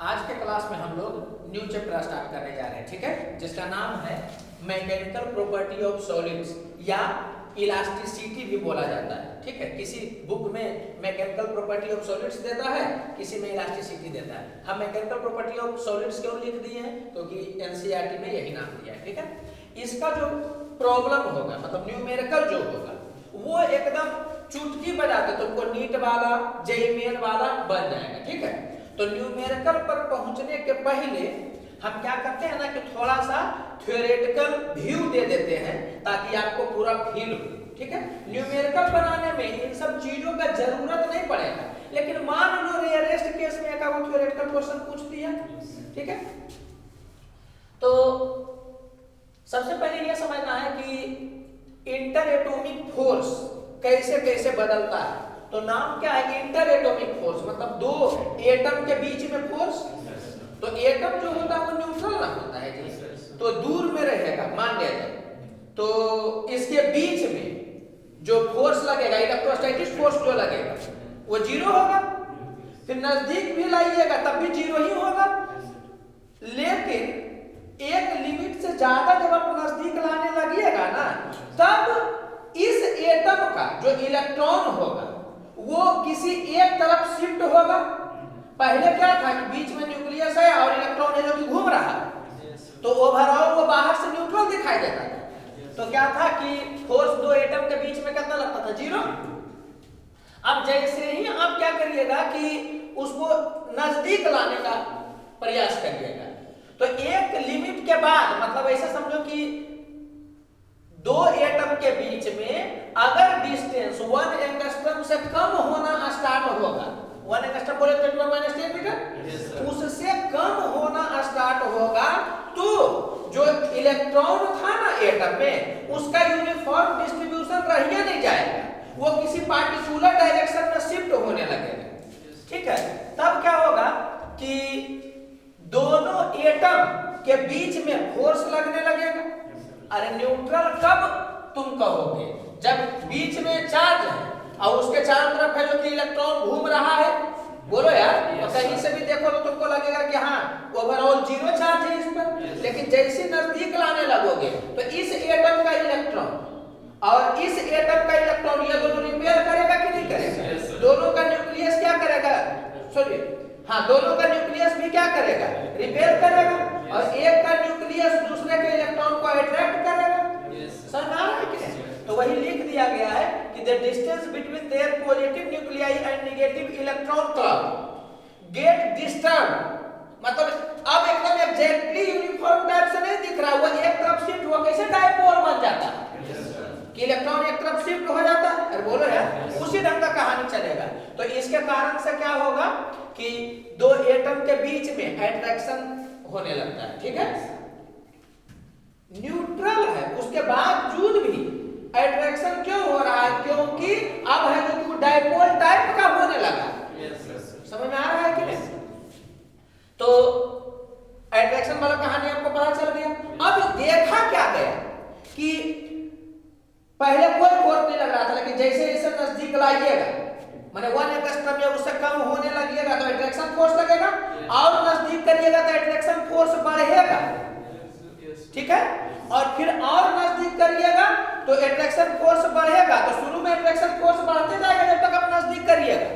आज के क्लास में हम लोग न्यू चैप्टर स्टार्ट करने जा रहे हैं, ठीक है, जिसका नाम है मैकेनिकल प्रॉपर्टी ऑफ सॉलिड्स या इलास्टिसिटी भी बोला जाता है। ठीक है, किसी बुक में मैकेनिकल प्रॉपर्टी ऑफ सॉलिड्स देता है, किसी में इलास्टिसिटी देता है। हम मैकेनिकल प्रॉपर्टी ऑफ सॉलिड्स क्यों लिख दिए हैं, क्योंकि एनसीईआरटी में यही नाम दिया है। ठीक है, इसका जो प्रॉब्लम होगा मतलब न्यूमेरिकल जो होगा वो एकदम चुटकी बजाते तुमको नीट वाला जेईई मेन वाला बन जाएगा। ठीक है, तो न्यूमेरिकल पर पहुंचने के पहले हम क्या करते हैं ना कि थोड़ा सा थ्योरेटिकल व्यू दे देते हैं ताकि आपको पूरा फील हो। ठीक है, न्यूमेरिकल बनाने में इन सब चीजों का जरूरत नहीं पड़ेगा, लेकिन मान लो रेयरेस्ट केस में एक वो थ्योरेटिकल क्वेश्चन पूछ दिया। ठीक है, तो सबसे पहले यह समझना है कि इंटर एटॉमिक फोर्स कैसे कैसे बदलता है। तो नाम क्या है, इंटर एटॉमिक फोर्स, मतलब दो एटम के बीच में फोर्स। तो एटम जो होता है वो न्यूट्रल ना होता है जी, तो दूर में रहेगा मान लिया जाए, तो इसके बीच में जो फोर्स लगेगा इलेक्ट्रोस्टैटिक फोर्स जो लगेगा वो जीरो होगा। फिर नजदीक भी लाइएगा तब भी जीरो ही होगा, लेकिन एक लिमिट से ज्यादा जब आप नजदीक लाने लगिएगा ना तब इस एटम का जो इलेक्ट्रॉन होगा वो किसी एक तरफ शिफ्ट होगा। पहले क्या था कि बीच में न्यूक्लियस है और इलेक्ट्रॉन है जो कि घूम रहा है, तो ओवरऑल वो बाहर से न्यूट्रल दिखाई देता था। तो क्या था कि फोर्स दो एटम के बीच में कितना लगता था, जीरो। अब जैसे ही आप क्या करिएगा कि उसको नजदीक लाने का प्रयास करिएगा, तो एक लिमिट के बाद मतलब ऐसे समझो कि दो एटम के बीच में अगर डिस्टेंस 1 एंगस्ट्रम से कम होना स्टार्ट होगा, 1 एंगस्ट्रम बोले तो 10 मीटर, उससे कम होना स्टार्ट होगा तो जो इलेक्ट्रॉन था ना एटम में उसका यूनिफॉर्म डिस्ट्रीब्यूशन रह नहीं जाएगा, वो किसी पार्टिकुलर डायरेक्शन में शिफ्ट होने लगेगा। ठीक है, तब क्या होगा कि दोनों एटम के बीच में फोर्स लगने लगेगा। अरे न्यूट्रल कब तुम कहोगे, जब बीच में चार्ज है और उसके चारों तरफ है जो कि इलेक्ट्रॉन घूम रहा है। बोलो यार, तो कहीं से भी देखो तो तुमको लगेगा कि हाँ ओवरऑल जीरो चार्ज है इस पर, लेकिन जैसे नजदीक लाने लगोगे तो इस एटम का इलेक्ट्रॉन और इस एटम का इलेक्ट्रॉन ये दोनों रिपेयर करेगा कि नहीं करेगा, दोनों का न्यूक्लियस क्या करेगा, सॉरी हाँ दोनों का न्यूक्लियस भी क्या करेगा, रिपेयर करेगा, और एक का न्यूक्लियस दूसरे के इलेक्ट्रॉन को अट्रैक्ट करेगा। समझ आ रहा है कि नहीं? तो वही लिख दिया गया है कि the distance between their positive nuclei and negative electron club get disturb, मतलब अब एकदम एग्जैक्टली यूनिफॉर्म टाइप से नहीं दिख रहा, वो एक तरफ शिफ्ट हुआ, कैसे डायपोल बन जाता है कि इलेक्ट्रॉन एक तरफ शिफ्ट हो जाता है। अरे बोलो यार, उसी ढंग का कहानी चलेगा। तो इसके कारण से क्या होगा कि दो एटम के बीच में अट्रैक्शन होने लगता है। ठीक है, न्यूट्रल है उसके बावजूद भी अट्रैक्शन क्यों हो रहा है, क्योंकि अब है जो कि वो डायपोल टाइप का होने लगा। समझ में आ रहा है कि नहीं? तो अट्रैक्शन वाला कहानी आपको पता चल गया। अब देखा क्या गया कि पहले कोई फोर्स नहीं लग रहा था, लेकिन जैसे जैसे नजदीक लाइएगा माने 1 एंगस्ट्रम या उससे कम होने लगेगा तो अट्रैक्शन फोर्स लगेगा, और नजदीक करिएगा तो अट्रैक्शन फोर्स बढ़ेगा। ठीक है, और फिर और नजदीक करिएगा तो अट्रैक्शन फोर्स बढ़ेगा। तो शुरू में अट्रैक्शन फोर्स बढ़ते जाएगा जब तक आप नजदीक करिएगा।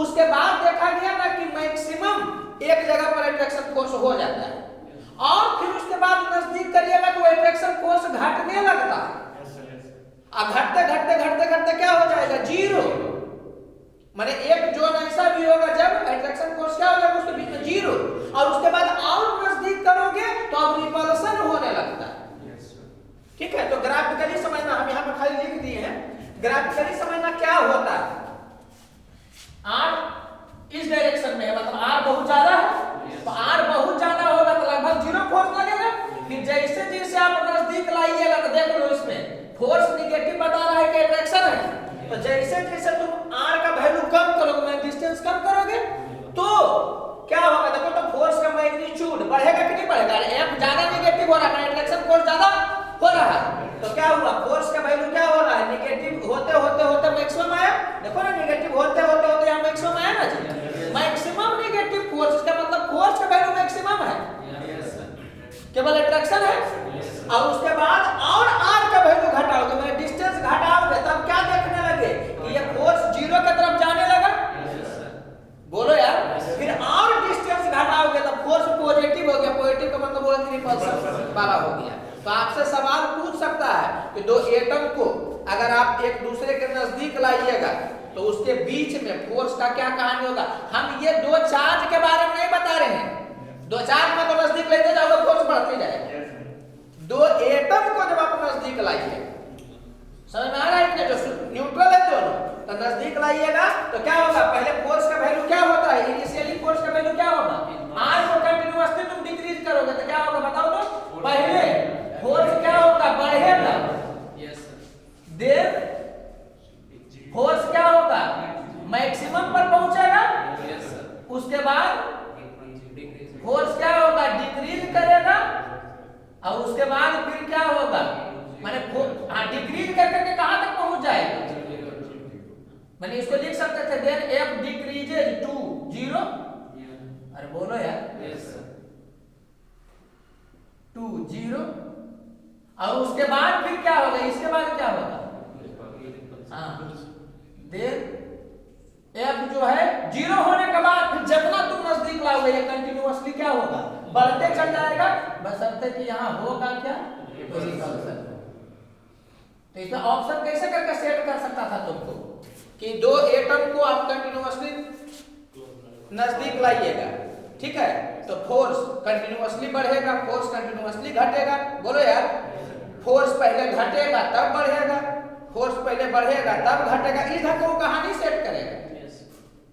उसके बाद देखा गया ना कि मैक्सिमम एक जगह पर अट्रैक्शन फोर्स हो जाता है, और फिर उसके बाद नजदीक करिएगा तो अट्रैक्शन फोर्स घटने लगता है, और घटते घटते घटते घटते क्या हो जाएगा, जीरो। माने एक जोन ऐसा भी होगा जब अट्रैक्शन फोर्स क्या हो जाएगा उसके बीच में जीरो, और उसके बाद और नजदीक करोगे तो अब रिपल्सन होने लगता है। ठीक है, तो ग्राफिकली समझना, हम यहाँ पे खाली लिख दिए हैं, ग्राफिकली समझना क्या होता है। R इस डायरेक्शन में है, मतलब R बहुत ज्यादा है, तो R बहुत ज्यादा होगा तो लगभग जीरो फोर्स लगेगा। फिर जैसे जैसे आप नजदीक लाइएगा तो देख लो इसमें फोर्स नेगेटिव बता रहा है कि अट्रैक्शन है, तो जैसे जैसे तुम R का वैल्यू कम करोगे, डिस्टेंस कम करोगे, तो क्या होगा, देखो तो फोर्स का मैग्नीट्यूड बढ़ेगा कि नहीं बढ़ेगा। F ज्यादा नेगेटिव हो रहा है, अट्रैक्शन फोर्स ज्यादा हो रहा है, तो क्या हुआ, फोर्स का वैल्यू क्या हो रहा है, नेगेटिव होते होते होते मैक्सिमम आया। देखो ना, नेगेटिव होते होते होते यहाँ मैक्सिमम आया ना जी, मैक्सिमम नेगेटिव फोर्स का रिपल्सन वाला हो गया। तो आपसे सवाल पूछ सकता है कि दो एटम को अगर आप एक दूसरे के नजदीक लाइएगा तो उसके बीच में फोर्स का क्या कहानी होगा। हम ये दो चार्ज के बारे में नहीं बता रहे हैं, दो चार्ज में तो नजदीक लेते जाओगे फोर्स बढ़ते जाएगा। दो एटम को जब आप नजदीक लाइए, समझ में आ रहा है कि जो न्यूट्रल है दोनों, तो नजदीक लाइएगा तो क्या होगा, पहले फोर्स का वैल्यू क्या होता है, इनिशियली फोर्स का वैल्यू क्या होगा, आर को कंटीन्यूअसली तुम डिक्रीज करोगे तो क्या होगा बताओ तो, पहले फोर्स क्या होगा बढ़ेगा, देन फोर्स क्या होगा मैक्सिमम पर पहुंचेगा, उसके बाद फोर्स क्या होगा डिक्रीज करेगा, और उसके बाद फिर क्या होगा माने डिक्रीज करके कहां तक पहुंच जाएगा, मैंने इसको लिख सकते थे देन एफ डिक्रीजेज टू 0, अरे बोलो यार, टू 0, और उसके बाद फिर क्या होगा, इसके बाद क्या होगा, हाँ देन एफ जो है 0 होने के बाद फिर जितना तुम नजदीक लाओगे ये कंटिन्यूअसली क्या होगा बढ़ते चल जाएगा, बशर्ते कि यहाँ होगा क्या रिपल्सन। तो इसमें ऑप्शन कैसे करके सेट कर सकता था तुमको कि दो एटम को आप कंटिन्यूअसली नजदीक लाइएगा, ठीक है, तो फोर्स कंटिन्यूअसली बढ़ेगा, फोर्स कंटिन्यूअसली घटेगा, बोलो यार, फोर्स पहले घटेगा तब बढ़ेगा, फोर्स पहले बढ़ेगा तब घटेगा, इधर को कहानी सेट करेगा,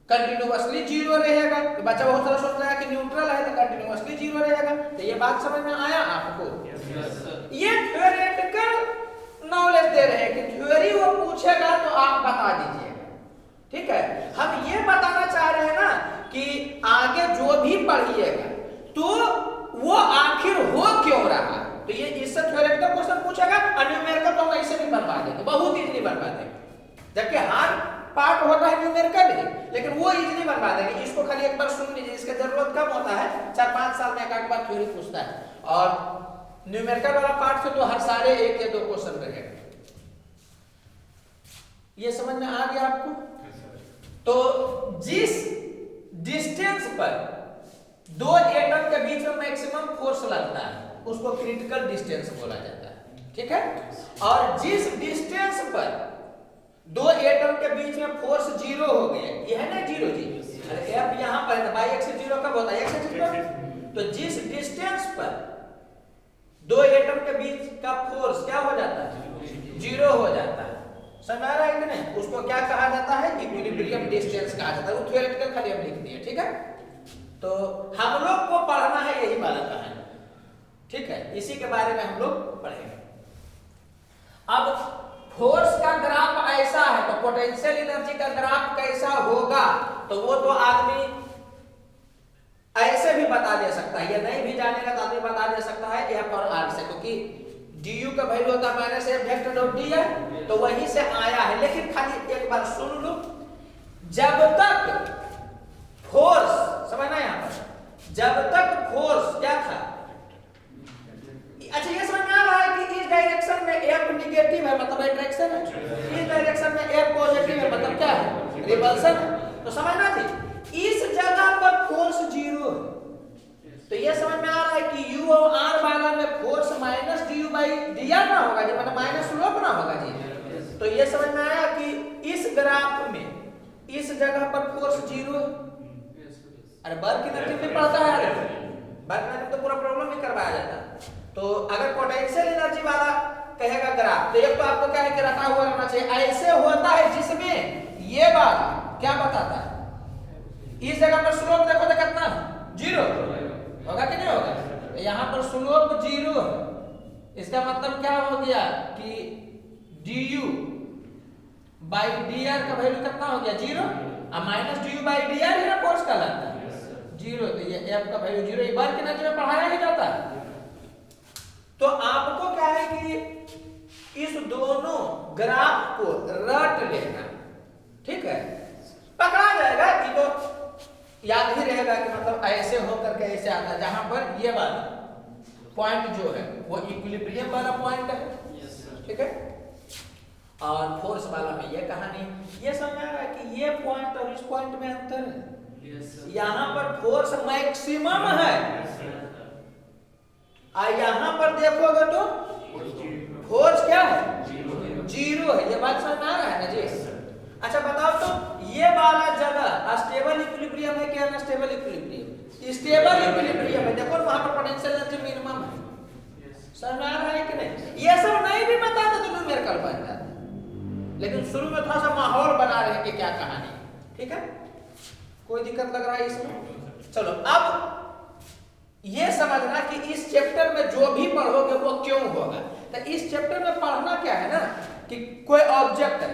कंटिन्यूअसली 0 रहेगा। तो बच्चा बहुत सारा सोच रहा है कि न्यूट्रल है तो कंटिन्यूअसली 0 रहेगा, तो ये बात समझ में आया आपको। ये थ्योरेटिकल नॉलेज दे रहे हैं कि थ्योरी वो पूछेगा तो आप बता दीजिएगा, ठीक है। हम ये बताना चाह रहे हैं ना कि आगे जो भी पढ़िएगा तो वो आखिर हो क्यों रहा, तो ये इससे थ्योरेटिकल क्वेश्चन पूछेगा, और न्यूमेरिकल तो हम ऐसे भी बनवा देंगे, बहुत इजीली बनवा देंगे, जबकि हार्ड पार्ट होता है न्यूमेरिकल ही, लेकिन वो इजीली बनवा देंगे। इसको खाली एक बार सुन लीजिए, इसका जरूरत कम होता है, 4-5 साल में एक बार थ्योरी पूछता है, और न्यूमेरिकल वाला पार्ट से तो हर सारे 1 या 2 क्वेश्चन रहेगा। ये समझ में आ गया आपको। तो जिस डिस्टेंस पर दो एटम के बीच में मैक्सिमम फोर्स लगता है उसको क्रिटिकल डिस्टेंस बोला जाता है, ठीक है। और जिस डिस्टेंस पर दो एटम के बीच में फोर्स 0 हो गया, ये है ना 0 जी, अरे एफ यहां पर है, बाई एक्सिस 0 कब होता है, एक्स एक्सिस पर। तो जिस डिस्टेंस पर दो एटम के बीच का फोर्स क्या हो जाता है 0 हो जाता है, समझ आ रहा है कि नहीं, उसको क्या कहा जाता है, इक्विलिब्रियम डिस्टेंस कहा जाता है। वो थ्योरेटिकल खाली हम लिख दिए, ठीक है। तो हम लोग को पढ़ना है यही वाला कहानी, ठीक है, इसी के बारे में हम लोग पढ़ेंगे। अब फोर्स का ग्राफ ऐसा है तो पोटेंशियल एनर्जी का ग्राफ कैसा होगा, तो वो तो आदमी ऐसे भी बता दे सकता है, ये नहीं भी जानेगा तो आदमी बता दे सकता है एफ और आर से, क्योंकि du का वैल्यू होता है minus F vector of D है, तो वहीं से आया है। लेकिन खाली एक बार सुन लो, जब तक फोर्स समझना यहां पर, जब तक फोर्स क्या था, अच्छा ये समझ में आ रहा है कि इस डायरेक्शन में एफ नेगेटिव है मतलब अट्रैक्शन है, इस डायरेक्शन में एफ पॉजिटिव है मतलब क्या है रिपल्सन है, तो समझना थी इस जगह पर फोर्स 0 है, तो ये समझ में आ रहा है कि u और r वाला में force minus du by dr ना होगा जी, मतलब माइनस स्लोप ना होगा जी। तो ये समझ में आया कि इस ग्राफ में इस जगह पर फोर्स 0 है। अरे वर्क एनर्जी में पढ़ता है, वर्क एनर्जी तो पूरा प्रॉब्लम ही करवाया जाता है। तो अगर पोटेंशियल एनर्जी वाला कहेगा ग्राफ, तो एक तो आपको क्या है कि रखा हुआ रहना चाहिए, ऐसे होता है जिसमें ये वाला क्या बताता है, इस जगह पर स्लोप देखो तो कितना 0 होगा कि नहीं होगा, तो यहाँ पर स्लोप 0 है, इसका मतलब क्या हो गया कि du बाई dr का वैल्यू कितना हो गया 0, और माइनस du बाई dr ही ना फोर्स का लगता है 0, तो ये f का वैल्यू 0, वर्क एनर्जी में पढ़ाया ही जाता है। तो आपको क्या है कि इस दोनों ग्राफ को रट लेना, ठीक है, पकड़ा जाएगा कि तो याद ही रहेगा कि मतलब ऐसे होकर के ऐसे आता है, जहां पर ये वाला पॉइंट जो है वो इक्विलिब्रियम वाला पॉइंट है, ठीक है, और फोर्स वाला में ये कहानी, ये समझ आ रहा है कि ये पॉइंट और इस पॉइंट में अंतर है, यहाँ पर फोर्स मैक्सिमम है यहां पर देखोगे तो फोर्स क्या है, जीरो है। ये बात समझ में आ रहा है ना जी? अच्छा बताओ तो ये वाला जगह स्टेबल इक्विलिब्रियम है क्या अनस्टेबल इक्विलिब्रियम? स्टेबल इक्विलिब्रियम है। देखो वहां पर पोटेंशियल एनर्जी मिनिमम है। समझ में आ रहा है कि नहीं? ये सब नहीं भी बताते तो न्यूमेरिकल बन जाता, लेकिन शुरू में थोड़ा सा माहौल बना रहे हैं कि क्या कहानी, ठीक है? कोई दिक्कत लग रहा है इसमें? चलो अब ये समझना कि इस चैप्टर में जो भी पढ़ोगे वो क्यों होगा। तो इस चैप्टर में पढ़ना क्या है ना कि कोई ऑब्जेक्ट है,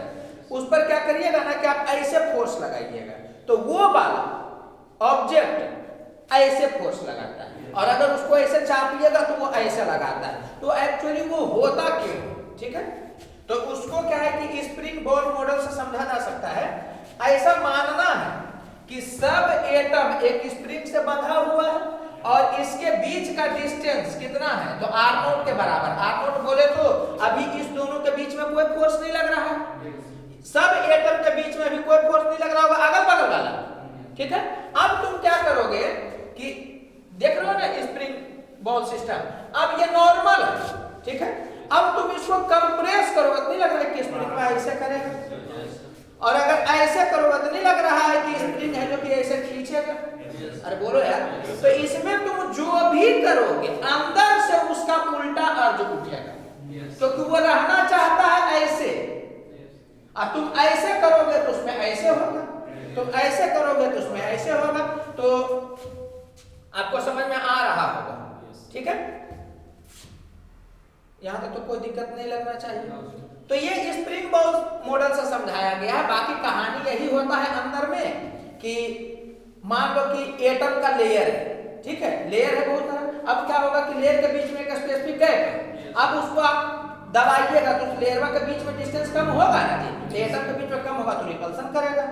उस पर क्या करिएगा ना कि आप ऐसे फोर्स लगाइएगा, तो वो वाला ऑब्जेक्ट ऐसे फोर्स लगाता है, और अगर उसको ऐसे चापिएगा तो वो ऐसे लगाता है। तो एक्चुअली वो होता क्यों, ठीक है? तो उसको क्या है कि स्प्रिंग बॉल मॉडल से समझा जा सकता है। ऐसा मानना है कि सब एटम एक स्प्रिंग से बंधा हुआ है और इसके बीच का डिस्टेंस कितना है, तो r नॉट के बराबर। r नॉट बोले तो अभी इस दोनों के बीच में कोई फोर्स नहीं लग रहा है, सब एटम के बीच में भी कोई फोर्स नहीं लग रहा होगा, अगल बगल वाला, ठीक है? अब तुम क्या करोगे कि देख रहे हो ना स्प्रिंग बॉल सिस्टम, अब ये नॉर्मल है, ठीक है? अब तुम इसको कंप्रेस करोगे तो नहीं लग रहा है कि स्प्रिंग में ऐसे करेगा, और अगर ऐसे करोगे तो नहीं लग रहा है कि स्प्रिंग है जो कि ऐसे खींचेगा। अरे बोलो यार, तो इसमें तुम जो भी करोगे अंदर से उसका उल्टा अर्ज उठेगा, क्योंकि वो रहना चाहता है ऐसे, अब तुम ऐसे करोगे तो उसमें ऐसे होगा, तुम ऐसे करोगे तो उसमें ऐसे होगा। तो आपको समझ में आ रहा होगा, ठीक है? यहां तक तो कोई दिक्कत नहीं लगना चाहिए। तो ये स्प्रिंग बॉल मॉडल से समझाया गया है। बाकी कहानी यही होता है अंदर में कि मान लो कि एटम का लेयर है, ठीक है? लेयर है बहुत सारा। अब क्या होगा कि लेयर के बीच में एक स्पेसिफिक गैप है, अब उसको आप दबाइएगा तो उस लेयर के बीच में डिस्टेंस कम होगा ना जी, एटम के बीच में कम होगा तो रिपल्सन करेगा।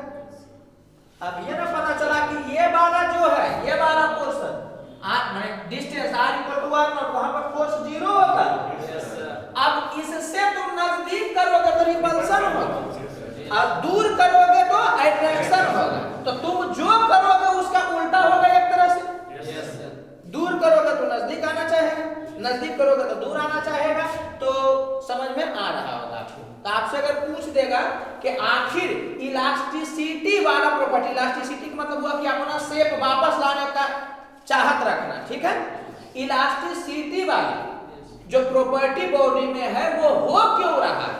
अब ये ना पता चला कि ये वाला जो है, ये वाला पोर्शन माने डिस्टेंस r = r नॉट, वहां पर फोर्स जीरो होगा। अब इससे तुम नजदीक करोगे तो रिपल्सन होगा, और दूर करोगे तो अट्रैक्शन होगा। तो तुम जो करोगे उसका उल्टा होगा एक तरह से। दूर करोगे तो नजदीक आना चाहेगा, नजदीक करोगे तो दूर आना चाहेगा। तो समझ में आ रहा होगा आपको। तो आपसे अगर पूछ देगा कि आखिर इलास्टिसिटी वाला प्रॉपर्टी, इलास्टिसिटी का मतलब हुआ कि अपना शेप वापस लाने का चाहत रखना, ठीक है? इलास्टिसिटी वाला जो प्रॉपर्टी बॉडी में है वो हो क्यों रहा है,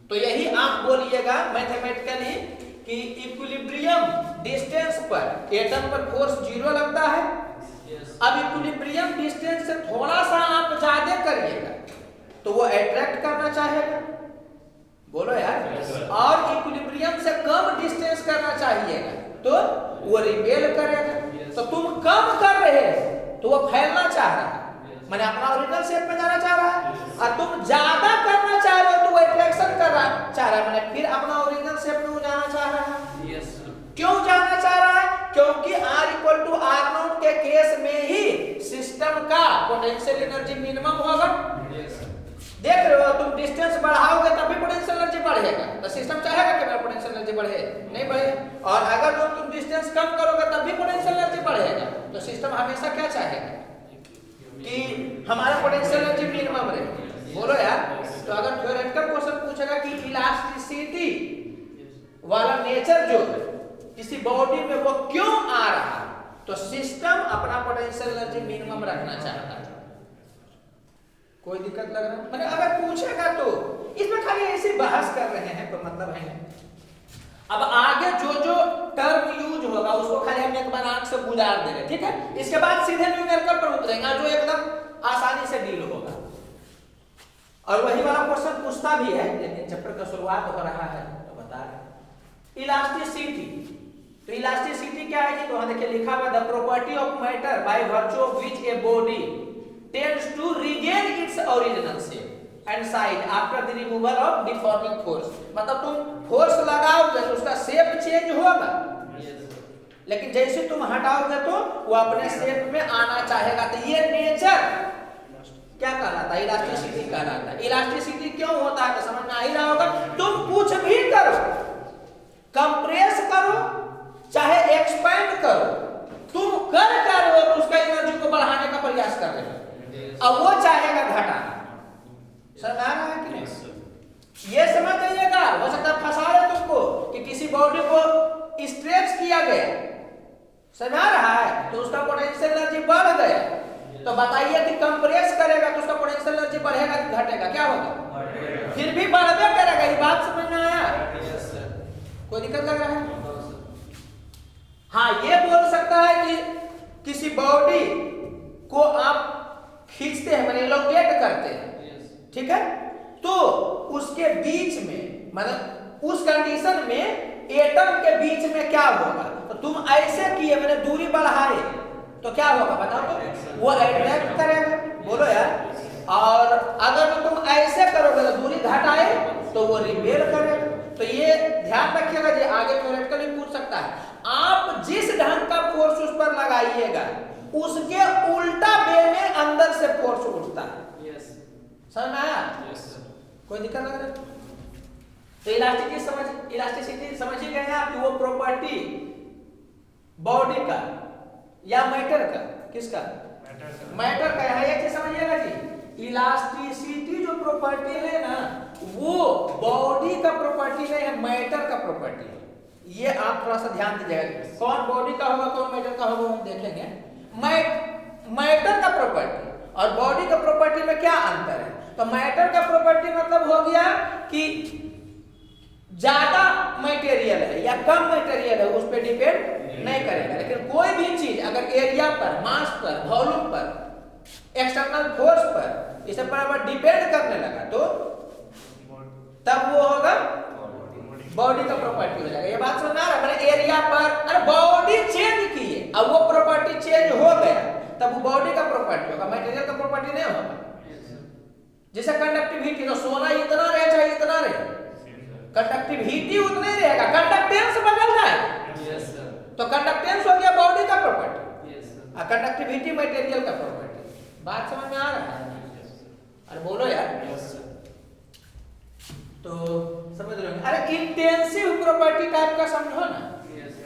तो यही आप बोलिएगा मैथमेटिकली कि इक्विलिब्रियम डिस्टेंस पर एटम पर फोर्स जीरो लगता है। अब इक्विलिब्रियम डिस्टेंस से थोड़ा सा आप ज्यादा करिएगा तो वो अट्रैक्ट करना चाहेगा, बोलो यार, और इक्विलिब्रियम से कम डिस्टेंस करना चाहिएगा तो वो रिपेल करेगा। तो तुम कम कर रहे हो तो वो फैलना चाह रहा है, मैंने अपना ओरिजिनल शेप में जाना चाह रहा है, और तुम ज्यादा करना चाह रहे हो तो वो अट्रैक्शन कर रहा चाह रहा है, मैंने फिर अपना ओरिजिनल शेप में वो जाना चाह रहा है। क्यों जाना चाह रहा है? क्योंकि r = r नॉट के केस में ही सिस्टम का पोटेंशियल एनर्जी मिनिमम होगा। देख रहे हो, तुम डिस्टेंस बढ़ाओगे तभी पोटेंशियल एनर्जी बढ़ेगा, तो सिस्टम चाहेगा कि मेरा पोटेंशियल एनर्जी बढ़े, नहीं बढ़े। और अगर तुम डिस्टेंस कम करोगे तभी पोटेंशियल एनर्जी बढ़ेगा, तो सिस्टम हमेशा क्या चाहेगा कि हमारा पोटेंशियल एनर्जी मिनिमम रहे, बोलो यार। तो अगर थ्योरेटिकल क्वेश्चन पूछेगा कि इलास्टिसिटी वाला नेचर जो है किसी बॉडी में वो क्यों आ रहा है, तो सिस्टम अपना पोटेंशियल एनर्जी मिनिमम रखना चाहता है। कोई दिक्कत लग रहा है? मैंने अगर पूछेगा तो इसमें खाली ऐसी बहस कर रहे हैं, कोई मतलब है नहीं। अब आगे जो जो टर्म यूज होगा उसको खाली हम एक बार आंख से गुजार दे रहे, ठीक है? इसके बाद सीधे न्यूमेरिकल पर उतरेंगे जो एकदम आसानी से डील होगा, और वही वाला क्वेश्चन पूछता भी है, लेकिन चैप्टर का शुरुआत हो रहा है तो बता रहे। इलास्टिसिटी, तो इलास्टिसिटी क्या है? तो देखिए लिखा हुआ the property of matter by virtue of which a body tends to regain its original shape and size after the removal of deforming force. मतलब तुम फोर्स लगाओगे तो उसका शेप चेंज होगा, लेकिन जैसे तुम हटाओगे तो वो अपने शेप में आना चाहेगा। तो ये नेचर क्या कहलाता है? इलास्टिसिटी कहलाता है। इलास्टिसिटी क्यों होता है तो समझ में आ ही रहा होगा। तुम कुछ भी करो, कंप्रेस करो चाहे एक्सपैंड करो, तुम कर रहे हो तो उसका एनर्जी को बढ़ाने का प्रयास कर रहे हो। अब वो चाहेगा घटाना। समझ आ रहा है कि नहीं? ये समझ जाइएगा। हो सकता है फंसा है तुमको कि किसी बॉडी को स्ट्रेच किया गया, समझ आ रहा है, तो उसका पोटेंशियल एनर्जी बढ़ गया, तो बताइए कि कंप्रेस करेगा तो उसका पोटेंशियल एनर्जी बढ़ेगा कि घटेगा? क्या होगा? फिर भी बढ़बे करेगा। ये बात समझ में आया? कोई दिक्कत लग रहा है? हाँ, ये बोल सकता है कि किसी बॉडी को आप खींचते हैं, मतलब एलोंगेट करते हैं, ठीक है, तो उसके बीच में, मतलब उस कंडीशन में एटम के बीच में क्या होगा? तो तुम ऐसे किए, मैंने दूरी बढ़ाए, तो क्या होगा बताओ? तो वो अट्रैक्ट करेगा। बोलो यार। और अगर तो तुम ऐसे करोगे तो दूरी घटाए तो वो रिपेल करेगा। तो ये ध्यान रखिएगा जी, आगे थ्योरेटिकली पूछ सकता है। आप जिस ढंग का फोर्स उस पर लगाइएगा उसके उल्टा वे में अंदर से फोर्स उठता है। समझ में आया? कोई दिक्कत लग रहा है? तो इलास्टिसिटी समझ ही गए आप कि वो प्रॉपर्टी बॉडी का या मैटर का, किसका? मैटर का। यहाँ एक चीज समझिएगा जी, इलास्टिसिटी जो प्रॉपर्टी है ना, वो बॉडी का प्रॉपर्टी नहीं है, मैटर का प्रॉपर्टी है। ये आप थोड़ा सा ध्यान दीजिएगा। कौन बॉडी का होगा कौन मैटर का होगा हम देखेंगे। मैटर का प्रॉपर्टी और बॉडी का प्रॉपर्टी में क्या अंतर है? तो मैटर का प्रॉपर्टी मतलब हो गया कि ज्यादा मटेरियल है या कम मटेरियल है, उस पर डिपेंड नहीं करेगा। लेकिन कोई भी चीज अगर एरिया पर, मास पर, वॉल्यूम पर, एक्सटर्नल फोर्स पर, इस पर डिपेंड करने लगा तो तब वो होगा बॉडी का प्रॉपर्टी हो जाएगा। ये बात समझ आ रहा है? एरिया पर अरे बॉडी चेंज की है, अब वो प्रॉपर्टी चेंज हो गया, तब वो बॉडी का प्रॉपर्टी होगा, मटेरियल का प्रॉपर्टी नहीं होगा। जैसे कंडक्टिविटी, तो सोना इतना रहे चाहे इतना रहे, कंडक्टिविटी उतना ही रहेगा, कंडक्टेंस बदल जाए तो कंडक्टेंस हो गया बॉडी का प्रॉपर्टी और कंडक्टिविटी मटेरियल का प्रॉपर्टी। बात समझ में आ रहा है? अरे बोलो यार। तो समझ रहे हो? अरे इंटेंसिव प्रॉपर्टी टाइप का समझो ना,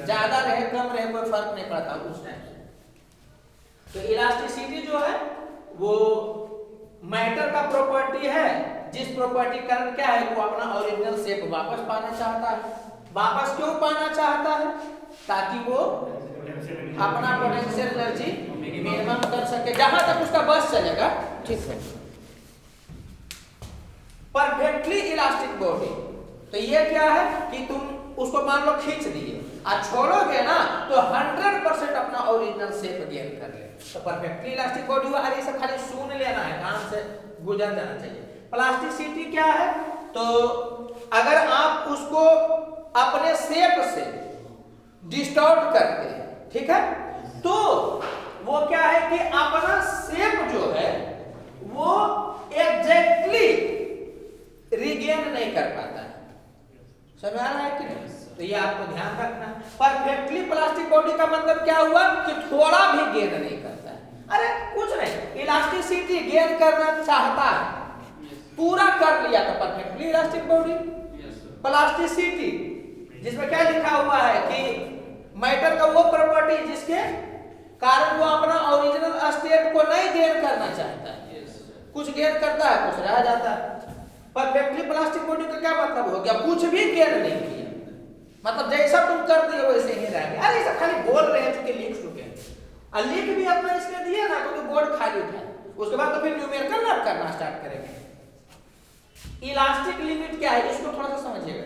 ज्यादा रहे कम रहे कोई फर्क नहीं पड़ता उस टाइम से। तो इलास्टिसिटी जो है वो मैटर का प्रॉपर्टी है, जिस प्रॉपर्टी का कारण क्या है, वो अपना ओरिजिनल शेप वापस पाना चाहता है। वापस क्यों पाना चाहता है? ताकि वो अपना पोटेंशियल एनर्जी मिनिमम कर सके, जहां तक उसका बस चलेगा। ठीक है। परफेक्टली इलास्टिक बॉडी, तो ये क्या है कि तुम उसको मान लो खींच दिए और छोड़ोगे ना तो 100% अपना ओरिजिनल शेप गेन कर ले। तो परफेक्टली इलास्टिक बॉडी हुआ। अरे सब खाली सुन लेना है, कान से गुजर जाना चाहिए। प्लास्टिसिटी क्या है? तो अगर आप उसको अपने शेप से डिस्टॉर्ट करते हैं, ठीक है, तो वो क्या है कि अपना शेप जो है वो एग्जैक्टली रिगेन नहीं कर पाता है। समझ आ रहा है कि नहीं? तो ये आपको ध्यान रखना। परफेक्टली प्लास्टिक बॉडी का मतलब क्या हुआ कि थोड़ा भी गेन नहीं करता है। अरे कुछ नहीं, इलास्टिसिटी गेन करना चाहता है, पूरा कर लिया तो परफेक्टली इलास्टिक बॉडी। प्लास्टिसिटी जिसमें क्या लिखा हुआ है कि मैटर का वो प्रॉपर्टी जिसके कारण वो अपना ओरिजिनल स्टेट को नहीं गेन करना चाहता है, कुछ गेन करता है कुछ रह जाता है। परफेक्टली प्लास्टिक बॉडी का क्या मतलब हो गया? कुछ भी गेन नहीं किया, मतलब जैसा तुम कर दिए वैसे ही रह गया। अरे सब खाली बोल रहे हैं चूंकि लिख चुके हैं, और लिख भी अपना इसमें दिया ना क्योंकि बोर्ड खाली था, उसके बाद तो फिर न्यूमेरिकल मैथ करना स्टार्ट करेंगे। इलास्टिक लिमिट क्या है इसको थोड़ा सा समझिएगा।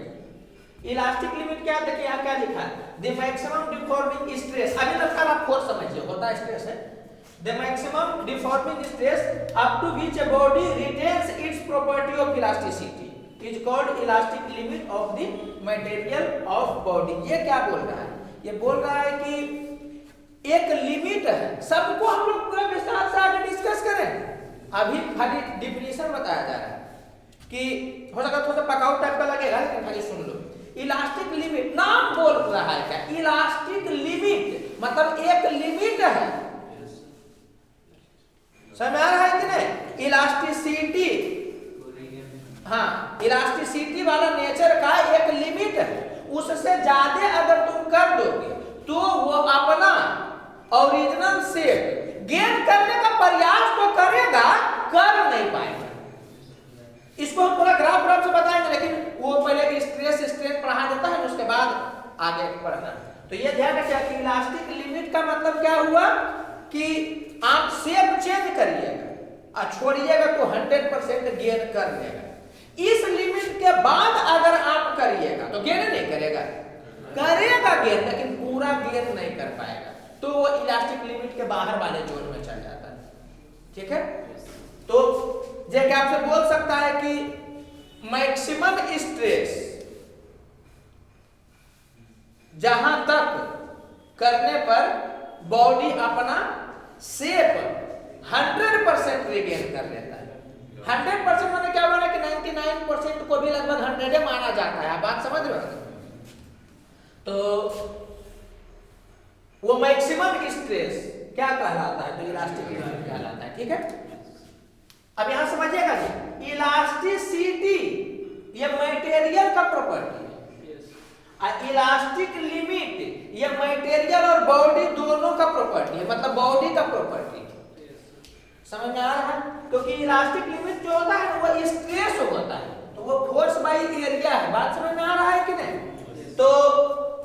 इलास्टिक लिमिट क्या है? देखिए यहाँ क्या लिखा है, द मैक्सिमम डिफॉर्मिंग स्ट्रेस। अभी तक आप फोर्स समझिए, होता है स्ट्रेस है। The maximum deforming stress up to which a body retains its property of elasticity is called elastic limit of the material of body। ये क्या बोल रहा है? ये बोल रहा है कि एक लिमिट है, सबको हम लोग पूरा विस्तार से आगे डिस्कस करें। अभी खाली डिफिनेशन बताया जा रहा है कि हो सकता थोड़ा सा पकाऊ टाइप का लगेगा, लेकिन खाली सुन लो। इलास्टिक लिमिट नाम बोल रहा है क्या? इलास्टिक लिमिट मतलब एक लिमिट है। समझ आ रहा है कि नहीं? इलास्टिसिटी, हाँ, इलास्टिसिटी वाला नेचर का एक लिमिट है, उससे ज्यादा अगर तुम कर दोगे तो वो अपना ओरिजिनल शेप गेन करने का प्रयास तो करेगा इसको हम पूरा ग्राफ से बताएंगे, लेकिन वो पहले स्ट्रेस स्ट्रेन पढ़ा देता है, उसके बाद आगे पढ़ना। तो ये ध्यान रखिए कि इलास्टिक लिमिट का मतलब क्या हुआ कि आप शेप चेंज करिएगा और छोड़िएगा तो 100% गेन कर लेगा। इस लिमिट के बाद अगर आप करिएगा तो गेन नहीं करेगा, करेगा गेन, लेकिन पूरा गेन नहीं कर पाएगा, तो वो इलास्टिक लिमिट के बाहर वाले जोन में चल जाता है। ठीक है, तो जैसे आपसे बोल सकता है कि मैक्सिमम स्ट्रेस जहां तक करने पर बॉडी अपना शेप 100% रिगेन कर लेता है। 100% माने क्या माना कि 99% को भी लगभग 100 माना जाता है। आप बात समझ रहे हो? तो वो मैक्सिमम स्ट्रेस क्या कहलाता है? तो इलास्टिक लिमिट कहलाता है। ठीक है, अब यहां समझिएगा जी, इलास्टिसिटी ये मटेरियल का प्रॉपर्टी है, इलास्टिक लिमिट ये मटेरियल और बॉडी दोनों का प्रॉपर्टी है, मतलब बॉडी का प्रॉपर्टी। समझ में आ रहा है? क्योंकि इलास्टिक लिमिट जो होता है वो स्ट्रेस होता है, तो वो फोर्स बाय एरिया है। बात समझ में आ रहा है कि नहीं? तो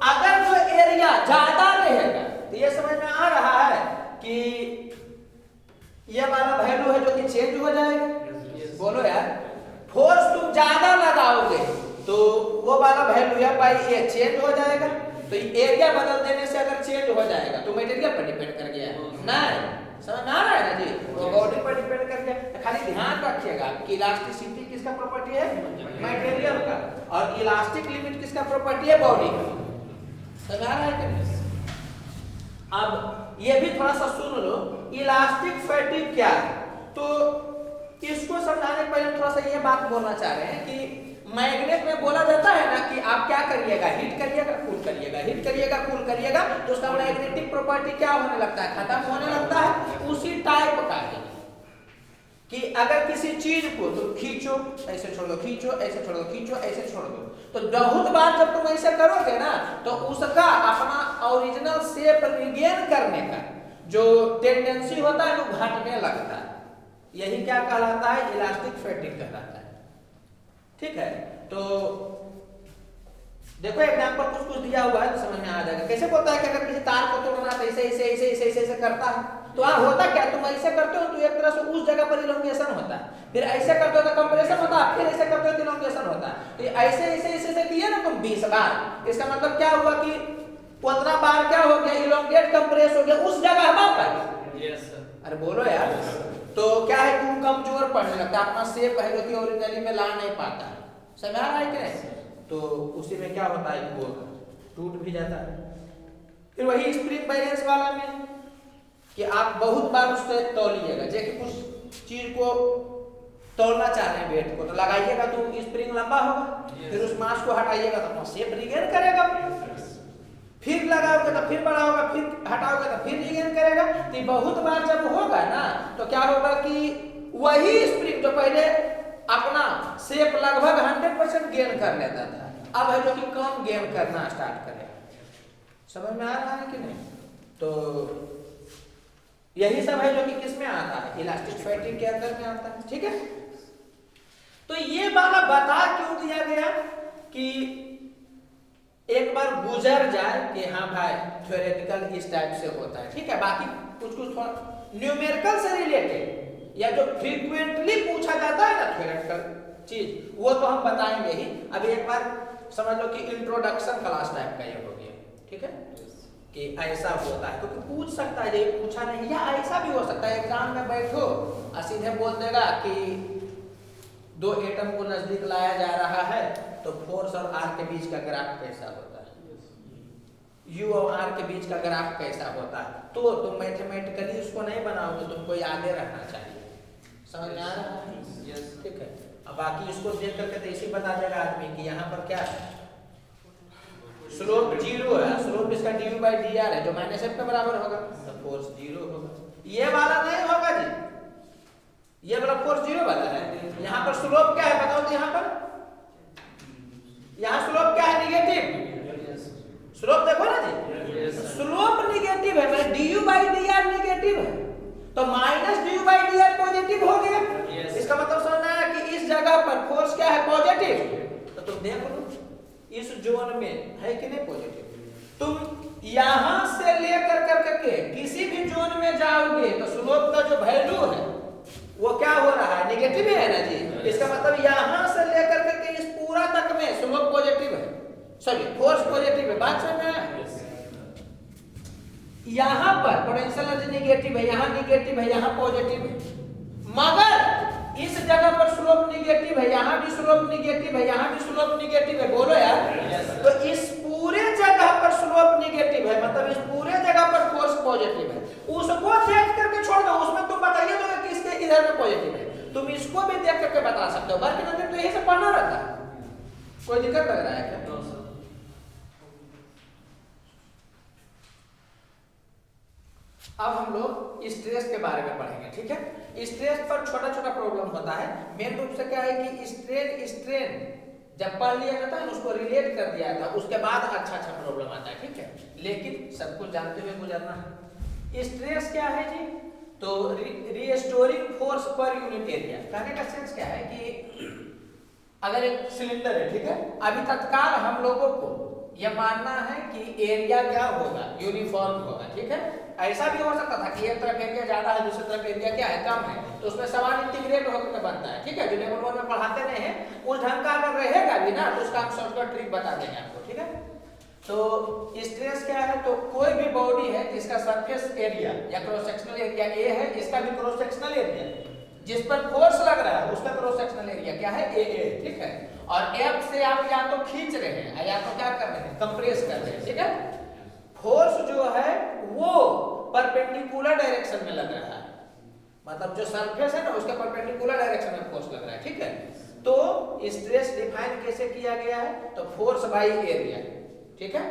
अगर जो एरिया ज्यादा रहेगा तो ये समझ में आ रहा है कि ये वाला वैल्यू है जो कि चेंज हो जाएगा। बोलो यार, फोर्स तुम ज्यादा लगाओगे तो वो वाला वैल्यू है बाई ए चेंज हो जाएगा। तो एरिया बदल देने से अगर चेंज हो जाएगा तो मटेरियल पर डिपेंड कर गया नहीं। समझ में आ रहा है ना जी? वो बॉडी पर डिपेंड कर गया। खाली ध्यान रखिएगा कि इलास्टिसिटी किसका प्रॉपर्टी है? मटेरियल का। और इलास्टिक लिमिट किसका प्रॉपर्टी है? बॉडी का। समझ आ रहा है कि नहीं? अब ये भी थोड़ा सा सुन लो, इलास्टिक फैटिग क्या है। तो इसको समझाने के पहले थोड़ा सा ये बात बोलना चाह रहे हैं कि मैग्नेट में बोला जाता है ना कि आप क्या करिएगा, हीट करिएगा, कूल करिएगा, हीट करिएगा, कूल करिएगा, तो उसका मैग्नेटिक प्रॉपर्टी क्या होने लगता है? खत्म होने लगता है। उसी टाइप का है कि अगर किसी चीज को तुम खींचो, ऐसे छोड़ दो, खींचो, ऐसे छोड़ दो, खींचो, ऐसे छोड़ दो, तो बहुत बार जब तुम ऐसे करोगे ना तो उसका अपना ओरिजिनल शेप रिगेन करने का जो टेंडेंसी होता है वो घटने लगता है। यही क्या कहलाता है? इलास्टिक फैटिग कहलाता है। ठीक है, तो देखो एग्जांपल कुछ कुछ दिया हुआ है तो समझ में आ जाएगा। कैसे होता है कि अगर किसी तार को तोड़ना तो ऐसे ऐसे ऐसे ऐसे ऐसे ऐसे करता है, तो वहां होता क्या? तुम ऐसे करते हो तो एक तरह से उस जगह पर इलोंगेशन होता है, फिर ऐसे करते हो तो कंप्रेशन होता है, फिर ऐसे करते हो तो इलोंगेशन होता है। तो ऐसे ऐसे ऐसे ऐसे किए ना तुम 20 बार, इसका मतलब क्या हुआ कि 15 बार क्या हो गया? इलोंगेट कंप्रेस हो गया उस जगह पर। Yes sir. अरे बोलो यार, तो क्या है तुम कमजोर पड़ने लगता है, अपना शेप है जो कि ओरिजिनली में ला नहीं पाता है। समझ आ रहा है कि नहीं? तो उसी में क्या होता है वो टूट भी जाता है। फिर वही स्प्रिंग बैलेंस वाला में कि आप बहुत बार उससे तौलिएगा, जैसे कुछ चीज को तोड़ना चाह रहे हैं वेट को, तो लगाइएगा तो स्प्रिंग लंबा होगा, फिर उस मास को हटाइएगा तो अपना शेप रिगेन करेगा, फिर लगाओगे तो फिर बड़ा होगा, फिर हटाओगे तो फिर रिगेन करेगा। तो बहुत बार जब होगा ना तो क्या होगा कि वही स्प्रिंग जो पहले अपना शेप लगभग 100% गेन कर लेता था, अब है जो कि कम गेन करना स्टार्ट करेगा। समझ में आ रहा है कि नहीं? तो यही सब है जो कि किस में आता है? इलास्टिक फैटिग के अंदर में आता है। ठीक है, तो ये वाला बता क्यों दिया गया कि एक बार गुजर जाए कि हाँ भाई थ्योरेटिकल इस टाइप से होता है। ठीक है, बाकी कुछ कुछ न्यूमेरिकल से रिलेटेड या जो फ्रीक्वेंटली पूछा जाता है ना थ्योरेटिकल चीज, वो तो हम बताएंगे ही। अभी एक बार समझ लो कि इंट्रोडक्शन क्लास टाइप का ये हो गया। ठीक है, कि ऐसा होता है क्योंकि पूछ सकता है, ये पूछा नहीं, या ऐसा भी हो सकता है एग्जाम में बैठो और सीधे बोल देगा कि दो एटम को नजदीक लाया जा रहा है तो फोर्स और आर के बीच का ग्राफ कैसा होता है, यू और आर के बीच का ग्राफ कैसा होता है, तो तुम मैथमेटिकली उसको नहीं बनाओगे, तुमको याद रहना चाहिए। समझ में आ रहा है? यस। ठीक है, अब बाकी इसको देख करके तो इसी बता देगा आदमी कि यहाँ पर क्या है, स्लोप 0 है, स्लोप इसका du by dr है जो -f के बराबर होगा, तो फोर्स 0 होगा। ये वाला नहीं होगा जी, ये वाला फोर्स 0 वाला है। यहाँ पर स्लोप क्या है बताओ तो, यहाँ पर यहाँ स्लोप क्या है? निगेटिव। स्लोप देखो ना जी, स्लोप निगेटिव है, मतलब du by dr निगेटिव है, तो -du by dr पॉजिटिव हो गया। इसका मतलब समझना है कि इस जगह जगह पर फोर्स क्या है, पॉजिटिव। तो तुम देख लो इस जोन में है कि नहीं पॉजिटिव। तुम यहां से लेकर करके किसी भी जोन में जाओगे तो स्लोप का जो वैल्यू है वो क्या हो रहा है, नेगेटिव है ना जी। इसका मतलब यहां से लेकर करके इस पूरा तक में स्लोप पॉजिटिव है, सॉरी फोर्स पॉजिटिव है। बात समझ में आया? यहां पर पोटेंशियल एनर्जी नेगेटिव है, यहां नेगेटिव है, यहां पॉजिटिव है। मगर इस जगह पर स्लोप नेगेटिव है, यहां भी स्लोप नेगेटिव है, यहां भी स्लोप नेगेटिव है। बोलो यार। तो इस पूरे जगह पर स्लोप नेगेटिव है, मतलब इस पूरे जगह पर फोर्स पॉजिटिव है। उसको देख करके छोड़ दो, उसमें तुम बताइए तो कि इसके इधर में पॉजिटिव है। तुम इसको भी देख करके बता सकते हो। वर्क एनर्जी तो यही से पढ़ना रहता है। कोई दिक्कत लग रहा है क्या? अब हम लोग स्ट्रेस के बारे में पढ़ेंगे, ठीक है। स्ट्रेस पर छोटा छोटा प्रॉब्लम होता है। मेन रूप से क्या है कि स्ट्रेन स्ट्रेन जब पढ़ लिया जाता है उसको रिलेट कर दिया जाता है, उसके बाद अच्छा प्रॉब्लम आता है, ठीक है। लेकिन सब कुछ जानते हुए गुजरना है। स्ट्रेस क्या है जी? तो restoring force per unit area. कहने का सेंस क्या है कि अगर एक सिलेंडर है, ठीक है, अभी तत्काल हम लोगों को यह मानना है कि एरिया क्या होगा, यूनिफॉर्म होगा, ठीक है। ऐसा भी हो सकता था कि एक तरफ एरिया ज्यादा है, दूसरी तरफ एरिया क्या है, कम है, तो उसमें सवाल इंटीग्रेट होकर बनता है, ठीक है। जो लेवल 1 में पढ़ाते नहीं हैं उस ढंग का अगर रहेगा भी ना तो उसका हम शॉर्टकट ट्रिक बता देंगे आपको, ठीक है। तो स्ट्रेस क्या है? तो कोई भी बॉडी है जिसका सरफेस एरिया या क्रॉस सेक्शनल एरिया ए है, इसका भी क्रॉस सेक्शनल एरिया जिस पर फोर्स लग रहा है उसका क्रॉस सेक्शनल एरिया क्या है, ए, ठीक है। और एफ से आप या तो खींच रहे हैं या तो क्या कर रहे हैं, कंप्रेस कर रहे हैं, ठीक है। फोर्स जो है वो परपेंडिकुलर डायरेक्शन में लग रहा है, मतलब जो सरफेस है ना उसके परपेंडिकुलर डायरेक्शन में फोर्स लग रहा है, ठीक है। तो स्ट्रेस डिफाइन कैसे किया गया है? तो फोर्स बाय एरिया, ठीक है।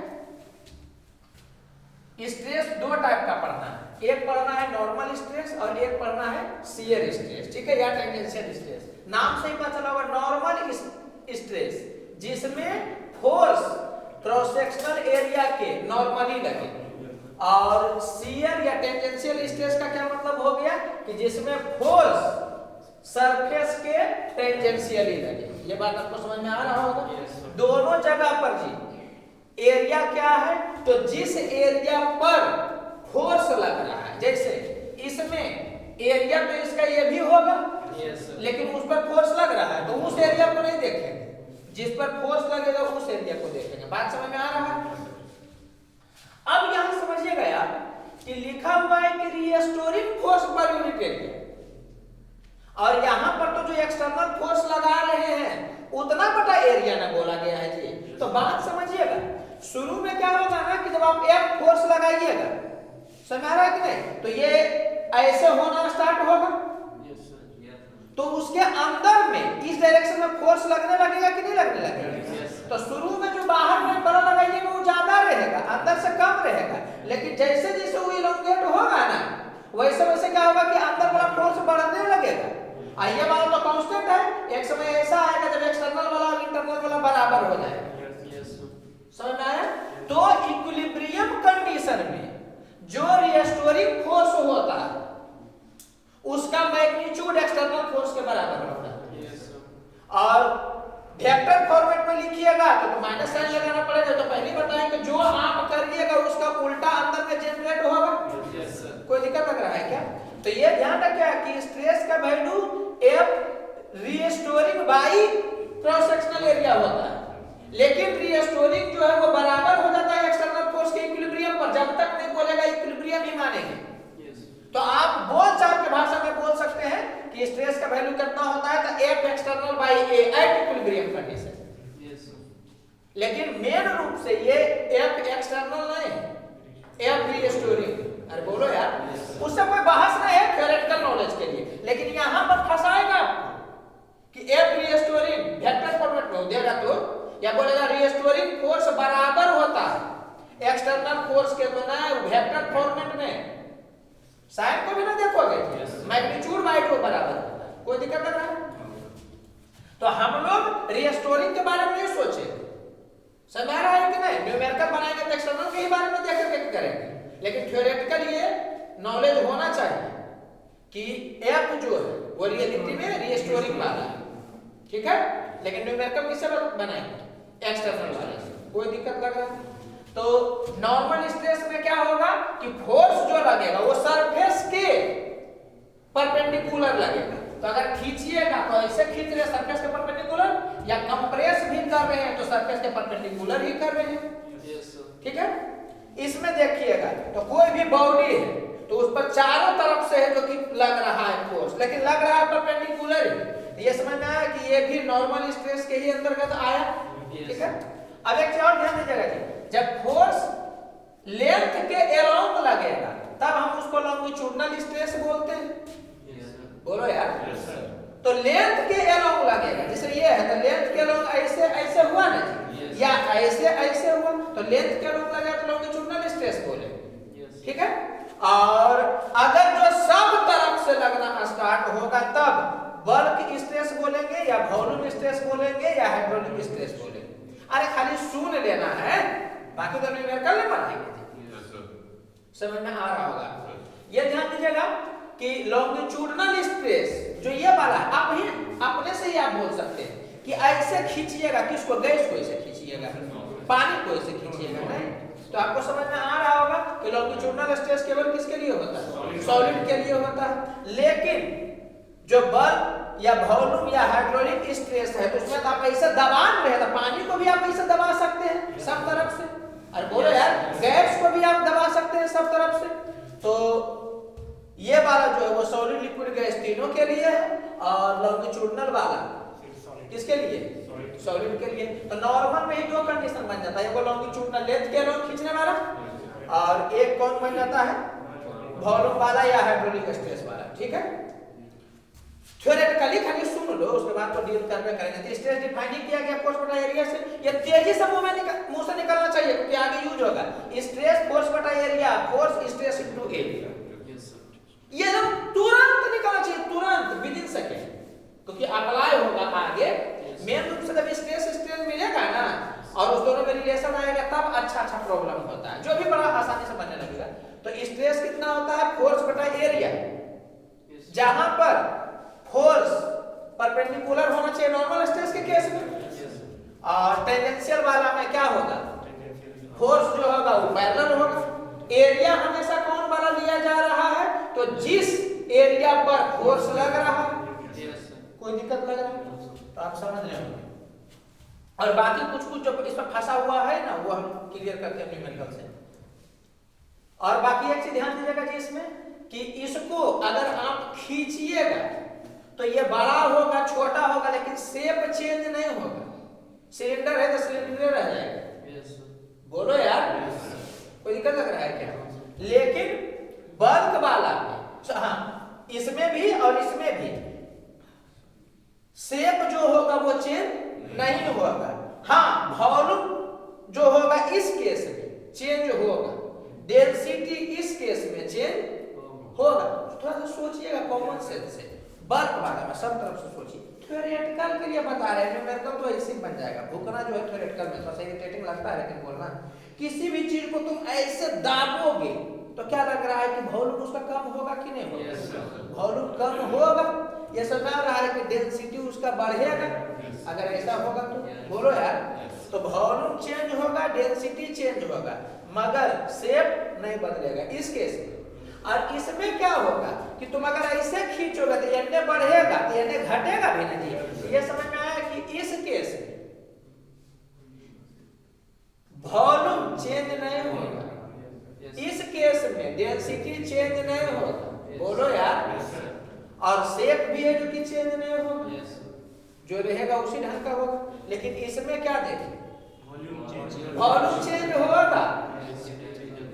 स्ट्रेस दो टाइप का पढ़ना है, एक पढ़ना है नॉर्मल स्ट्रेस और एक पढ़ना है शियर स्ट्रेस, ठीक है, या टेंजेंशियल स्ट्रेस। नाम से ही पता चला हुआ नॉर्मल स्ट्रेस जिसमें फोर्स क्रॉस सेक्शनल एरिया के नॉर्मली लगे, और शियर या टेंजेंशियल स्ट्रेस का क्या मतलब हो गया कि जिसमें फोर्स सरफेस के टेंजेंशियली लगे। ये बात आपको समझ में आ रहा होगा। दोनों जगह पर जी एरिया क्या है? तो जिस एरिया पर फोर्स लग रहा है, जैसे इसमें एरिया तो इसका ये भी होगा, लेकिन उस पर फोर्स लग रहा है तो उस एरिया को नहीं देखेंगे, जिस पर फोर्स लगेगा उस एरिया को देखेंगे। बात समझ में आ रहा है? अब यहां समझिएगा यार कि लिखा हुआ है कि restoring force per unit area, और यहां पर तो जो एक्सटर्नल फोर्स लगा रहे हैं उतना बड़ा एरिया ना बोला गया है जी। तो बात समझिएगा, शुरू में क्या होगा ना कि जब आप एक फोर्स लगाइएगा, समझ रहा है कि नहीं, तो ये ऐसे होना स्टार्ट होगा, तो उसके अंदर में इस डायरेक्शन में फोर्स लगने लगेगा कि नहीं लगने लगेगा? तो शुरू में जो बाहर में बड़ा लगाइएगा वो ज्यादा रहेगा, अंदर से कम रहेगा, लेकिन जैसे जैसे वो इलोंगेट होगा ना वैसे वैसे क्या होगा कि अंदर वाला फोर्स बढ़ने लगेगा। ये वाला तो कांस्टेंट है, एक समय ऐसा आएगा जब एक्सटर्नल वाला और इंटरनल वाला बराबर हो जाएगा। समझ में आया? तो इक्विलिब्रियम कंडीशन में जो रीस्टोरिंग फोर्स होता है उसका मैग्नीट्यूड एक्सटर्नल फोर्स के बराबर होता है। और वेक्टर फॉर्मेट में लिखिएगा तो माइनस साइन लगाना पड़ेगा। तो पहले बताएं कि जो आप करिएगा उसका उल्टा अंदर में जनरेट होगा। कोई दिक्कत लग रहा है क्या? तो ये ध्यान रखिए कि स्ट्रेस का value F restoring by cross sectional area होता है, लेकिन रीस्टोरिंग जो है वो बराबर हो जाता है एक्सटर्नल फोर्स के इक्विलिब्रियम पर, जब तक नहीं बोलेगा इक्विलिब्रियम ही मानेंगे। तो आप बोल चाल के भाषा में बोल सकते हैं कि स्ट्रेस का वैल्यू कितना होता है, तो F external by A at equilibrium condition. लेकिन मेन रूप से ये F एक्सटर्नल नहीं है, F रीस्टोरिंग। अरे बोलो यार, उससे कोई बहस नहीं है थ्योरेटिकल नॉलेज के लिए, लेकिन यहां पर फंसाएगा कि F रीस्टोरिंग वेक्टर फॉर्मेट में देगा तो या बोलेगा रीस्टोरिंग फोर्स बराबर होता है एक्सटर्नल फोर्स के, तो ना वेक्टर फॉर्मेट में साइन को भी ना देखोगे, मैग्नीट्यूड बाई टू बराबर होता है। कोई दिक्कत लग रहा है? तो हम लोग रीस्टोरिंग के बारे में नहीं सोचे, समझ आ रहा है कि नहीं? न्यूमेरिकल बनाएंगे तो एक्सटर्नल के ही बारे में देख करके करेंगे, लेकिन थ्योरेटिकल ये नॉलेज होना चाहिए कि F जो है वो रियलिटी में रीस्टोरिंग वाला है, ठीक है। लेकिन न्यूमेरिकल किससे बनाएंगे? एक्सटर्नल वाले से। कोई दिक्कत लग रहा है? तो नॉर्मल स्ट्रेस में क्या होगा कि फोर्स जो लगेगा वो सरफेस के परपेंडिकुलर लगेगा। तो अगर खींचिएगा तो ऐसे खींच रहे सरफेस के परपेंडिकुलर, या कंप्रेस भी कर रहे हैं तो सरफेस के परपेंडिकुलर ही कर रहे हैं, ठीक है। इसमें देखिएगा तो कोई भी बॉडी है तो उस पर चारों तरफ से है जो कि लग रहा है फोर्स, लेकिन लग रहा है परपेंडिकुलर ही। ये समझ में आया कि ये भी नॉर्मल स्ट्रेस के ही अंतर्गत आया, ठीक है। अब एक चीज और ध्यान दीजिएगा जी, जब फोर्स लेंथ के अलोंग लगेगा तब हम उसको लॉन्गिट्यूडनल स्ट्रेस बोलते हैं। बोलो यार। तो लेंथ के अलोंग लगेगा, जैसे ये है तो लेंथ के अलोंग ऐसे ऐसे हुआ ना जी, या ऐसे ऐसे हुआ तो लेंथ के अलोंग लगा तो लॉन्गिट्यूडनल स्ट्रेस बोले, ठीक है। और अगर जो सब तरफ से लगना स्टार्ट होगा तब बल्क स्ट्रेस बोलेंगे, या वॉल्यूम स्ट्रेस बोलेंगे, या हाइड्रोलिक स्ट्रेस बोलेंगे। अरे खाली सुन लेना है, बाकी तो न्यूमेरिकल नहीं पढ़ाएंगे। समझ में आ रहा होगा? ये ध्यान दीजिएगा कि लॉन्गिट्यूडनल स्ट्रेस जो ये वाला है, आप ही अपने से ही आप बोल सकते हैं कि ऐसे खींचिएगा, किसको? गैस को ऐसे खींचिएगा, पानी को ऐसे खींचिएगा, नहीं। तो आपको समझ में आ रहा होगा कि लॉन्गिट्यूडनल स्ट्रेस केवल किसके लिए होता है? सॉलिड के लिए होता है। लेकिन जो बल्क या वॉल्यूम या हाइड्रोलिक स्ट्रेस है तो उसमें तो आप ऐसे दबान रहेगा, पानी को भी आप ऐसे दबा सकते हैं सब तरफ से। अरे बोलो यार, गैस को भी आप दबा सकते हैं सब तरफ से। तो ये वाला जो है वो सॉलिड, लिक्विड, गैस तीनों के लिए है, और लॉन्गिट्यूडनल वाला किसके लिए? सॉलिड के लिए। तो नॉर्मल में ही दो कंडीशन बन जाता है, एक लॉन्गिट्यूडनल लेंथ के अलोंग खींचने वाला, और एक कौन बन जाता है? वॉल्यूम वाला या हाइड्रोलिक स्ट्रेस वाला, ठीक है। थ्योरेटिकली खाली सुन लो, उसके बाद तो डील करने करेंगे। तो स्ट्रेस डिफाइनिंग किया गया फोर्स बटा एरिया से, ये तेजी से मुंह से निकलना चाहिए क्योंकि आगे यूज होगा। स्ट्रेस फोर्स बटा area, force stress into area, ये एकदम तुरंत निकलना चाहिए, तुरंत, विद इन सेकंड, क्योंकि अप्लाई होगा आगे। मेन रूप से जब स्ट्रेस मिलेगा ना और उस दोनों में रिलेशन आएगा तब अच्छा प्रॉब्लम होता है, जो भी बड़ा आसानी से बनने लगेगा। तो स्ट्रेस कितना होता है? फोर्स बटा एरिया, जहां पर फोर्स परपेंडिकुलर होना चाहिए नॉर्मल स्ट्रेस के केस में, और टेंजेंशियल वाला में क्या होगा? फोर्स जो होगा वो पैरेलल होगा। एरिया हमेशा कौन वाला लिया जा रहा है? तो जिस एरिया पर फोर्स लग रहा है। कोई दिक्कत लग रहा है तो आप समझ रहे होंगे। और बाकी कुछ जो इसमें फंसा हुआ है ना वो हम क्लियर करते हैं न्यूमेरिकल से। और बाकी एक चीज ध्यान दीजिएगा जी इसमें कि इसको अगर आप खींचिएगा तो ये बड़ा होगा, छोटा होगा, लेकिन शेप चेंज नहीं होगा। सिलेंडर है तो सिलेंडर रह जाएगा। बोलो यार, कोई दिक्कत लग रहा है क्या? लेकिन बल्क वाला हाँ, इसमें भी और इसमें भी शेप जो होगा वो चेंज नहीं होगा। हाँ, वॉल्यूम जो होगा इस केस में चेंज होगा, डेंसिटी इस केस में चेंज होगा। थोड़ा सा सोचिएगा कॉमन सेंस से, बल्क वाला में सब तरफ से सोचिए। थ्योरेटिकल के लिए बता रहे हैं, न्यूमेरिकल तो ऐसे ही बन जाएगा। भूखना जो है थ्योरेटिकल में थोड़ा सा इरिटेटिंग लगता है, लेकिन बोलना किसी भी चीज को तुम ऐसे दाबोगे तो क्या लग रहा है कि वॉल्यूम उसका कम होगा कि नहीं होगा? वॉल्यूम कम होगा। ये समझ रहा है कि डेंसिटी उसका बढ़ेगा अगर ऐसा होगा तो। बोलो यार, तो वॉल्यूम चेंज होगा, डेंसिटी चेंज होगा, मगर शेप नहीं बदलेगा इस केस में। और इसमें क्या होगा कि तुम अगर ऐसे खींचोगे तो ये बढ़ेगा तो ये घटेगा भी नहीं। ये समझ में आया कि इस केस में वॉल्यूम चेंज नहीं होगा, इस केस में डेंसिटी चेंज नहीं होगा। बोलो यार, और शेप भी है जो कि चेंज नहीं होगा, जो रहेगा उसी ढंग का होगा। लेकिन इसमें क्या देखिए, वॉल्यूम चेंज होगा,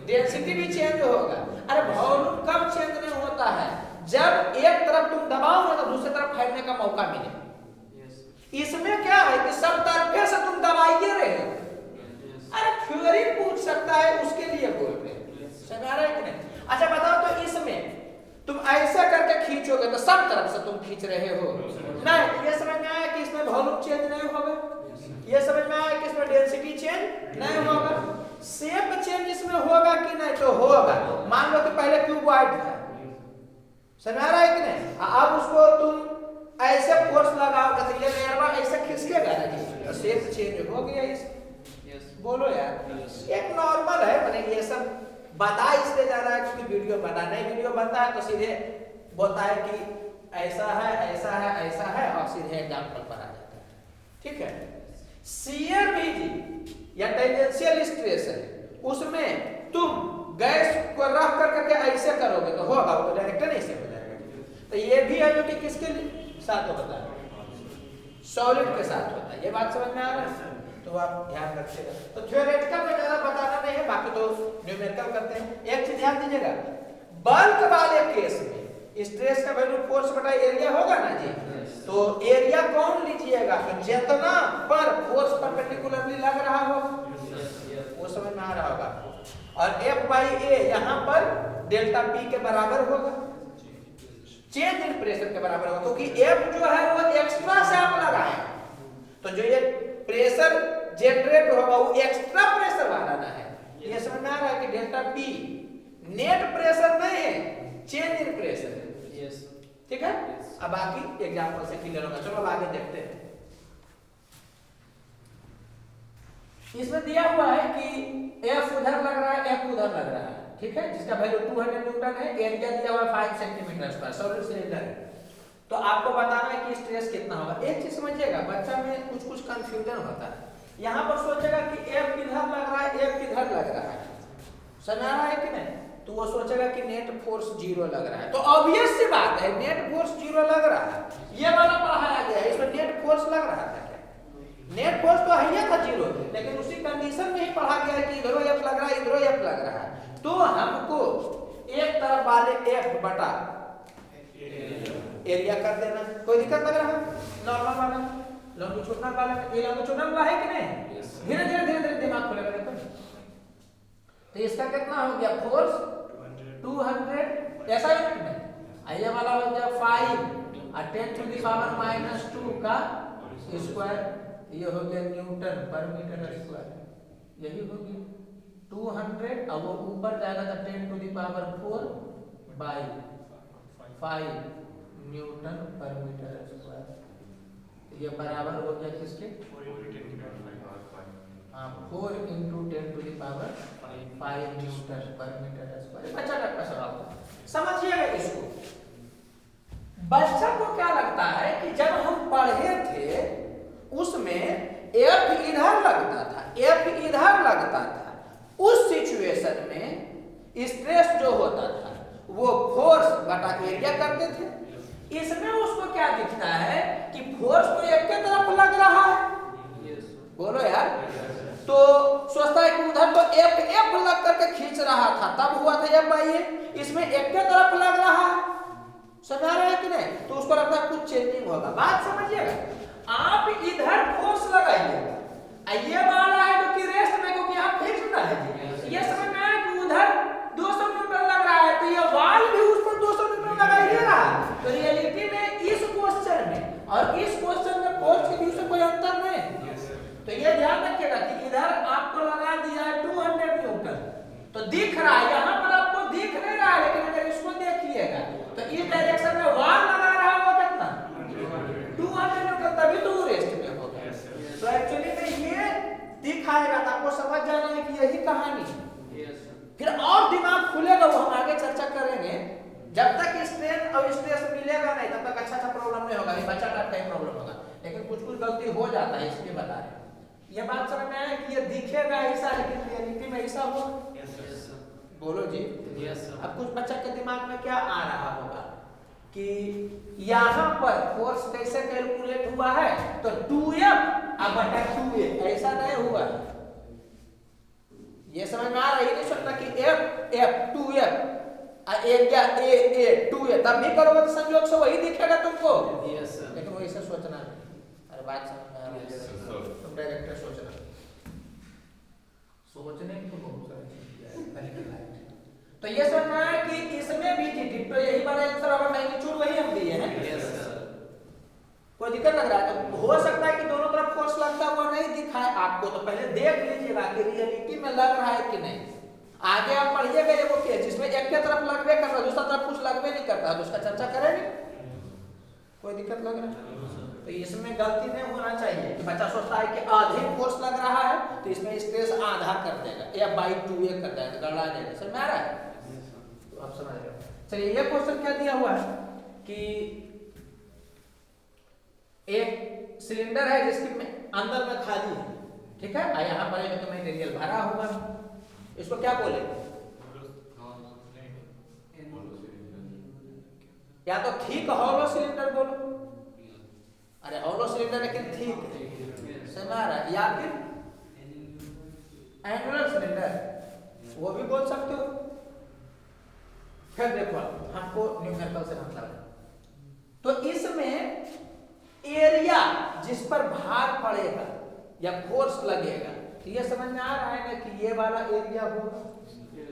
डेंसिटी भी चेंज होगा। अरे वॉल्यूम कब चेंज नहीं होता है? जब एक तरफ तुम दबाओगे तो दूसरी तरफ फैलने का मौका मिले। इसमें क्या है कि सब तरफे से तुम दबाइए रहे हो। अरे थ्योरी पूछ सकता है, उसके लिए बोल रहे समझ आ रहा है कि नहीं? अच्छा बताओ, तो इसमें तुम ऐसा करके खींचोगे तो सब तरफ से तुम खींच रहे हो नहीं। ये समझ में आया कि इसमें वॉल्यूम चेंज नहीं होगा। ये समझ में आया कि इसमें डेंसिटी चेंज नहीं होगा। शेप चेंज इसमें होगा कि नहीं? तो होगा। मान लो कि पहले क्यूबॉइड था, समझ आ रहा है कि नहीं? अब उसको तुम ऐसे फोर्स लगाओगे तो ये लेयरवा ऐसे खिसकेगा ना जी, तो शेप चेंज हो गया इस। बोलो यार, एक नॉर्मल है, मैंने ये सब बता इसलिए जा रहा है क्योंकि वीडियो बना नहीं, वीडियो बनता है तो सीधे बोलता है कि ऐसा है ऐसा है ऐसा है और सीधे एग्जाम्पल पर आ जाता है, ठीक है। शियर भी जी या टेंजेंशियल स्ट्रेस है, उसमें तुम गैस को रख करके ऐसे करोगे तो होगा, वो तो डायरेक्ट नहीं से हो जाएगा। तो ये भी है जो कि किसके साथ होता है, सॉलिड के साथ होता है। ये बात समझ में आ रहा है, तो आप ध्यान रखिएगा। तो थ्योरेटिकल में ज्यादा बताना नहीं है, बाकी तो न्यूमेरिकल करते हैं। एक चीज ध्यान दीजिएगा, बल्क वाले केस में स्ट्रेस का वैल्यू फोर्स बटा एरिया होगा ना जी, तो एरिया कौन लीजिएगा, तो जितना पर फोर्स परपेंडिकुलरली लग रहा होगा, वो समझ में आ रहा होगा। और F बाई ए यहाँ पर डेल्टा P के बराबर होगा, चेंज इन प्रेशर के बराबर होगा, क्योंकि F जो है वो एक्स्ट्रा से आप लगाए, तो जो ये प्रेशर जनरेट होगा वो एक्स्ट्रा प्रेशर वाला ना है। ये समझ में आ रहा है कि डेल्टा P नेट प्रेशर नहीं है, चेंज इन प्रेशर है, ठीक है। अब बाकी एग्जांपल से क्लियर होगा। चलो अब आगे देखते हैं। इसमें दिया हुआ है कि F उधर लग रहा है, F उधर लग रहा है, ठीक है, जिसका वैल्यू 200 न्यूटन है, एरिया दिया हुआ है 5 सेंटीमीटर स्क्वायर, सॉलिड सिलेंडर है। तो आपको बताना है कि स्ट्रेस कितना होगा। एक चीज समझिएगा, बच्चा में कुछ कंफ्यूजन होता है, यहाँ पर सोचेगा कि F किधर लग रहा है, F किधर लग रहा है, समझ आ रहा है कि नहीं, तो वो सोचेगा कि नेट फोर्स 0 लग रहा है। तो ऑब्वियस सी बात है, नेट फोर्स 0 लग रहा है, ये वाला पढ़ाया गया है, इसमें नेट फोर्स लग रहा था क्या, नेट फोर्स तो है था 0, लेकिन उसी कंडीशन में ही पढ़ा गया है कि इधरों F लग रहा है, इधरों F लग रहा है। तो हमको एक तरफ वाले F बटा एरिया कर देना, कोई दिक्कत लग रहा है, नॉर्मल वाला लॉन्गिट्यूडनल वाला, ये लॉन्गिट्यूडनल वाला है कि नहीं, धीरे धीरे दिमाग खुलेगा। देखो तो इसका कितना हो गया, फोर्स 200 ऐसा यूनिट में, आइए वाला हो गया 5 और 10 टू द पावर -2 का स्क्वायर, ये हो गया न्यूटन पर मीटर स्क्वायर, यही हो गया 200 और वो ऊपर जाएगा तो 10 to the power 4 by 5 newton per metre square, ये बराबर हो गया किसके, 4 into 10 to the power 5 newton per metre square. बच्चा का सवाल था, समझिएगा इसको। बच्चा को क्या लगता है कि जब हम पढ़े थे उसमें F इधर लगता था, F इधर लगता था, उस सिचुएशन में स्ट्रेस जो होता था वो फोर्स बटा एरिया करते थे। इसमें उसको क्या दिखता है कि फोर्स तो एक के तरफ लग रहा है, बोलो यार, तो सोचता है कि उधर तो F लग करके खींच रहा था, तब हुआ था F बाई ए, इसमें एक के तरफ लग रहा है, समझ रहे हैं कि नहीं, तो उसको लगता है कुछ चेंजिंग होगा। बात समझिएगा, आप इधर फोर्स लगाइएगा, ये वाला है जो कि रेस्ट में, क्योंकि यहाँ फिक्स है जी, ये समझ में आया कि उधर 200 न्यूटन लग रहा है, तो ये वाल भी उस पर 200 न्यूटन लगा ही रहा है। तो रियलिटी में इस क्वेश्चन में और इस क्वेश्चन में फोर्स के बीच में कोई अंतर नहीं। तो ये ध्यान रखिएगा कि इधर आपको लगा दिया है 200 न्यूटन, तो दिख रहा है, यहाँ पर आपको दिख नहीं रहा है, लेकिन अगर इसको देखिएगा तो इस डायरेक्शन में वाल लगा रहा होगा कितना, 200 न्यूटन, तभी तो वो रेस्ट में होगा। तो एक्चुअली में ये दिखाएगा, तो आपको समझ जाना है कि यही कहानी है। फिर और दिमाग खुलेगा, वो हम आगे चर्चा करेंगे। जब तक स्ट्रेन और स्ट्रेस मिलेगा नहीं तब तक अच्छा प्रॉब्लम नहीं होगा, बच्चा का कहीं प्रॉब्लम होगा, लेकिन कुछ गलती हो जाता है, इसलिए बता रहे हैं। ये बात समझ में आया कि ये दिखेगा ऐसा, लेकिन रियलिटी में ऐसा हो, बोलो जी। अब कुछ बच्चा के दिमाग में क्या आ रहा होगा कि यहाँ पर फोर्स कैसे कैलकुलेट हुआ है, तो 2F बटा 2A, ऐसा नहीं हुआ। ये समझ में आ रहा है, ये नहीं सोचना कि F 2F area A 2A, तब भी करोगे तो संयोग से वही दिखेगा तुमको, लेकिन वैसे सोचना नहीं। अरे बात समझ में आ रही है, तुम डायरेक्टर सोचना, सोचने की बहुत सारी चीजें है। तो ये समझ में आया कि इसमें भी डिट्टो यही बड़ा आंसर होगा, मैग्नीट्यूड वही हम दिए हैं, कोई दिक्कत लग रहा है। तो हो सकता है कि दोनों तरफ फोर्स लगता हुआ नहीं दिखाए आपको, तो पहले देख लीजिएगा कि रियलिटी में लग रहा है कि नहीं। आगे आप पढ़िएगा एगो केस जिसमें एक के तरफ लगवे कर रहा है, दूसरा तरफ कुछ लगवे नहीं करता, तो उसका चर्चा करेंगे। कोई कोई दिक्कत लग रहा है? तो इसमें गलती नहीं होना चाहिए कि बच्चा सोचता है कि आधे फोर्स लग रहा है तो इसमें स्ट्रेस आधा कर देगा या बाई 2a कर देगा, तो गड़बड़ा जाएगा। समझ में आ रहा है? तो आप समझ रहे हो। चलिए ये क्वेश्चन क्या दिया हुआ है कि एक सिलेंडर है जिसके अंदर में खाली है, ठीक है, और यहाँ पर एक मटेरियल भरा हुआ है, इसको क्या बोले? या तो थिक हॉलो सिलेंडर बोलो, अरे हॉलो सिलेंडर लेकिन थिक समझ आ रहा है, या फिर एंगुलर सिलेंडर वो भी बोल सकते हो। फिर देखो हमको न्यूमेरिकल से मतलब है, तो इसमें एरिया जिस पर भार पड़ेगा या फोर्स लगेगा, तो ये समझ में आ रहा है ना कि ये वाला एरिया होगा।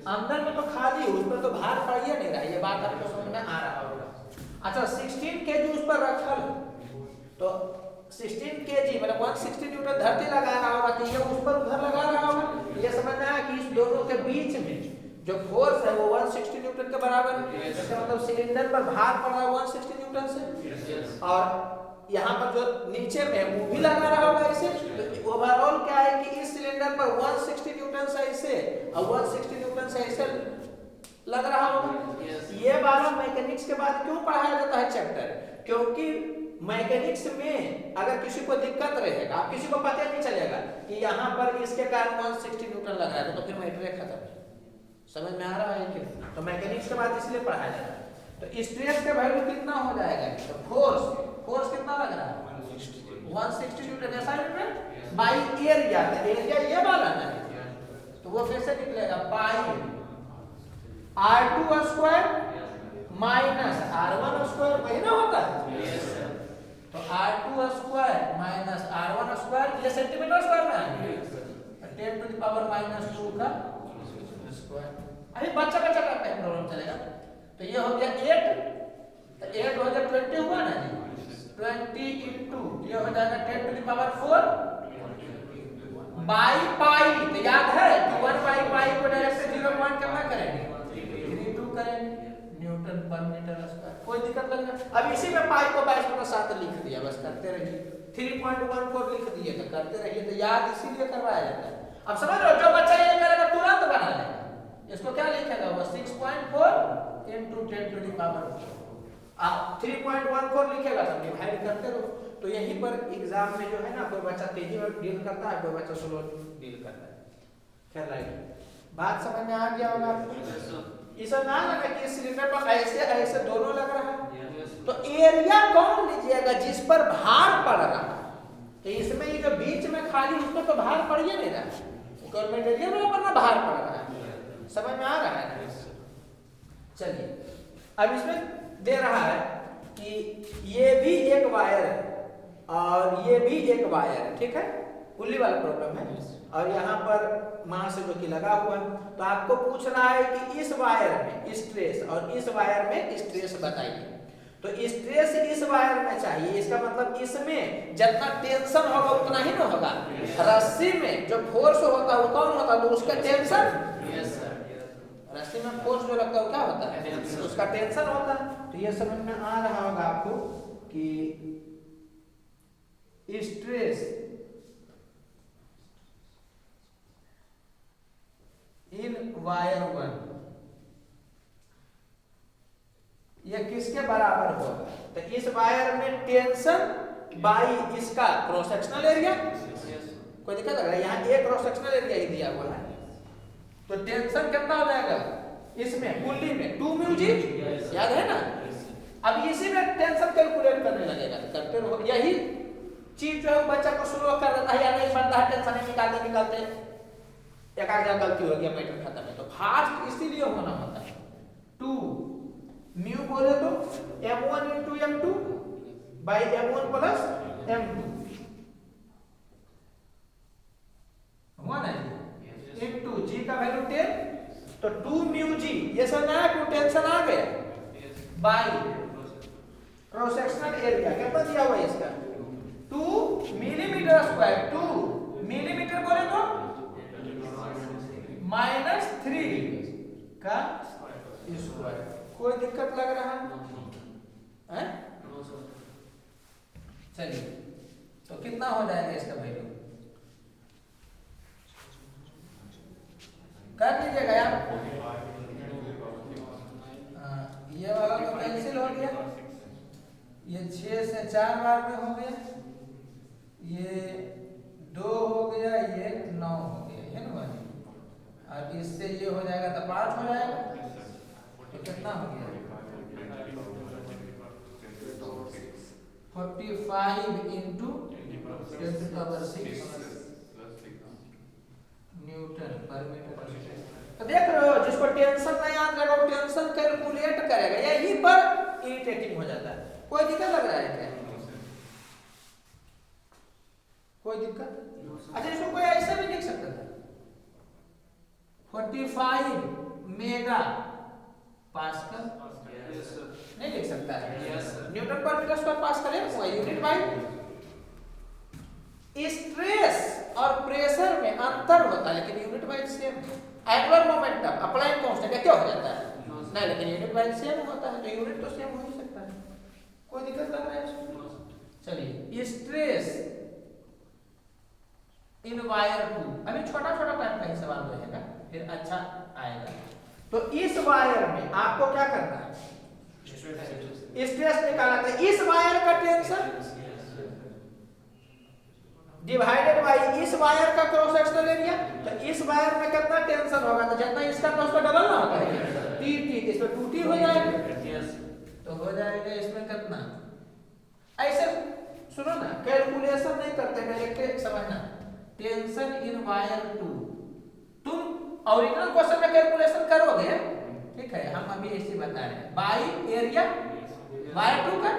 अंदर में तो खाली है, उस पर तो भार पड़ ही नहीं रहा है, ये बात आपको समझ में आ रहा होगा। अच्छा 16 kg उस पर रखल, तो 16 kg मतलब 160 न्यूटन धरती लगा रहा होगा, तो ये उस पर उधर लगा रहा होगा। ये समझ में आया कि इस दोनों के बीच में जो फोर्स है वो 160 न्यूटन के बराबर है। इसका मतलब सिलेंडर पर भार पड़ रहा है 160 न्यूटन से, और यहाँ पर जो नीचे में वो भी लगा रहा होगा इसे। तो ओवरऑल क्या है कि इस सिलेंडर पर 160 न्यूटन से इसे और 160 न्यूटन से इसे लग रहा होगा। ये वाला मैकेनिक्स के बाद क्यों पढ़ाया जाता है चैप्टर? क्योंकि मैकेनिक्स में अगर किसी को दिक्कत रहेगा, आप किसी को पता नहीं चलेगा कि यहाँ पर इसके कारण 160 न्यूटन लग रहा है, तो फिर मैटर खत्म। समझ में आ रहा है कि? तो मैकेनिक्स के बाद इसलिए पढ़ाया जाता है। तो स्ट्रेस का वैल्यू कितना हो जाएगा? तो फोर्स कितना लग रहा है? 160 न्यूटन, ऐसा है बाई एरिया। एरिया ये वाला ना, तो वो कैसे निकलेगा? By R2 square minus R1 square, वही ना होता है। तो R2 square minus R1 square, ये सेंटीमीटर स्क्वायर में है, 10 टू द पावर माइनस 2 का स्क्वायर। अभी बच्चा करते हैं, प्रॉब्लम चलेगा। तो ये हो गया 8, तो 8 हो गया 20 हुआ ना जी, 20 इंटू ये हो जाएगा 10 to the power 4 by pi. तो याद है कि 1 बाई पाई को डायरेक्ट से 0 पॉइंट कितना करेंगे? 32 करेंगे न्यूटन पर मीटर स्क्वायर। कोई दिक्कत लग रहा? अब इसी में पाई को 22/7 लिख दिया, बस करते रहिए। 3.14 लिख दिए तो करते रहिए, तो याद इसीलिए करवाया जाता है। अब समझ लो, जो बच्चा ये करेगा तुरंत बना लेगा। इसको क्या लिखेगा? वो 6.4 इंटू 10 टू द पावर 4। 3.14 लिखेगा तो डिवाइड करते रहो। तो यहीं पर एग्जाम में जो है ना, कोई बच्चा तेजी में डील करता है, कोई बच्चा स्लो डील करता है। खैर राइट, बात समझ में आ गया होगा आपको? इसे ना लगा कि इस सिलेंडर पर ऐसे ऐसे दोनों लग रहा है, तो एरिया कौन लीजिएगा? जिस पर भार पड़ रहा है। तो इसमें ये जो बीच में खाली, उसमें तो भार पड़ ही नहीं रहा, मटेरियल में ऊपर ना भार पड़ रहा है। समझ में आ रहा है ना? चलिए अब इसमें दे रहा है कि ये भी एक वायर है और ये भी एक वायर है, ठीक है, पुल्ली वाला प्रॉब्लम है, और यहाँ पर मास जो कि लगा हुआ है। तो आपको पूछ रहा है कि इस वायर में स्ट्रेस और इस वायर में स्ट्रेस बताइए। तो स्ट्रेस इस वायर में चाहिए, इसका मतलब इसमें जितना टेंशन होगा उतना ही ना होगा। रस्सी में जो फोर्स होता है वो कौन होता है? तो उसका टेंशन। रस्सी में फोर्स जो लगता है वो क्या होता है? उसका टेंशन होता है। तो ये समझ में आ रहा होगा आपको कि स्ट्रेस इन वायर 1 ये किसके बराबर होगा? तो इस वायर में टेंशन बाई इसका क्रॉस सेक्शनल एरिया। कोई दिक्कत लग रहा है? यहाँ एक क्रॉस सेक्शनल एरिया ही दिया हुआ है, तो टेंशन कितना हो जाएगा इसमें? पुल्ली में 2 म्यू जी, याद है ना? अब इसी में टेंशन कैलकुलेट करने लगेगा, करते रहो। यही चीज जो है बच्चा को स्लो कर देता है, या नहीं बनता है, टेंशन निकालते एक आध गलती हो गया, मैटर खत्म है। तो फास्ट इसीलिए होना होता है। 2 म्यू बोले तो m1 into m2 by m1 plus m2 हुआ ना जी, इंटू जी का वैल्यू 10, तो 2 म्यू जी, ये सब नया क्यों टेंशन आ गया, बाई क्रॉस सेक्शनल एरिया कितना दिया हुआ है इसका? 2 मिलीमीटर स्क्वायर। 2 मिलीमीटर बोले तो -3 का स्क्वायर। कोई दिक्कत लग रहा है? चलिए तो कितना हो जाएगा इसका वैल्यू कर लीजिएगा यार। ये वाला तो कैंसिल हो गया, ये 6 से 4 बार में हो गया, ये 2 हो गया, ये 9 हो गया, है ना भाई। और इससे ये हो जाएगा तो 5 हो जाएगा, तो कितना हो गया 45 इंटू 10⁻⁶ न्यूटन पर मीटर। तो देख रहे हो, जिसको टेंशन नहीं याद रहेगा वो टेंशन कैलकुलेट करेगा, यही पर इरिटेटिंग हो जाता है। कोई दिक्कत लग रहा है क्या? कोई दिक्कत? अच्छा इसको कोई ऐसे भी लिख सकता था 45 मेगा पास्कल, नहीं लिख सकता है। Newton per metre square pascal है वो यूनिट बाई। स्ट्रेस और प्रेशर में अंतर होता है लेकिन unit by same. Angular momentum applied constant क्या हो जाता है नहीं, लेकिन यूनिट बाई सेम होता है, तो यूनिट तो सेम हो ही सकता है। कोई दिक्कत लग रहा है इसमें? चलिए स्ट्रेस इन वायर 2, अभी छोटा छोटा टाइप का ही सवाल रहेगा फिर अच्छा आएगा। तो इस वायर में आपको क्या करना है, स्ट्रेस निकालना है। इस वायर का टेंशन डिवाइडेड बाई इस वायर का क्रॉस सेक्शनल एरिया, तो इस वायर में कितना टेंशन होगा, तो जितना इसका तो उसका डबल ना होता है, टी इसमें 2t हो जाएगा, तो हो जाएगा इसमें कितना। ऐसे सुनो ना, कैलकुलेशन नहीं करते, डायरेक्ट समझना। टेंशन इन वायर 2, तुम ओरिजिनल क्वेश्चन में कैलकुलेशन करोगे, ठीक है, हम अभी ऐसे बता रहे हैं, बाई एरिया वायर 2 का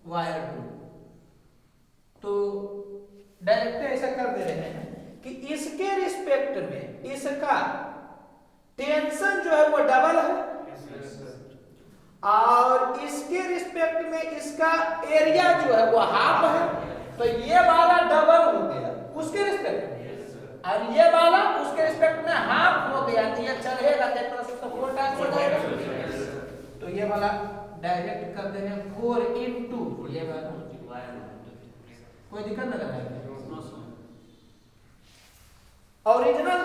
वायर 2, तो डायरेक्ट ऐसा कर दे रहे हैं कि इसके रिस्पेक्ट में इसका टेंशन जो है वो डबल है, और इसके रिस्पेक्ट में इसका एरिया जो है वो हाफ है, तो ये वाला डबल हो गया उसके रिस्पेक्ट में, और ये वाला उसके रिस्पेक्ट में हाफ हो गया, तो ये चलेगा कितना से 4 टाइम्स हो जाएगा, तो ये वाला डायरेक्ट कर देंगे 4 इंटू ये वाला। कोई दिक्कत ना है? ओरिजिनल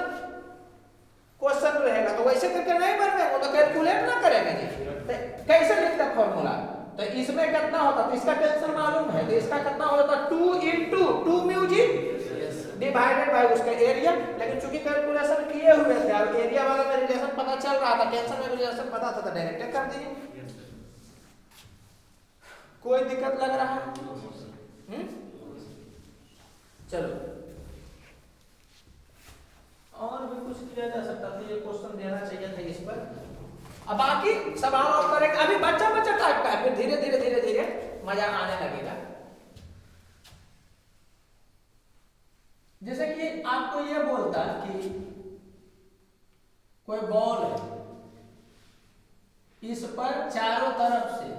क्वेश्चन रहेगा तो वैसे करके नहीं बनने, वो तो कैलकुलेट ना करेंगे जी, तो कैसे लिखते हैं फॉर्मूला, तो इसमें कितना होता, तो इसका टेंशन मालूम है, तो इसका कितना हो जाता 2 into 2 mu g divided by उसका एरिया, लेकिन चूंकि कैलकुलेशन किए हुए थे और एरिया वाला में रिलेशन पता चल रहा था, टेंशन में रिलेशन पता था, तो डायरेक्ट कर दिए। कोई दिक्कत लग रहा है? चलो और भी कुछ किया जा सकता था, ये क्वेश्चन देना चाहिए था इस पर। अब बाकी सवाल और करेंगे, अभी बच्चा टाइप का है, फिर धीरे धीरे मजा आने लगेगा। जैसे कि आपको ये बोलता कि कोई बॉल है, इस पर चारों तरफ से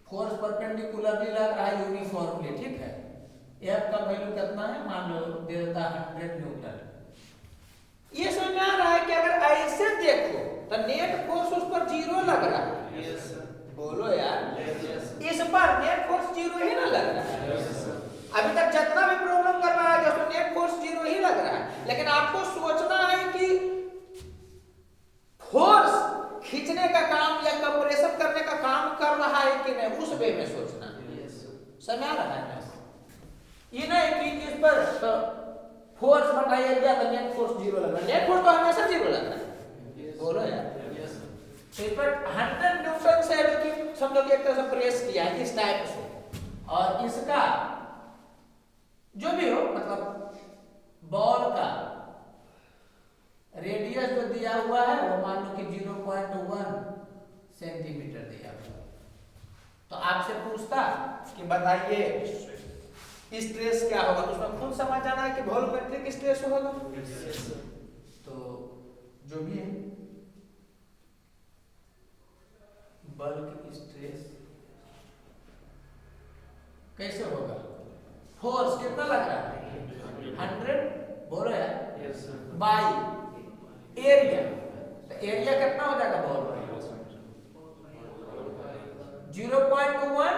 फोर्स परपेंडिकुलरली लग रहा है यूनिफॉर्मली, ठीक है, F का वैल्यू कितना है, मान लो दे देता 100 न्यूटन। ये समझ में आ रहा है कि अगर ऐसे देखो तो नेट फोर्स उस पर 0 लग रहा है। yes, बोलो यार, yes, इस पर नेट फोर्स 0 ही ना लग रहा है। अभी तक जितना भी प्रॉब्लम कर रहा है उसमें नेट फोर्स 0 ही लग रहा है, लेकिन आपको सोचना है कि फोर्स खींचने का काम या कंप्रेशन करने का काम कर रहा है कि नहीं, उस वे में सोचना। समझ आ रहा है? ये नहीं कि इस पर तो फोर्स हटाया गया तो नेट फोर्स 0 लग रहा है, नेट फोर्स तो हमेशा 0 लग रहा है। बोलो यार, तो इस पर 100 न्यूटन से कि समझो कि एक तरह से प्रेस किया है इस टाइप से, और इसका जो भी हो, मतलब बॉल का रेडियस जो दिया हुआ है वो मान लो कि 0.1 सेंटीमीटर दिया हुआ, तो आपसे पूछता कि बताइए स्ट्रेस क्या होगा, तो उसमें खुद समझ जाना है कि वॉल्यूमेट्रिक स्ट्रेस होगा। तो जो भी है बल्क स्ट्रेस कैसे होगा, फोर्स कितना लग रहा है 100, बोलो यार, बाई एरिया, तो एरिया कितना हो जाएगा बॉल 0.1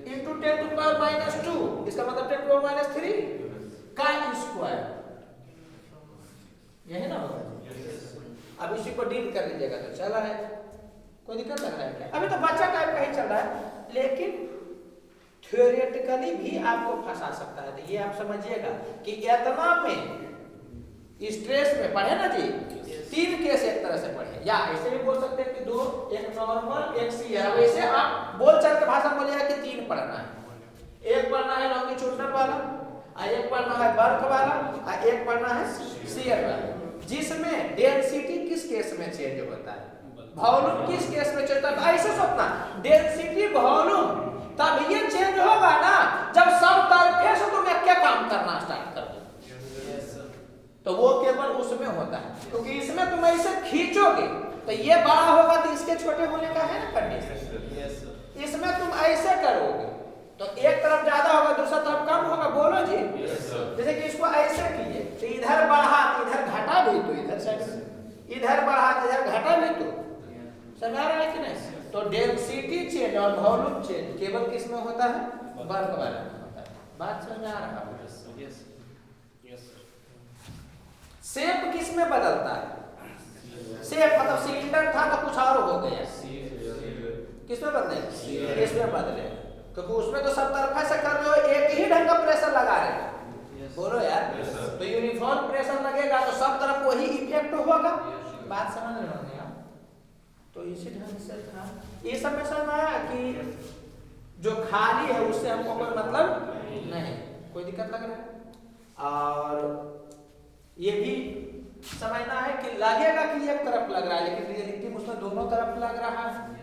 इंटू 10 टू पावर -2, इसका मतलब 10 टू पावर -3 का स्क्वायर, यही ना होगा। अब इसी को डील कर लीजिएगा तो चला है, कोई दिक्कत लग रहा है क्या? अभी तो बच्चा टाइप का ही चल रहा है, लेकिन थ्योरेटिकली भी आपको फंसा सकता है। तो ये आप समझिएगा कि इतना में स्ट्रेस में पढ़े ना जी, 3 केस एक तरह से पढ़े, या ऐसे भी बोल सकते हैं कि 2, एक नॉर्मल एक सीयर। वैसे आप बोलचाल के भाषा में बोलिएगा कि 3 पढ़ना है। एक पढ़ना है लॉन्गिट्यूडनल वाला, एक पढ़ना है बर्क वाला, और एक पढ़ना है सीयर वाला, जिसमें डेंसिटी किस केस में चेंज होता है, वॉल्यूम किस केस में चेंज होता है। ऐसे सोचना, डेंसिटी वॉल्यूम तब ये चेंज होगा ना जब सब तरफे से तुम क्या काम करना स्टार्ट कर दो, तो वो केवल उसमें होता है, क्योंकि इसमें तुम ऐसे खींचोगे तो ये बड़ा होगा तो इसके छोटे होने का है ना कंडीशन। इसमें तुम ऐसे करोगे तो एक तरफ ज्यादा होगा, दूसरा तरफ कम होगा। बोलो जी, जैसे कि इसको ऐसे कीजिए तो इधर बढ़ा तो इधर घटा भी, तो इधर साइड इधर बढ़ा तो इधर घटा भी, तो समझ आ रहा है कि नहीं? तो डेंसिटी चेंज और वॉल्यूम चेंज केवल किस में होता है, बल्क वाले में होता है। बात समझ आ रहा है? शेप किस में बदलता है? शेप मतलब सिलेंडर था तो कुछ और हो गया, किस में बदले? इसमें बदले, क्योंकि उसमें तो सब तरफा से कर रहे हो, एक ही ढंग का प्रेशर लगा रहे हो। बोलो यार, तो यूनिफॉर्म प्रेशर लगेगा तो सब तरफ वही इफेक्ट होगा। बात समझ रहे हो आप? तो इसी ढंग से था। ये सब में समझ आया कि जो खाली है उससे हमको कोई मतलब नहीं, कोई दिक्कत लग रहा है। और ये भी समझना है कि लगेगा कि एक तरफ लग रहा है, लेकिन रियलिटी में उसमें दोनों तरफ लग रहा है।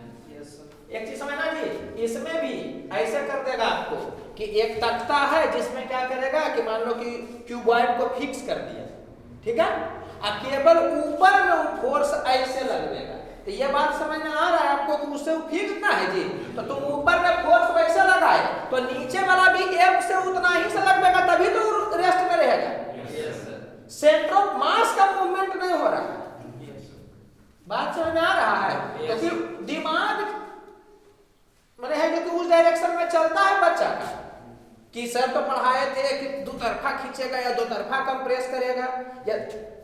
एक चीज समझना जी, इसमें भी ऐसे कर देगा आपको कि एक तख्ता है जिसमें क्या करेगा कि मान लो कि क्यूबॉइड को फिक्स कर दिया, ठीक है, अब केवल ऊपर में वो फोर्स ऐसे लगेगा। तो ये बात समझ में आ रहा है आपको कि उससे फिक्स ना है जी, तो तुम ऊपर में फोर्स वैसे लगाए तो नीचे वाला भी एफ से उतना ही से लगेगा, तभी तो रेस्ट में रहेगा। सेंटर ऑफ मास का मूवमेंट नहीं हो रहा है। बात समझ में आ रहा है? तो फिर दिमाग मैंने है जो कि उस डायरेक्शन में चलता है बच्चा का, कि सर तो पढ़ाए थे कि दो तरफा खींचेगा या दो तरफा कंप्रेस करेगा या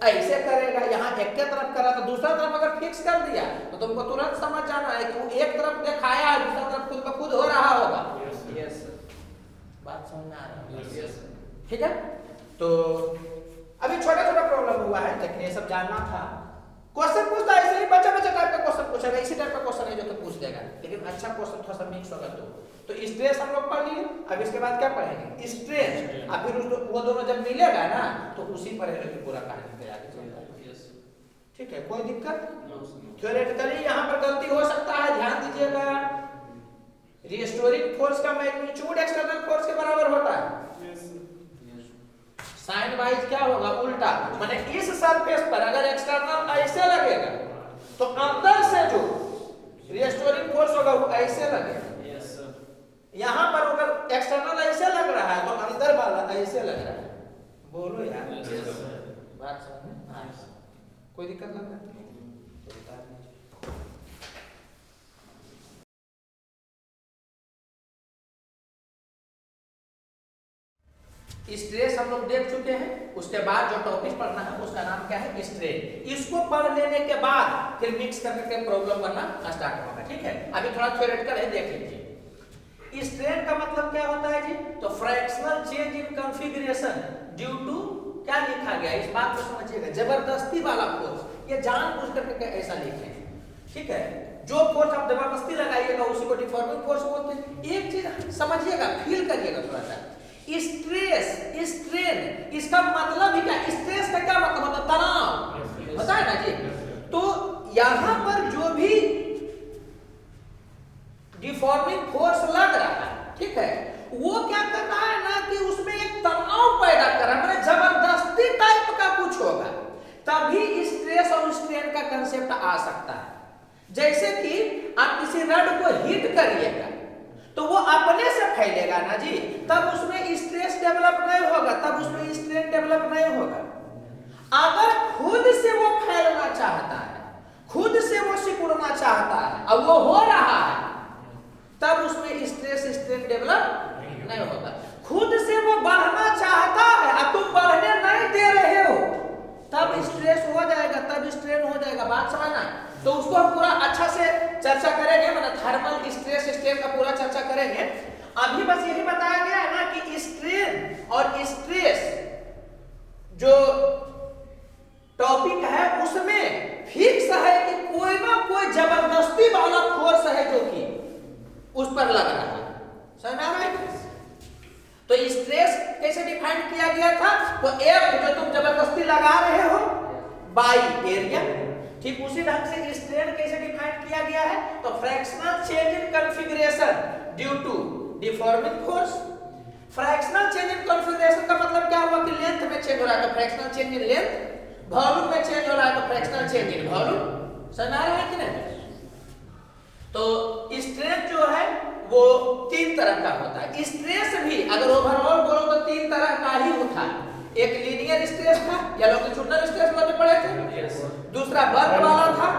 ऐसे करेगा, यहाँ एक के तरफ करा तो दूसरा तरफ अगर फिक्स कर दिया तो तुमको तुरंत समझ जाना है कि वो एक तरफ दिखाया है, दूसरा तरफ खुद ब खुद हो रहा होगा। बात समझ में आ रहा है? ठीक है, तो अभी छोटा छोटा प्रॉब्लम हुआ है, लेकिन ये सब जानना था। क्वेश्चन पूछता है ऐसे ही बच्चा टाइप का क्वेश्चन पूछेगा, इसी टाइप का क्वेश्चन है जो तो पूछ देगा, लेकिन अच्छा क्वेश्चन थोड़ा सा मिक्स होगा। तो स्ट्रेस हम लोग पढ़ लिए, अब इसके बाद क्या पढ़ेंगे? स्ट्रेस। अब फिर वो दोनों जब मिलेगा ना तो उसी पर है कि पूरा कहानी तैयार चलता है। ठीक है, कोई दिक्कत? थ्योरेटिकली यहाँ पर गलती हो सकता है, ध्यान दीजिएगा। रिस्टोरिंग फोर्स का मैग्नीट्यूड एक्सटर्नल फोर्स के बराबर होता है। साइन वाइज क्या होगा? उल्टा, माने इस सरफेस पर अगर एक्सटर्नल ऐसे लगेगा तो अंदर से जो रिस्टोरिंग फोर्स होगा वो ऐसे लगेगा। यहाँ पर अगर एक्सटर्नल ऐसे लग रहा है तो अंदर वाला ऐसे लग रहा है। बोलो यार, बात समझ में? कोई दिक्कत लग रहा है? स्ट्रेस हम लोग देख चुके हैं, उसके बाद जो टॉपिक पढ़ना है उसका नाम क्या है? स्ट्रेन। इसको पढ़ लेने के बाद फिर मिक्स करके प्रॉब्लम करना स्टार्ट होगा। ठीक है, अभी थोड़ा थ्योरेटिकल है, देख लीजिए। स्ट्रेन का मतलब क्या होता है जी? तो fractional change in configuration due to, क्या लिखा गया इस बात को समझिएगा, जबरदस्ती वाला फोर्स। ये जानबूझ करके ऐसा लिखे, ठीक है, जो फोर्स आप जबरदस्ती लगाइएगा उसी को डिफॉर्मिंग फोर्स बोलते हैं। एक चीज समझिएगा, फील करिएगा थोड़ा सा। स्ट्रेस, स्ट्रेन, इसका मतलब ही क्या? स्ट्रेस का क्या मतलब होता है? तनाव, पता है ना जी? तो यहां पर जो भी डिफॉर्मिंग फोर्स लग रहा है, ठीक है, वो क्या कर रहा है ना कि उसमें एक तनाव पैदा कर रहा है, मतलब जबरदस्ती टाइप का कुछ होगा, तभी स्ट्रेस और स्ट्रेन का कंसेप्ट आ सकता है। जैसे कि आप किसी रड को हिट करिएगा तो वो अपने से फैलेगा ना जी, तब उसमें स्ट्रेस डेवलप नहीं होगा, तब उसमें स्ट्रेन डेवलप नहीं होगा। अगर खुद से वो फैलना चाहता है, खुद से वो सिकुड़ना चाहता है और वो हो रहा है, तब उसमें स्ट्रेस स्ट्रेन डेवलप नहीं होता। खुद से वो बढ़ना चाहता है और तुम बढ़ने नहीं दे रहे हो, तब स्ट्रेस हो जाएगा, तब स्ट्रेन हो जाएगा। बात समझना। तो उसको हम पूरा अच्छा से चर्चा करेंगे, मतलब थर्मल स्ट्रेस स्ट्रेन का पूरा चर्चा करेंगे। अभी बस यही बताया गया है ना कि स्ट्रेन और स्ट्रेस जो टॉपिक है उसमें फिक्स है कि कोई ना कोई जबरदस्ती वाला फोर्स है जो कि उस पर लग रहा है। समझ में आ रहा है? तो स्ट्रेस कैसे डिफाइन किया गया था? तो एक जो तुम जबरदस्ती लगा रहे हो बाई एरिया, ठीक उसी ढंग से स्ट्रेन कैसे डिफाइन किया गया है? तो fractional change in configuration due to deforming force. Fractional change in configuration का मतलब क्या हुआ कि लेंथ में चेंज हो रहा है तो fractional change in length, volume में चेंज हो रहा है तो फ्रैक्शनल चेंज इन वॉल्यूम। समझ आ रहा है कि नहीं? तो स्ट्रेन जो है वो तीन तरह का होता है। स्ट्रेस भी अगर ओवरऑल बोलो तो तीन तरह का ही होता है। एक लीनियर स्ट्रेस था या लॉन्गिट्यूडनल स्ट्रेस वाले पढ़े थे, दूसरा वर्क वाला था।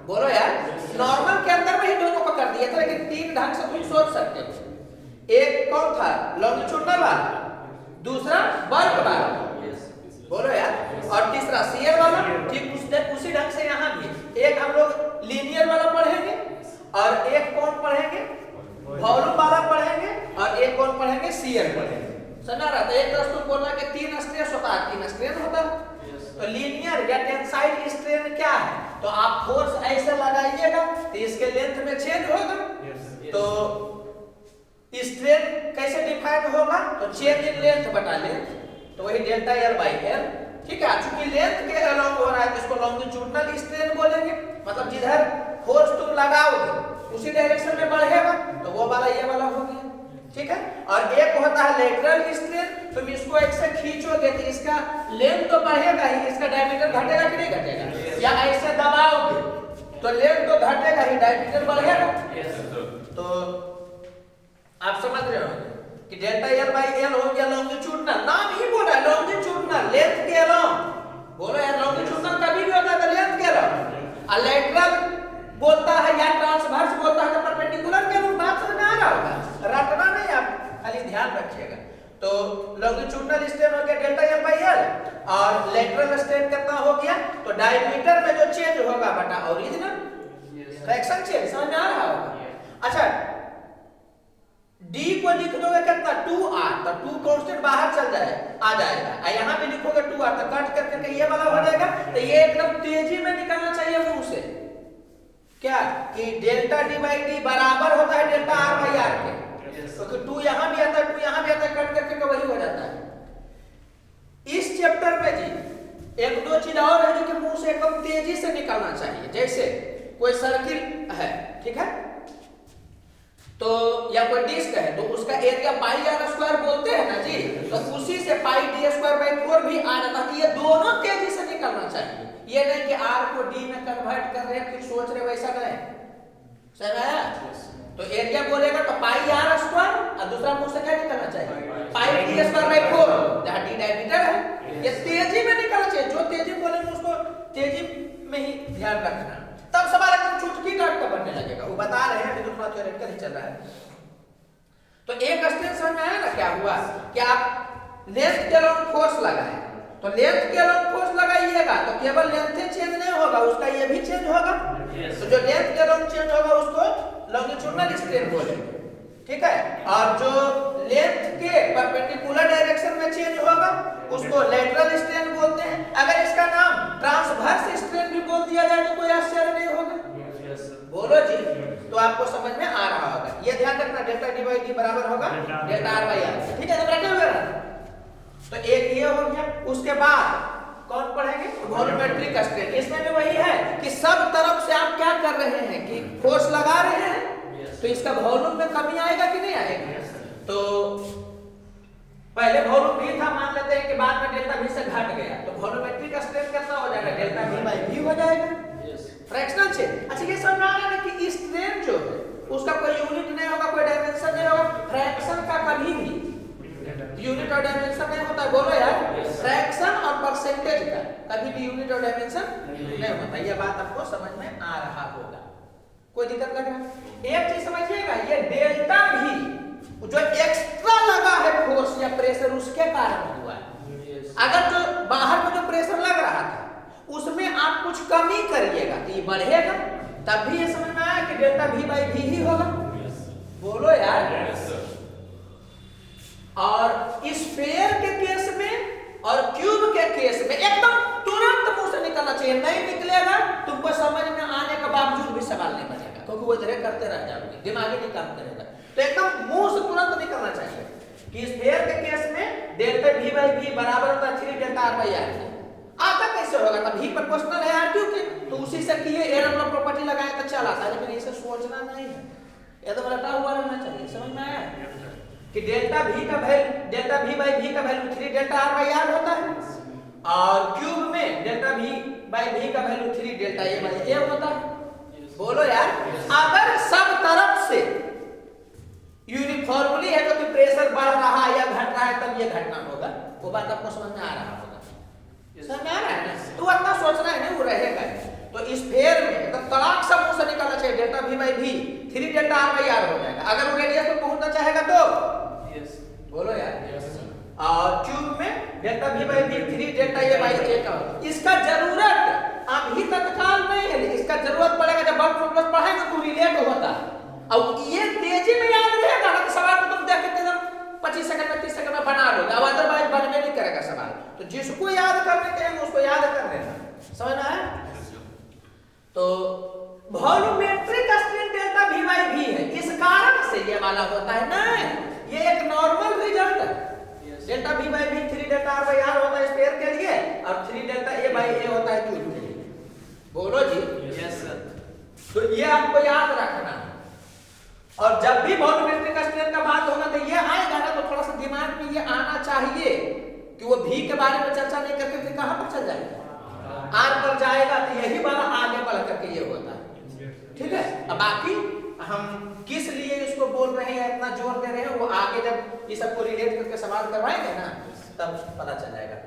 बोलो यार, नॉर्मल के अंदर में ही दोनों को कर दिया था, लेकिन तीन ढंग से तुम सोच सकते हो। एक कौन था? लॉन्गिट्यूडनल वाला, दूसरा वर्क वाला, बोलो यार, और तीसरा शियर वाला। ठीक उसी ढंग से यहाँ भी एक हम लोग लीनियर वाला पढ़ेंगे और एक कौन पढ़ेंगे? वॉल्यूम वाला पढ़ेंगे और एक कौन पढ़ेंगे? शियर पढ़ेंगे। समझ रहा था? एक तरफ तुम बोलना कि तीन स्ट्रेस होता है, तीन स्ट्रेन होता है। तो लीनियर या टेंसाइल स्ट्रेन क्या है? तो आप फोर्स ऐसे लगाइएगा तो इसके लेंथ में चेंज होगा। तो स्ट्रेन कैसे डिफाइन होगा? तो चेंज इन लेंथ बटा लेंथ, तो वही डेल्टा एल बाई एल। ठीक है, चूंकि लेंथ के अलोंग हो रहा है तो इसको लॉन्गिट्यूडनल स्ट्रेन बोलेंगे। मतलब जिधर फोर्स तुम लगाओगे उसी डायरेक्शन में बढ़ेगा, तो वो वाला ये वाला हो गया। ठीक है, और एक होता है लेटरल स्ट्रेन। तुम इसको ऐसे खींचोगे तो इसका लेंथ तो बढ़ेगा ही, इसका डायमीटर घटेगा कि नहीं घटेगा? या ऐसे दबाओगे तो लेंथ तो घटेगा ही, डायमीटर बढ़ेगा। तो आप समझ रहे हो कि डेल्टा एल बाई एल हो गया लॉन्गिट्यूडनल। नाम ही बोला है लॉन्गिट्यूडनल, लेंथ के अलोंग। बोलो यार, लॉन्गिट्यूडनल कभी भी होता है लेंथ के अलोंग, और लेटरल बोलता है या ट्रांसवर्स बोलता है तो परपेंडिकुलर के अनुरूप। बात समझ में आ रहा होगा, रटना नहीं, आप खाली ध्यान रखिएगा। तो लॉन्गिट्यूडनल स्ट्रेन हो गया डेल्टा एल बाई एल, और लेटरल स्ट्रेन कितना हो गया? तो डायमीटर में जो चेंज होगा बटा ओरिजिनल फ्रैक्शन चेंज। समझ में आ रहा होगा? अच्छा, D को लिख दोगे कितना? 2r, तो 2 कांस्टेंट बाहर चल जाए आ जाएगा, और यहाँ पे लिखोगे 2r तो कट करके ये वाला हो जाएगा। तो ये एकदम तेजी में निकलना चाहिए मुंह से, क्या कि डेल्टा डी बाई डी बराबर होता है डेल्टा आर बाई आर के। तो 2 यहाँ भी आता है, 2 यहाँ भी आता है, कट करके वही हो जाता है। इस चैप्टर में जी एक दो चीज और है जो कि मुंह से एकदम तेजी से निकलना चाहिए। जैसे कोई सर्किल है, ठीक है, तो या कोई डिस्क है तो उसका एरिया पाई आर स्क्वायर बोलते हैं ना जी, तो उसी से पाई डी स्क्वायर बाई 4 भी आ जाता है। ये दोनों तेजी से निकलना चाहिए, ये नहीं कि आर को डी में कन्वर्ट कर रहे हैं फिर सोच रहे वैसा करें। समझ आया? तो एरिया बोलेगा तो पाई आर स्क्वायर, और दूसरा मुंह से क्या निकलना चाहिए? पाई डी स्क्वायर बाई 4, जहां डी डायमीटर है। ये तेजी में निकलना चाहिए, जो तेजी बोलेंगे उसको तेजी में ही ध्यान रखना, तब सवाल एकदम चुटकी काट कर बनने लगेगा। वो बता रहे हैं, अभी तो थोड़ा थ्योरेटिकल ही चल रहा है। तो एक स्टेप समझ में आया ना क्या हुआ कि आप लेंथ के अलोंग फोर्स लगाए, तो लेंथ के अलोंग फोर्स लगाइएगा तो केवल लेंथ ही चेंज नहीं होगा, उसका ये भी चेंज होगा। तो जो लेंथ के अलोंग चेंज होगा उसको लॉन्गिट्यूडनल स्ट्रेन बोलेंगे। ठीक है, और जो लेंथ के परपेंडिकुलर डायरेक्शन में चेंज होगा उसको लेटरल स्ट्रेन बोलते हैं। अगर इसका नाम ट्रांसवर्स स्ट्रेन भी बोल दिया जाए तो कोई आश्चर्य नहीं होगा। बोलो जी, तो आपको समझ में आ रहा होगा। ये ध्यान रखना, डेल्टा डी बाई डी बराबर होगा डेल्टा आर बाई आर। ठीक है, तो रटे हुए रहना। तो एक ये हो गया। उसके बाद कौन पढ़ेंगे? Volumetric strain. इसमें भी वही है कि सब तरफ से आप क्या कर रहे हैं कि फोर्स लगा रहे हैं, तो इसका वॉल्यूम में कमी आएगा कि नहीं आएगा? तो पहले वॉल्यूम भी था, मान लेते हैं कि बाद में डेल्टा भी से घट गया, तो वॉल्यूमेट्रिक स्ट्रेन कितना हो जाएगा? डेल्टा वी बाई वी हो जाएगा। Fractional change. अच्छा, ये समझ आ रहा है कि स्ट्रेन जो है उसका कोई यूनिट नहीं होगा, कोई डायमेंशन नहीं होगा। फ्रैक्शन का कभी भी यूनिट और डायमेंशन नहीं होता। बोलो यार, फ्रैक्शन और परसेंटेज का कभी भी यूनिट और डायमेंशन नहीं होता। ये बात आपको समझ में आ रहा होगा। कोई दिक्कत लग रहा है? एक चीज समझिएगा, ये डेल्टा भी जो एक्स्ट्रा लगा है फोर्स या प्रेशर उसके कारण हुआ है। अगर जो बाहर में जो प्रेशर लग रहा था उसमें आप कुछ कमी करिएगा तो ये बढ़ेगा, तब भी ये समझ में आया कि डेल्टा V बाई V ही होगा। बोलो यार। और स्फीयर के केस में और क्यूब के केस में एकदम तुरंत मुंह से निकलना चाहिए, नहीं निकलेगा तुमको समझ में आने के बावजूद भी सवाल नहीं बनेगा, क्योंकि वो इधर करते रह जाओगे, दिमाग ही नहीं काम करेगा। तो एकदम मुंह से तुरंत निकलना चाहिए कि स्फीयर के केस में डेल्टा V बाई V बराबर होता है 3 डेल्टा R बाई R। आता कैसे होगा? तब V प्रोपोर्शनल है R क्यों की, तो उसी से किए एरर प्रॉपर्टी लगाए तो चल आता है, लेकिन इसे सोचना नहीं है, ये तो रटा हुआ रहना चाहिए। समझ में आया कि डेल्टा V का value, delta V by V का value 3 delta R by R होता है, और क्यूब में डेल्टा V बाई V का value 3 delta A by A होता है। बोलो यार। अगर सब तरफ से यूनिफॉर्मली है तो प्रेशर बढ़ रहा है या घट रहा है तब ये घटना होगा, वो बात आपको समझ में आ रहा होगा। समझ में आ रहा है ना? तो इतना सोचना है नहीं, वो रहेगा। तो इस फेयर में एकदम तड़ाक सब मुंह से निकालना चाहिए, delta V by V 3 delta R by R हो जाएगा। अगर वो रेडियस पे पहुंचना चाहेगा तो बोलो यार। और क्यूब में delta V by V 3 delta A by A का। इसका जरूरत अभी तत्काल नहीं है, इसका जरूरत पड़ेगा जब बल्क प्लस पढ़ाएंगे तो रिलेट होता है। अब ये तेजी में याद रहेगा ना, तो सवाल को तुम देख के 25 सेकंड में 30 सेकंड में बना लोगे, अब अदरवाइज बनने नहीं करेगा सवाल। तो जिसको याद करने के हैं उसको याद कर लेना। समझ में आया? तो volumetric strain delta V by V है, इस कारण से ये वाला होता है ना, ये एक नॉर्मल रिजल्ट है। Delta V by V 3 delta R by R होता है स्फीयर के लिए, और 3 डेल्टा A बाई A होता है क्यूब के लिए। बोलो जी। Yes sir. तो ये आपको याद रखना है, और जब भी वॉल्यूमेट्रिक स्ट्रेन का बात होगा तो ये आएगा ना, तो थोड़ा सा दिमाग में ये आना चाहिए कि वो V के बारे में चर्चा नहीं करके फिर कहां पर चल जाएगा, R पर जाएगा, तो यही वाला आगे बढ़ करके ये होता है। ठीक है। अब बाकी हम किस लिए इसको बोल रहे हैं, इतना जोर दे रहे हैं, वो आगे जब ये सबको रिलेट करके सवाल करवाएंगे ना तब पता चल जाएगा।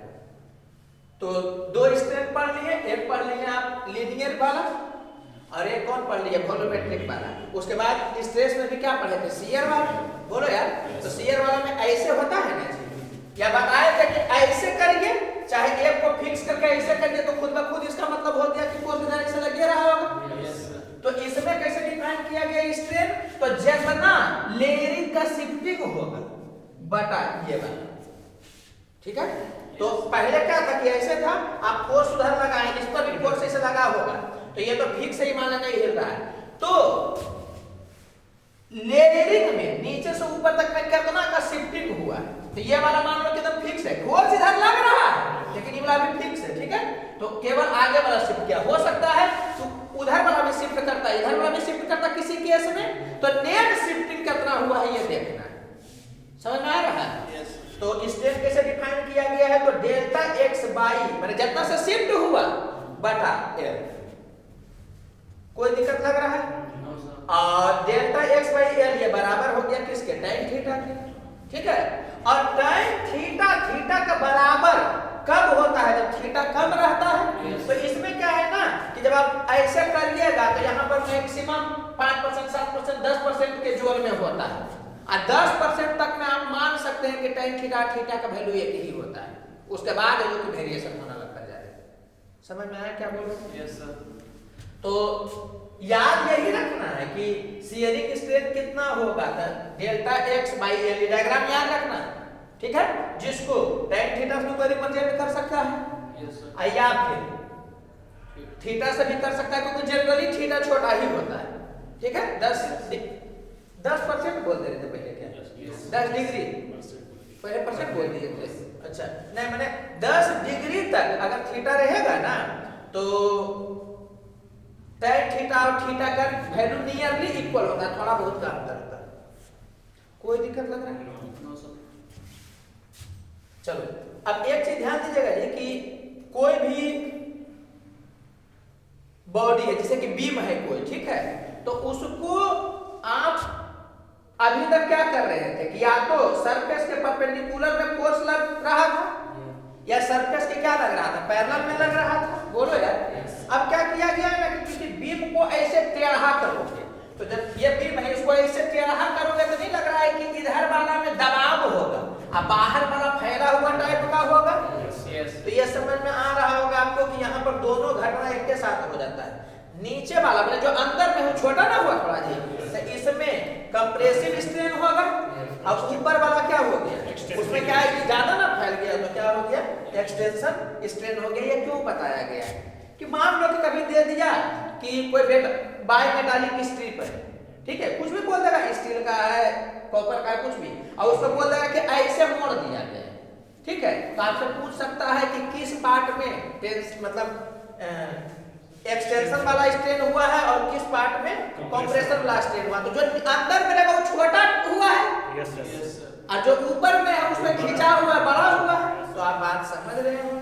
तो 2 स्ट्रेन पढ़ लिए, एक पढ़ लिए आप लीनियर वाला, और एक कौन पढ़ लिए वॉल्यूमेट्रिक वाला। उसके बाद स्ट्रेस में भी क्या पढ़े थे, शियर वाला। बोलो यार। तो शियर वाला में ऐसे होता है ना जी, या बताए थे कि ऐसे करिए, चाहे एक को फिक्स करके ऐसे करिए, तो खुद ब खुद इसका मतलब हो गया कि फोर्स इधर से लगे रहा होगा। तो इसमें कैसे डिफाइन किया गया स्ट्रेन, तो जितना लेयरिंग का शिफ्टिंग होगा बटा ये वाला। ठीक है। तो पहले क्या था कि ऐसे था, आप फोर्स उधर लगाए, इस पर भी फोर्स ऐसे लगा होगा, तो ये तो फिक्स ही मान नहीं हिल रहा है। तो लेयरिंग में नीचे से ऊपर तक में कितना का शिफ्टिंग हुआ, तो ये वाला मान लो कि एकदम फिक्स है, फोर्स इधर लग रहा है लेकिन ये वाला भी फिक्स है। ठीक है। तो केवल आगे वाला शिफ्ट क्या हो सकता है, तो उधर वाला भी शिफ्ट करता है, इधर वाला भी शिफ्ट करता है किसी केस में, तो नेट शिफ्टिंग कितना हुआ है ये देखना है। समझ में आ रहा है? तो स्ट्रेन कैसे डिफाइन किया गया है, तो डेल्टा x बाई माने जितना से शिफ्ट हुआ बटा L। कोई दिक्कत लग रहा है? और डेल्टा x बाई L ये बराबर हो गया किसके, tan थीटा के। ठीक है। और tan थीटा थीटा का बराबर कब होता है, जब थीटा कम रहता है। तो इसमें क्या है ना कि जब आप ऐसे करिएगा तो यहाँ पर मैक्सिमम 5%, 7%, 10% के जोर में होता है, और 10% तक में आप मान सकते हैं कि tan थीटा थीटा का वैल्यू एक ही होता है, उसके बाद है जो कि वेरिएशन होना लगता जाएगा। समझ में आया क्या बोल रहे हैं? Yes sir. तो याद यही रखना है कि शियरिंग स्ट्रेन कितना होगा, delta x by L, diagram याद रखना। ठीक है। जिसको tan थीटा से कोई रिप्रेजेंट कर सकता है, यस सर, या फिर थीटा से भी कर सकता है, क्योंकि जनरली थीटा छोटा ही होता है। ठीक है। 10% बोल दे रहे थे पहले, क्या 10 डिग्री पहले परसेंट बोल दिए थे। अच्छा नहीं, मैंने 10 डिग्री तक अगर थीटा रहेगा ना, तो tan थीटा और थीटा का वैल्यू नियरली इक्वल होता है, थोड़ा बहुत का अंतर होता है। कोई दिक्कत लग रहा है? No sir. चलो अब एक चीज ध्यान दीजिएगा जी कि कोई भी बॉडी है, जैसे कि बीम है कोई, ठीक है, तो उसको आप अभी तक क्या कर रहे थे कि या तो सरफेस के परपेंडिकुलर में फोर्स लग रहा था, या सरफेस के क्या लग रहा था, पैरेलल में लग रहा था। बोलो यार। अब क्या किया गया है ना कि किसी बीम को ऐसे टेढ़ा करोगे, तो जब ये बीम है इसको ऐसे टेढ़ा करोगे तो नहीं लग रहा है कि इधर वाला में दबाव होगा और बाहर वाला फैला हुआ टाइप का होगा। तो ये समझ में आ रहा होगा आपको कि यहाँ पर दोनों घटना एक के साथ हो जाता है। नीचे वाला मतलब जो अंदर में हो छोटा ना हुआ थोड़ा जी, तो इसमें कंप्रेसिव स्ट्रेन होगा। अब ऊपर वाला क्या हो गया, उसमें क्या है कि ज्यादा ना फैल गया तो क्या हो गया, एक्सटेंशन स्ट्रेन हो गया। ये क्यों बताया गया है कि मान लो कि कभी दे दिया कि कोई बाई मेटालिक स्ट्रिप है, ठीक है, कुछ भी बोल देगा, स्टील का है, कॉपर का है, कुछ भी, और उसको बोल देगा कि ऐसे मोड़ दिया गया है, ठीक है। तो आपसे पूछ सकता है कि किस पार्ट में मतलब एक्सटेंशन वाला स्ट्रेन हुआ है और किस पार्ट में कंप्रेसर वाला स्ट्रेन हुआ। तो जो अंदर में रहेगा वो छोटा हुआ है, और जो ऊपर में है उसमें खींचा हुआ बड़ा हुआ है। तो आप बात समझ रहे हो,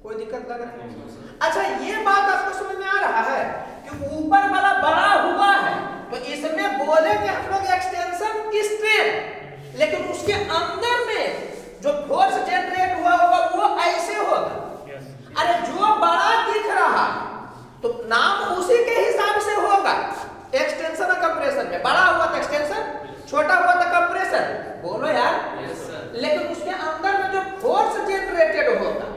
कोई दिक्कत लग रहा है? अच्छा, ये बात आपको समझ में आ रहा है कि ऊपर वाला बड़ा हुआ है तो इसमें बोलेंगे हम लोग एक्सटेंशन स्ट्रेन, लेकिन उसके अंदर में जो फोर्स जनरेट हुआ होगा वो ऐसे होगा। अरे जो बड़ा दिख रहा तो नाम उसी के हिसाब से होगा, एक्सटेंशन और कंप्रेशन में। बड़ा हुआ तो एक्सटेंशन, छोटा हुआ तो कंप्रेशन, बोलो यार। लेकिन उसके अंदर में जो फोर्स जनरेटेड होगा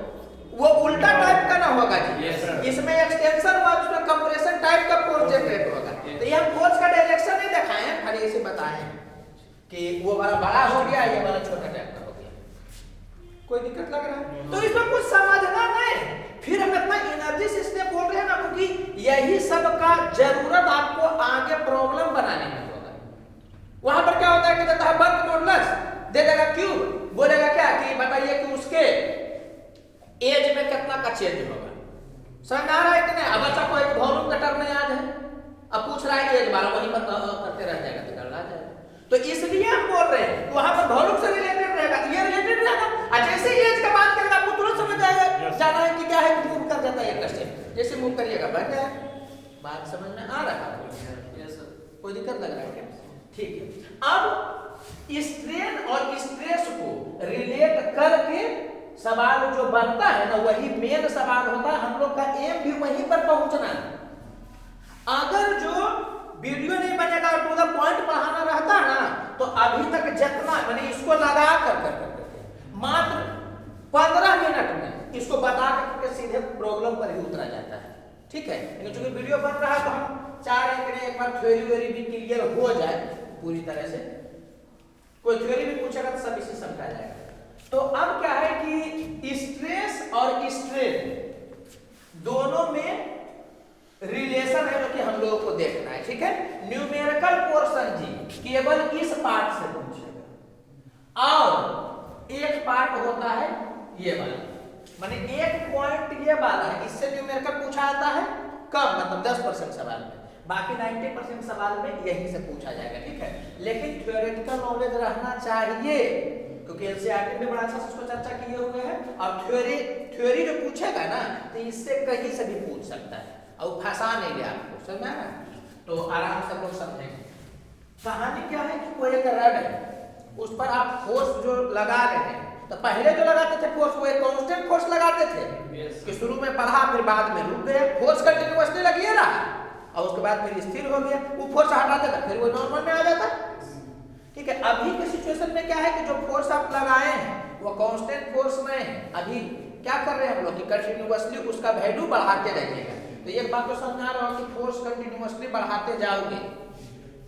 वो उल्टा टाइप का ना होगा जी। इसमें एक्सटेंशन हुआ, उसमें कंप्रेशन टाइप का फोर्स जनरेट होगा। तो ये हम फोर्स का डायरेक्शन नहीं दिखाएं, खाली इसे बताएं कि वो वाला बड़ा हो गया, ये वाला छोटा टाइप का हो गया। कोई दिक्कत लग रहा है? तो इसमें कुछ समझना नहीं, फिर हम इतना एनर्जी से इसलिए बोल रहे हैं ना क्योंकि यही सब का जरूरत आपको आगे प्रॉब्लम बनाने में होगा। वहां पर क्या होता है कि देता है वर्क मॉडुलस, दे देगा क्यूब, बोलेगा क्या कि बताइए कि उसके एज में कितना का चेंज होगा। समझ में आ रहा है कि नहीं? अब बच्चा को एक वॉल्यूम का टर्म याद है, अब पूछ रहा है एज वाला, वहीं पर करते रह जाएगा तो कर जाएगा। तो इसलिए हम बोल रहे हैं वहां पर वॉल्यूम से रिलेटेड रहेगा, ये रिलेटेड रहेगा। और जैसे एज का बात करेगा आपको तुरंत समझ आएगा, जाना है कि क्या है, मूव कर जाता है एक स्टेप, जैसे मूव करिएगा बन जाए। बात समझ में आ रहा है? कोई दिक्कत लग रहा है क्या? ठीक है। अब स्ट्रेन और स्ट्रेस को रिलेट करके सवाल जो बनता है ना, वही मेन सवाल होता है। हम लोग का एम भी वहीं पर पहुंचना है। अगर जो वीडियो नहीं बनेगा और टू द पॉइंट पढ़ाना रहता ना, तो अभी तक जितना मैंने इसको लगा कर मात्र 15 मिनट में इसको बता करके सीधे प्रॉब्लम पर ही उतरा जाता है, ठीक है। लेकिन चूंकि वीडियो बन रहा है तो हम चाह रहे हैं कि एक बार थ्योरी भी क्लियर हो जाए पूरी तरह से। कोई थ्योरी भी पूछेगा तो सब इसे समझा जाएगा। तो अब क्या है कि स्ट्रेस और स्ट्रेन दोनों में रिलेशन है जो कि हम लोगों को देखना है, ठीक है। न्यूमेरिकल पोर्शन जी केवल इस पार्ट से पूछेगा, और एक पार्ट होता है ये वाला, माने एक पॉइंट ये वाला है, इससे न्यूमेरिकल पूछा जाता है कम, मतलब 10% सवाल में, बाकी 90% सवाल में यहीं से पूछा जाएगा, ठीक है। लेकिन थ्योरेटिकल नॉलेज रहना चाहिए क्योंकि एनसीईआरटी में बड़ा अच्छा से इसको चर्चा किए हुए हैं। और थ्योरी जो पूछेगा ना तो इससे कहीं से भी पूछ सकता है और फंसा नहीं ले आपको, समझ में आया? तो आराम से लोग समझेंगे। कहानी क्या है कि कोई एक रड है, उस पर आप फोर्स जो लगा रहे हैं, तो पहले जो लगाते थे फोर्स वो एक कांस्टेंट फोर्स लगाते थे कि शुरू में बढ़ा फिर बाद में रुक गया, फोर्स कंटिन्यूअसली लगिए रहा और उसके बाद फिर स्थिर हो गया, वो फोर्स हटा देता फिर वो नॉर्मल में आ जाता, ठीक है। अभी के सिचुएशन में क्या है कि जो फोर्स आप लगाए हैं वो कांस्टेंट फोर्स में है। अभी क्या कर रहे हैं हम लोग कि कंटिन्यूअसली उसका वैल्यू बढ़ाते जाइएगा। तो एक बात तो समझ आ रहा हो कि फोर्स कंटिन्यूअसली बढ़ाते जाओगे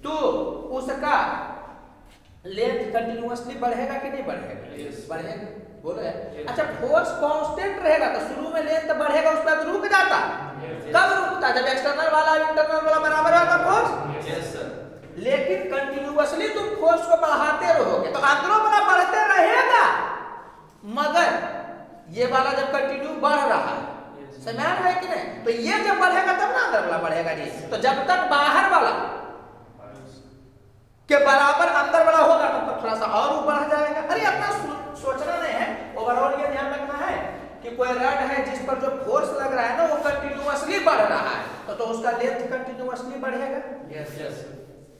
तो उसका लेंथ कंटिन्यूअसली बढ़ेगा कि नहीं बढ़ेगा? बढ़ेगा, बोलो यार। अच्छा, फोर्स कांस्टेंट रहेगा तो शुरू में लेंथ बढ़ेगा, उसके बाद रुक जाता। कब रुकता? जब एक्सटर्नल वाला इंटरनल वाला बराबर होगा फोर्स। Yes sir. लेकिन कंटिन्यूअसली तुम फोर्स को बढ़ाते रहोगे तो अंदरों वाला बढ़ते रहेगा, मगर ये वाला जब कंटिन्यू बढ़ रहा है, समझ आ रहा है कि नहीं? तो ये जब बढ़ेगा तब ना अंदर वाला बढ़ेगा जी। तो जब तक बाहर वाला के बराबर अंदर वाला होगा तब तक थोड़ा सा और ऊपर बढ़ जाएगा। अरे अपना सोचना नहीं है, ओवरऑल ये ध्यान रखना है कि कोई रड है जिस पर जो फोर्स लग रहा है ना वो कंटिन्यूअसली बढ़ रहा है तो उसका लेंथ कंटिन्यूअसली बढ़ेगा। यस यस,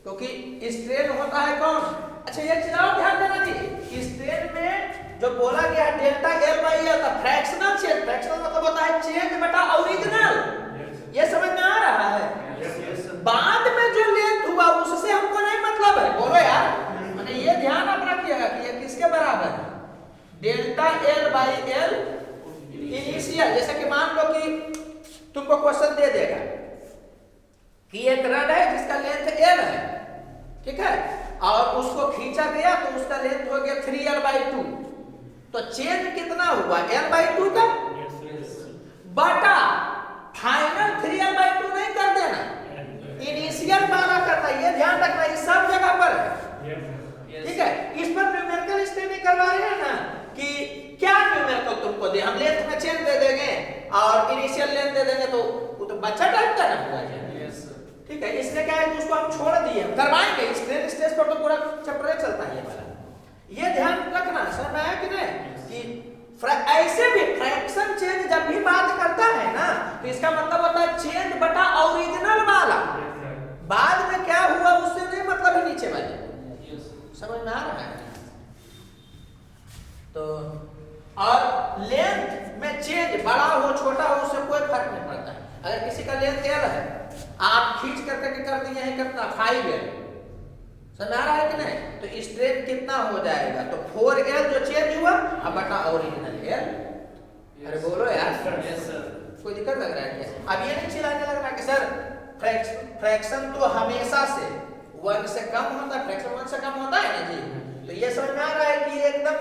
क्योंकि स्ट्रेन होता है कौन? अच्छा ये चीज और ध्यान देना जी, स्ट्रेन में जो बोला गया है डेल्टा एल बाई एल का फ्रैक्शनल चेंज, फ्रैक्शनल मतलब होता है चेंज बटा ओरिजिनल, ये समझ में आ रहा है? बाद में जो बाई एल इनिशियल। जैसे कि मान लो कि तुमको क्वेश्चन दे देगा कि एक रड है जिसका लेंथ एल है, ठीक है, और उसको खींचा गया तो उसका लेंथ हो गया 3l/2। तो चेंज कितना हुआ l/2 का, बटा फाइनल 3l/2 नहीं कर देना, इनिशियल वाला करना। ये ध्यान रखना, ये सब जगह पर है, ठीक है। इस पर न्यूमेरिकल स्टडी करवा रहे हैं ना कि क्या न्यूमेरिकल तुमको दे, हम लेंथ में चेंज दे देंगे और इनिशियल लेंथ दे देंगे तो वो तो बच्चा टाइप का ना होगा, ठीक है। इसलिए क्या है कि उसको हम छोड़ दिए, हम करवाएंगे स्ट्रेन स्ट्रेस पर तो पूरा चैप्टर चलता है ये वाला। ये ध्यान रखना, समझ में आया कि नहीं, कि ऐसे भी फ्रैक्शन चेंज जब भी बात करता है ना तो इसका मतलब होता है चेंज बटा ओरिजिनल वाला, बाद में क्या हुआ उससे नहीं मतलब है नीचे वाले, समझ में आ रहा है। तो और लेंथ में चेंज बड़ा हो छोटा हो उससे कोई फर्क नहीं पड़ता है। अगर किसी का लेंथ एल है, आप खींच करके कर दिए हैं कितना 5l, समझ आ रहा है कि नहीं, तो स्ट्रेन कितना हो जाएगा, तो 4l जो चेंज हुआ अब बटा ओरिजिनल l। अरे बोलो यार, कोई दिक्कत लग रहा है क्या? अब ये नहीं चिल्लाने लग रहा कि सर फ्रैक्शन तो हमेशा से 1 से कम होता है, फ्रैक्शन 1 से कम होता है ना जी। तो ये समझ में आ रहा है कि एकदम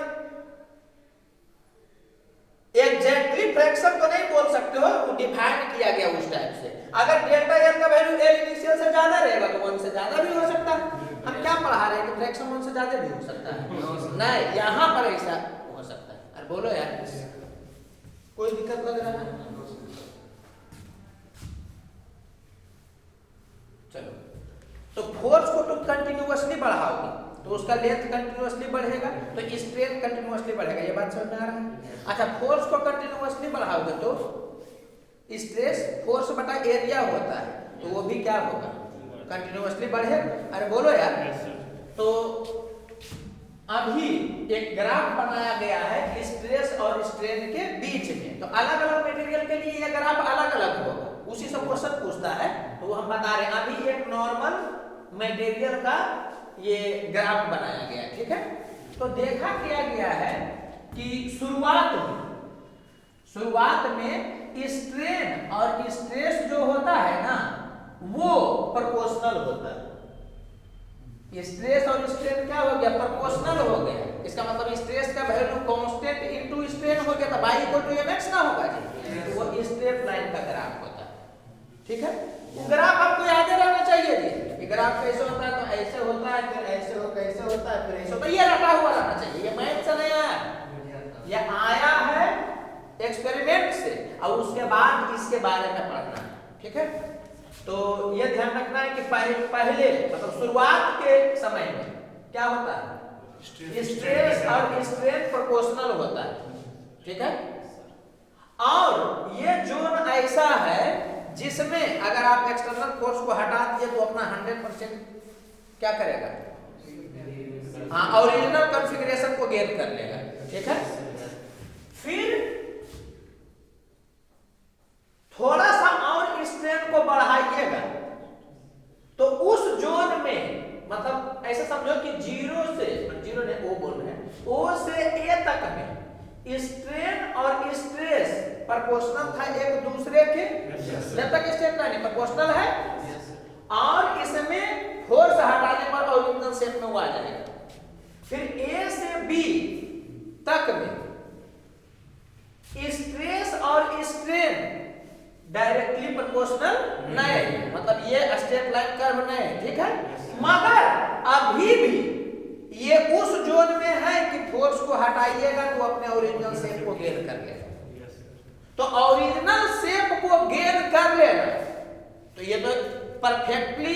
एग्जैक्टली फ्रैक्शन तो नहीं बोल सकते हो, वो डिफाइन किया गया उस टाइप से। अगर डेल्टा एल का वैल्यू एल इनिशियल से ज्यादा रहेगा तो 1 से ज्यादा भी हो सकता है। हम क्या पढ़ा रहे हैं कि फ्रैक्शन 1 से ज्यादा भी हो सकता है, नहीं यहाँ पर ऐसा हो सकता है। अरे बोलो यार, कोई दिक्कत लग रहा है? चलो, तो फोर्स को तुम कंटिन्यूअसली बढ़ाओगे तो उसका लेंथ कंटिन्यूअसली बढ़ेगा, तो स्ट्रेन कंटिन्यूअसली बढ़ेगा। ये बात समझ में आ रहा है? अच्छा, फोर्स को कंटिन्यूअसली बढ़ाओगे तो स्ट्रेस फोर्स बटा एरिया होता है, तो वो भी क्या होगा, कंटिन्यूअसली बढ़ेगा। अरे बोलो यार, तो अभी एक ग्राफ बनाया गया है स्ट्रेस और स्ट्रेन के बीच में, तो अलग अलग मटेरियल के लिए ये ग्राफ अलग अलग होगा, उसी से क्वेश्चन पूछता है तो वो हम बता रहे हैं। अभी एक नॉर्मल मटेरियल का ये ग्राफ बनाया गया, ठीक है। तो देखा क्या गया है कि शुरुआत में स्ट्रेन और स्ट्रेस जो होता है ना वो प्रोपोर्शनल होता है। स्ट्रेस और स्ट्रेन क्या हो गया, प्रोपोर्शनल हो गया। इसका मतलब स्ट्रेस का वैल्यू कांस्टेंट इनटू स्ट्रेन हो गया, तो y = mx ना होगा जी, तो वो स्ट्रेट लाइन का ग्राफ होता है, ठीक है। वो ग्राफ आपको याद रहना चाहिए जी, ग्राफ कैसे होता है, तो ऐसे होता है, फिर ऐसे हो, कैसे होता है, फिर ऐसे होता है, ये रटा हुआ रहना चाहिए। ये मैथ से नहीं आया, ये आया है एक्सपेरिमेंट से, और उसके बाद इसके बारे में पढ़ना है, ठीक है। तो ये ध्यान रखना है कि पहले मतलब शुरुआत के समय में क्या होता है, स्ट्रेस और स्ट्रेन प्रोपोर्शनल होता है, ठीक है। और ये जोन ऐसा है जिसमें अगर आप एक्सटर्नल फोर्स को हटा दिए तो अपना 100% क्या करेगा, हाँ, ओरिजिनल कॉन्फ़िगरेशन को गेन कर लेगा, ठीक है। फिर थोड़ा सा और स्ट्रेन को बढ़ाइएगा तो उस जोन में मतलब ऐसे समझो कि जीरो ने ओ बोल रहे हैं, ओ से ए तक में स्ट्रेन और स्ट्रेस प्रोपोर्शनल था एक दूसरे के, जब तक स्ट्रेन नहीं प्रोपोर्शनल है, और इसमें फोर्स हटाने पर ओरिजिनल शेप में वो आ जाएगा। फिर ए से बी तक में स्ट्रेस और स्ट्रेन डायरेक्टली प्रोपोर्शनल नहीं, मतलब ये स्ट्रेट लाइन कर्व नहीं, ठीक है। मगर अभी भी ये उस जोन में है कि फोर्स को हटाइएगा तो अपने ओरिजिनल शेप को गेन कर लेगा। तो ओरिजिनल शेप को गेन कर लेना तो ये तो परफेक्टली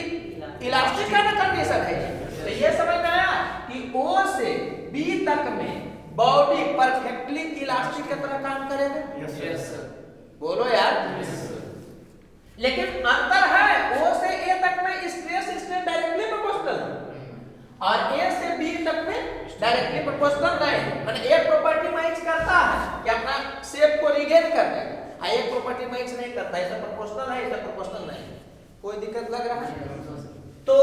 इलास्टिक का कंडीशन है। तो ये समझ में आया कि O से B तक में बॉडी परफेक्टली इलास्टिक की तरह काम करेगा। यस सर, बोलो यार। लेकिन अंतर है, O से A तक में स्ट्रेस स्ट्रेन डायरेक्टली प्रोपोर्शनल है और A से B तक में डायरेक्टली प्रोपोर्शनल नहीं। माने एक प्रॉपर्टी मैच करता है कि अपना शेप को रिगेन कर लेगा, एक प्रॉपर्टी मैच नहीं करता, ऐसा प्रोपोर्शनल है, ऐसा प्रोपोर्शनल नहीं। कोई दिक्कत लग रहा है? तो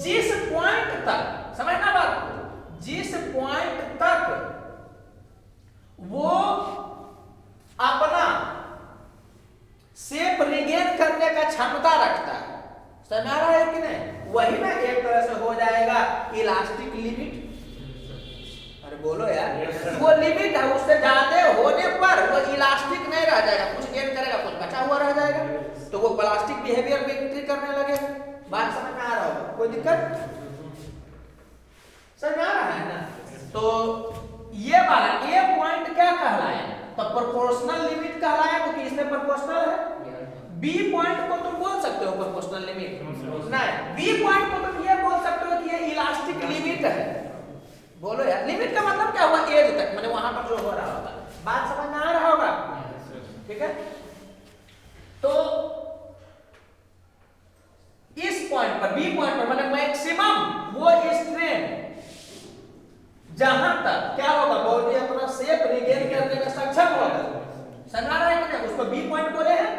जिस पॉइंट तक, समझना बात, जिस पॉइंट तक वो अपना शेप रिगेन करने का क्षमता रखता है। समझ आ रहा है कि नहीं? वही ना एक तरह से हो जाएगा इलास्टिक लिमिट। अरे बोलो यार, वो लिमिट है, उससे ज्यादा होने पर वो इलास्टिक नहीं रह जाएगा, कुछ गेन करेगा, कुछ बचा हुआ रह जाएगा, तो वो प्लास्टिक बिहेवियर में एंट्री करने लगेगा। बात समझ में आ रहा होगा? कोई दिक्कत समझ आ रहा है ना? तो ये वाला ए पॉइंट क्या कहलाया? तो प्रोपोर्शनल लिमिट कहलाया, क्योंकि इसमें प्रोपोर्शनल है। बी पॉइंट को तुम बोल सकते हो प्रोपोर्शनल लिमिट नहीं, बी पॉइंट को तुम ये बोल सकते हो कि ये इलास्टिक लिमिट है। बोलो यार, लिमिट का मतलब क्या हुआ? एज तक, माने वहां पर जो हो रहा होगा। बात समझ में आ रहा होगा? ठीक है, तो इस पॉइंट पर, बी पॉइंट पर, माने मैक्सिमम वो स्ट्रेन जहां तक क्या होगा, बॉडी अपना शेप रिगेन करने में सक्षम होगा। समझ रहा है कि नहीं? उसको बी पॉइंट बोले हैं।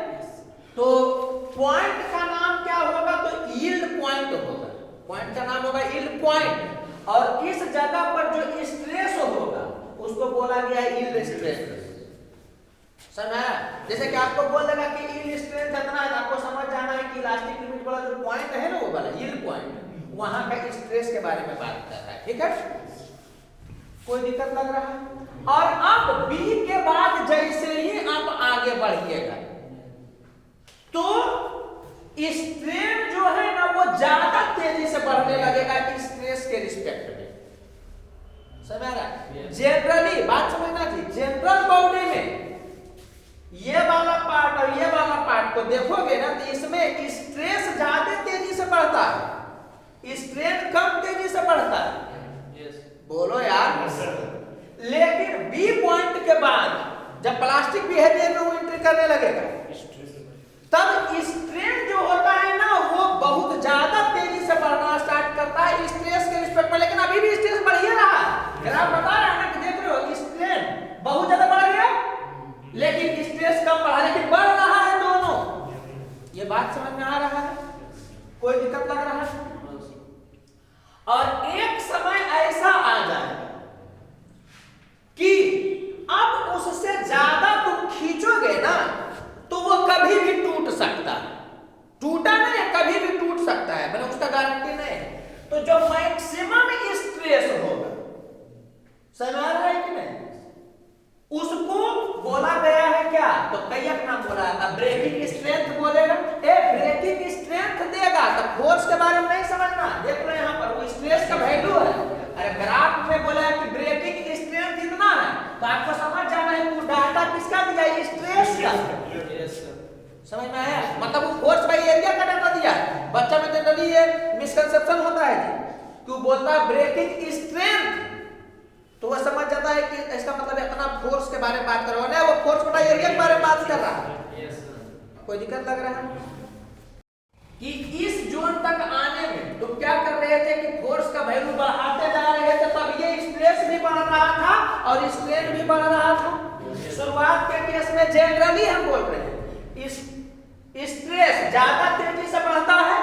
तो पॉइंट का नाम क्या होगा? तो यील्ड पॉइंट होगा। पॉइंट का नाम होगा यील्ड पॉइंट, और इस जगह पर जो स्ट्रेस होगा उसको बोला गया यील्ड स्ट्रेस। समझ? जैसे कि आपको बोल देगा कि यील्ड स्ट्रेस कितना है, आपको समझ जाना है कि इलास्टिक लिमिट वाला जो पॉइंट है ना, वो वाला यील्ड पॉइंट, वहां का स्ट्रेस के बारे में बात कर रहा है। ठीक है, कोई दिक्कत लग रहा है? और अब बी के बाद जैसे ही आप आगे बढ़िएगा तो स्ट्रेन जो है ना वो ज्यादा तेजी से बढ़ने लगेगा स्ट्रेस के रिस्पेक्ट में। समझ रहा है? जनरली बात समझना थी, जनरल बॉडी में ये वाला पार्ट और ये वाला पार्ट को देखोगे ना तो इसमें स्ट्रेस ज्यादा तेजी से बढ़ता है, स्ट्रेन कम तेजी से बढ़ता है। बोलो यार। लेकिन बी पॉइंट के बाद जब प्लास्टिक बिहेवियर में वो एंट्री करने लगेगा तब स्ट्रेन जो होता है ना वो बहुत ज्यादा तेजी से बढ़ना स्टार्ट करता है स्ट्रेस के रिस्पेक्ट में। लेकिन अभी भी स्ट्रेस बढ़ ही रहा है। ग्राफ बता रहा है ना कि देख रहे हो स्ट्रेन बहुत ज्यादा बढ़ गया लेकिन स्ट्रेस कम बढ़ा, लेकिन बढ़ रहा है दोनों। ये बात समझ में आ रहा है? कोई दिक्कत लग रहा है? और एक समय ऐसा आ जाएगा कि अब उससे ज्यादा तुम खींचोगे ना तो वो कभी भी टूट सकता है। टूटा नहीं है, कभी भी टूट सकता है, मैंने उसका गारंटी नहीं है। तो जो मैक्सिमम स्ट्रेस होगा, समझ आ रहा है कि नहीं, उसको बोला गया है क्या? तो कई नाम बोला था, ब्रेकिंग स्ट्रेंथ बोलेगा। ब्रेकिंग स्ट्रेंथ देगा तो फोर्स के बारे में नहीं समझना। देख रहे हैं यहाँ पर वो स्ट्रेस का वैल्यू है। अरे ग्राफ में बोला है कि ब्रेकिंग स्ट्रेंथ इतना है तो आपको समझ जाना है कि डाटा किसका दिया है? स्ट्रेस का। समझ में आया? मतलब वो फोर्स बाई एरिया का डाटा दिया है। बच्चा में जनरली ये मिसकंसेप्शन होता है कि वो बोलता है ब्रेकिंग स्ट्रेंथ तो वह समझ जाता है कि इसका मतलब इतना फोर्स के बारे में बात कर रहा है, वो फोर्स बटा एरिया के बारे में बात कर रहा है। कोई दिक्कत लग रहा है? कि इस जोन तक आने में तुम क्या कर रहे थे कि फोर्स का वैल्यू बढ़ाते जा रहे थे, तब ये स्ट्रेस भी बढ़ रहा था और स्ट्रेन भी बढ़ रहा था। शुरुआत के केस में जनरली हम बोल रहे हैं स्ट्रेस ज्यादा तेजी से बढ़ता है,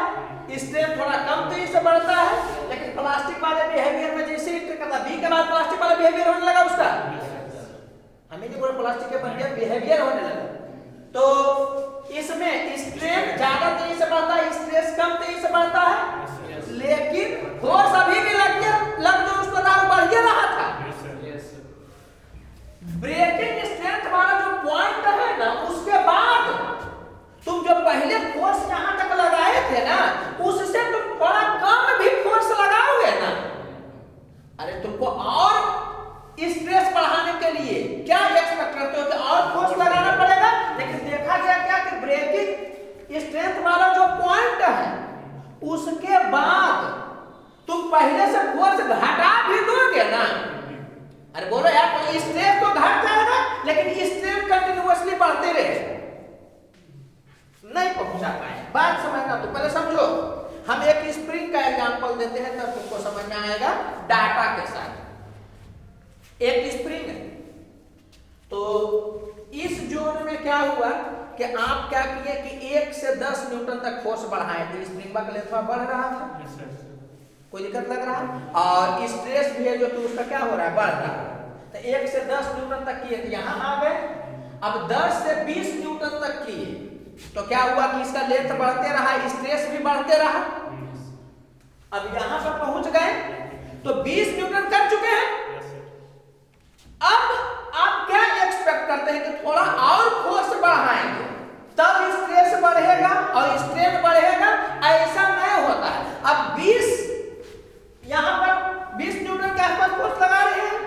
स्ट्रेन थोड़ा कम तेजी से बढ़ता है। लेकिन प्लास्टिक वाले बिहेवियर में जैसे एंट्री करता, बी के बाद प्लास्टिक वाला बिहेवियर होने लगा उसका, हमें नहीं बोले प्लास्टिक के बढ़िया बिहेवियर होने लगा। तो इसमें स्ट्रेन ज्यादा तेजी से बढ़ता है, स्ट्रेस कम तेजी से बढ़ता है, लेकिन फोर्स अभी भी लग जो उसको बढ़ रहा था। ब्रेकिंग स्ट्रेंथ वाला जो पॉइंट है ना, उसके बाद तुम जो पहले फोर्स यहां तक लगाए थे ना, उससे तुम थोड़ा कम भी फोर्स लगाओगे ना, अरे तुमको और स्ट्रेस बढ़ाने के लिए क्या एक्सपेक्ट करते हो कि और फोर्स लगाना पड़ेगा। लेकिन देखा गया क्या कि ब्रेकिंग स्ट्रेंथ वाला जो पॉइंट है उसके बाद तुम पहले से फोर्स घटा भी दोगे ना। अरे बोलो यार, तो स्ट्रेस तो घट जाएगा लेकिन स्ट्रेन कंटिन्यूअसली बढ़ते रहे, नहीं पहुंचा पाए। बात समझना, तो पहले समझो। हम एक स्प्रिंग का एग्जांपल देते हैं तब तुमको समझ में आएगा डाटा के साथ। एक स्प्रिंग है, तो इस जोन में क्या हुआ कि आप क्या किए कि 1 से 10 न्यूटन तक फोर्स बढ़ाए थे, स्प्रिंग का लेंथ बढ़ रहा था, कोई दिक्कत लग रहा है, और स्ट्रेस भी है जो कि उसका क्या हो रहा है, बढ़ रहा है। तो 1 से 10 न्यूटन तक किए तो यहाँ आ गए। अब 10 से 20 न्यूटन तक किए तो क्या हुआ कि इसका लेंथ बढ़ते रहा, स्ट्रेस भी बढ़ते रहा। अब यहां पर पहुंच गए तो 20 न्यूटन कर चुके हैं। अब आप क्या एक्सपेक्ट करते हैं कि थोड़ा और फोर्स बढ़ाएंगे तब स्ट्रेस बढ़ेगा और स्ट्रेन बढ़ेगा? ऐसा नहीं होता है। अब 20 यहां पर 20 न्यूटन के आसपास फोर्स लगा रहे हैं।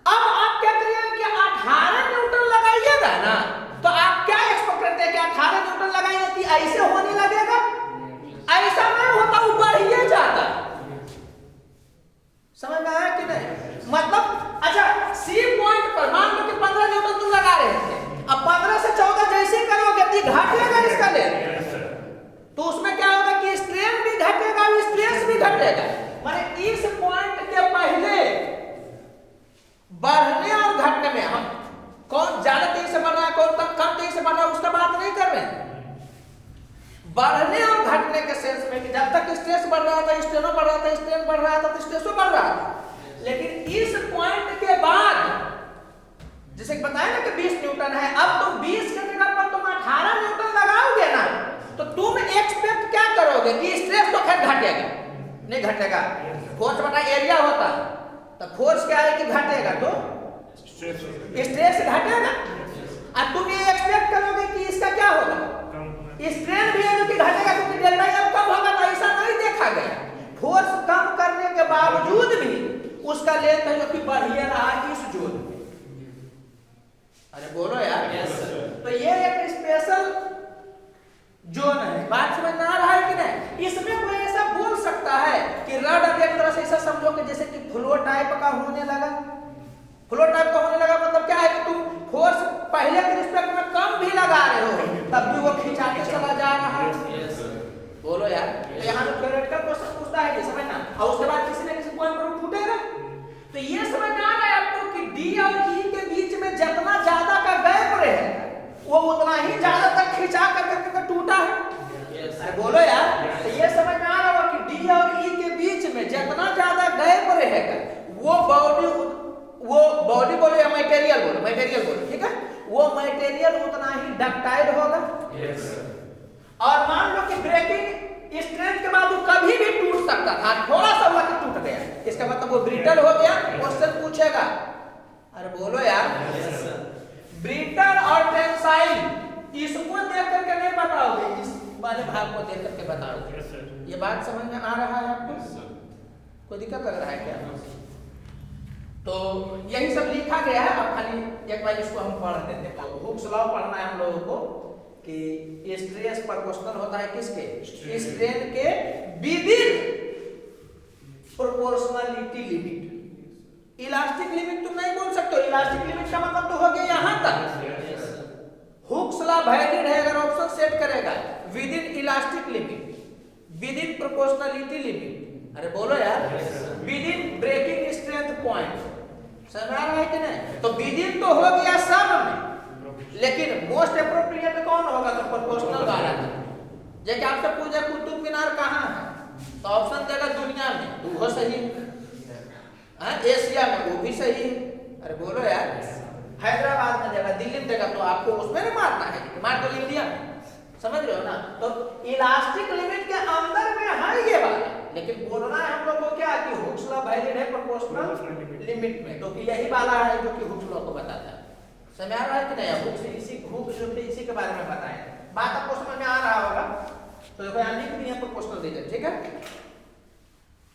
अब आप क्या करिएगा कि 18 न्यूटन लगाइएगा ना, तो आप क्या एक्सपेक्ट करते हैं कि 18 न्यूटन लगाएंगे कि ऐसे होने लगेगा? ऐसा नहीं होता, वो बढ़िए जाता। समझ में आया कि नहीं? मतलब अच्छा, सी पॉइंट पर मान लो कि 15 न्यूटन तुम लगा रहे थे, अब 15 से 14 जैसे करोगे तो घटेगा इसका लेंथ, तो उसमें क्या होगा कि स्ट्रेन भी घटेगा और स्ट्रेस भी घटेगा। माने इस पॉइंट के पहले बढ़ने और घटने में हम कौन ज्यादा तेजी से बढ़ रहा है, कौन कम तेजी से बढ़ रहा है, उसका बात नहीं कर रहे हैं। बढ़ने और घटने के सेंस में कि जब तक स्ट्रेस बढ़ रहा था स्ट्रेनो बढ़ रहा था, स्ट्रेन बढ़ रहा था तो स्ट्रेसो बढ़ रहा था। लेकिन इस पॉइंट के बाद जैसे बताया ना कि 20 न्यूटन है, अब तुम 20 के जगह पर तुम 18 न्यूटन लगाओगे ना, तो तुम एक्सपेक्ट क्या करोगे कि स्ट्रेस तो खैर घटेगा, नहीं घटेगा, फोर्स बटा एरिया होता है, तो फोर्स क्या है कि घटेगा तो स्ट्रेस घटेगा। अब तुम ये एक्सपेक्ट करोगे कि इसका क्या होगा, स्ट्रेन भी है जो कि घटेगा क्योंकि डेल्टा एल कम होगा, तो ऐसा नहीं देखा गया। फोर्स कम करने के बावजूद भी उसका लेंथ है जो कि बढ़िया रहा इस जोन में। अरे बोलो यार। तो ये एक स्पेशल जोन है, बात समझ में आ रहा है कि नहीं? इसमें कोई ऐसा बोल सकता है कि रड अब एक तरह से ऐसा समझो कि जैसे कि फ्लो टाइप का होने लगा। फ्लो टाइप का होने लगा मतलब क्या है कि तुम फोर्स पहले के रिस्पेक्ट में कम भी लगा रहे हो तब भी वो खिंचाते चला जा रहा है। बोलो यार। तो यहाँ जो थ्योरेटिकल क्वेश्चन पूछता है ये समझना, और उसके बाद किसी न किसी पॉइंट पर फूटेगा। तो ये समझ में आ रहा है आपको कि डी और ई के बीच में जितना ज्यादा का गैप रहेगा वो उतना ही ज्यादा तक खिंचा करके टूटा है। अरे बोलो यार। तो ये समझ में आ रहा होगा कि डी और ई के बीच में जितना ज्यादा गैप रहेगा वो बॉडी बोलो या मटेरियल बोलो, ठीक है, वो मटेरियल उतना ही डक्टाइल होगा। और मान लो कि ब्रेकिंग स्ट्रेंथ के बाद वो कभी भी टूट सकता था, थोड़ा सा हुआ कि टूट गया, इसका मतलब वो ब्रिटल हो गया। क्वेश्चन पूछेगा, अरे बोलो यार, ब्रिटल और टेंसाइल इसको देख करके नहीं बताओगे, इस वाले भाग को देख करके बताओगे। ये बात समझ में आ रहा है आपको? कोई दिक्कत लग रहा है क्या? तो यही सब लिखा गया है। अब खाली एक बार इसको हम पढ़ देते हैं। तो हुक्स लॉ पढ़ना है हम लोगों को कि स्ट्रेस प्रोपोर्शनल होता है किसके? स्ट्रेन के within proportionality limit. Elastic limit तुम नहीं बोल सकते हो, इलास्टिक लिमिट का मतलब तो हो गया यहां तक। हुक्स लॉ वैलिड है अगर ऑप्शन सेट करेगा within elastic limit, within proportionality limit. अरे बोलो यार, विदिन ब्रेकिंग स्ट्रेंथ पॉइंट। समझ आ रहा है कि नहीं? तो विदिन तो हो गया सब में, लेकिन मोस्ट एप्रोप्रिएट कौन होगा? तो प्रोपोर्शनल वाला। जैसे आपसे पूछे कुतुब मीनार कहाँ है तो ऑप्शन देगा दुनिया में, तो वो सही है। एशिया में वो भी सही है। अरे बोलो यार। हैदराबाद में देगा, दिल्ली में देगा, तो आपको उसमें नहीं मारना है, मार दो इंडिया में। समझ रहे हो ना? तो इलास्टिक लिमिट के अंदर में है ये बात, लेकिन बोलना है हम लोग को क्या कि हुक्स लॉ वैलिड है प्रोपोर्शनल लिमिट में, तो कि यही वाला है जो कि हुक्स लॉ को बताता है। समझ आ रहा है कि नहीं? हुक्स जो थे इसी के बारे में बताएं। बात आपको समझ में आ रहा होगा। तो देखो यहाँ लिख दिया प्रोपोर्शनल रीजन, ठीक है।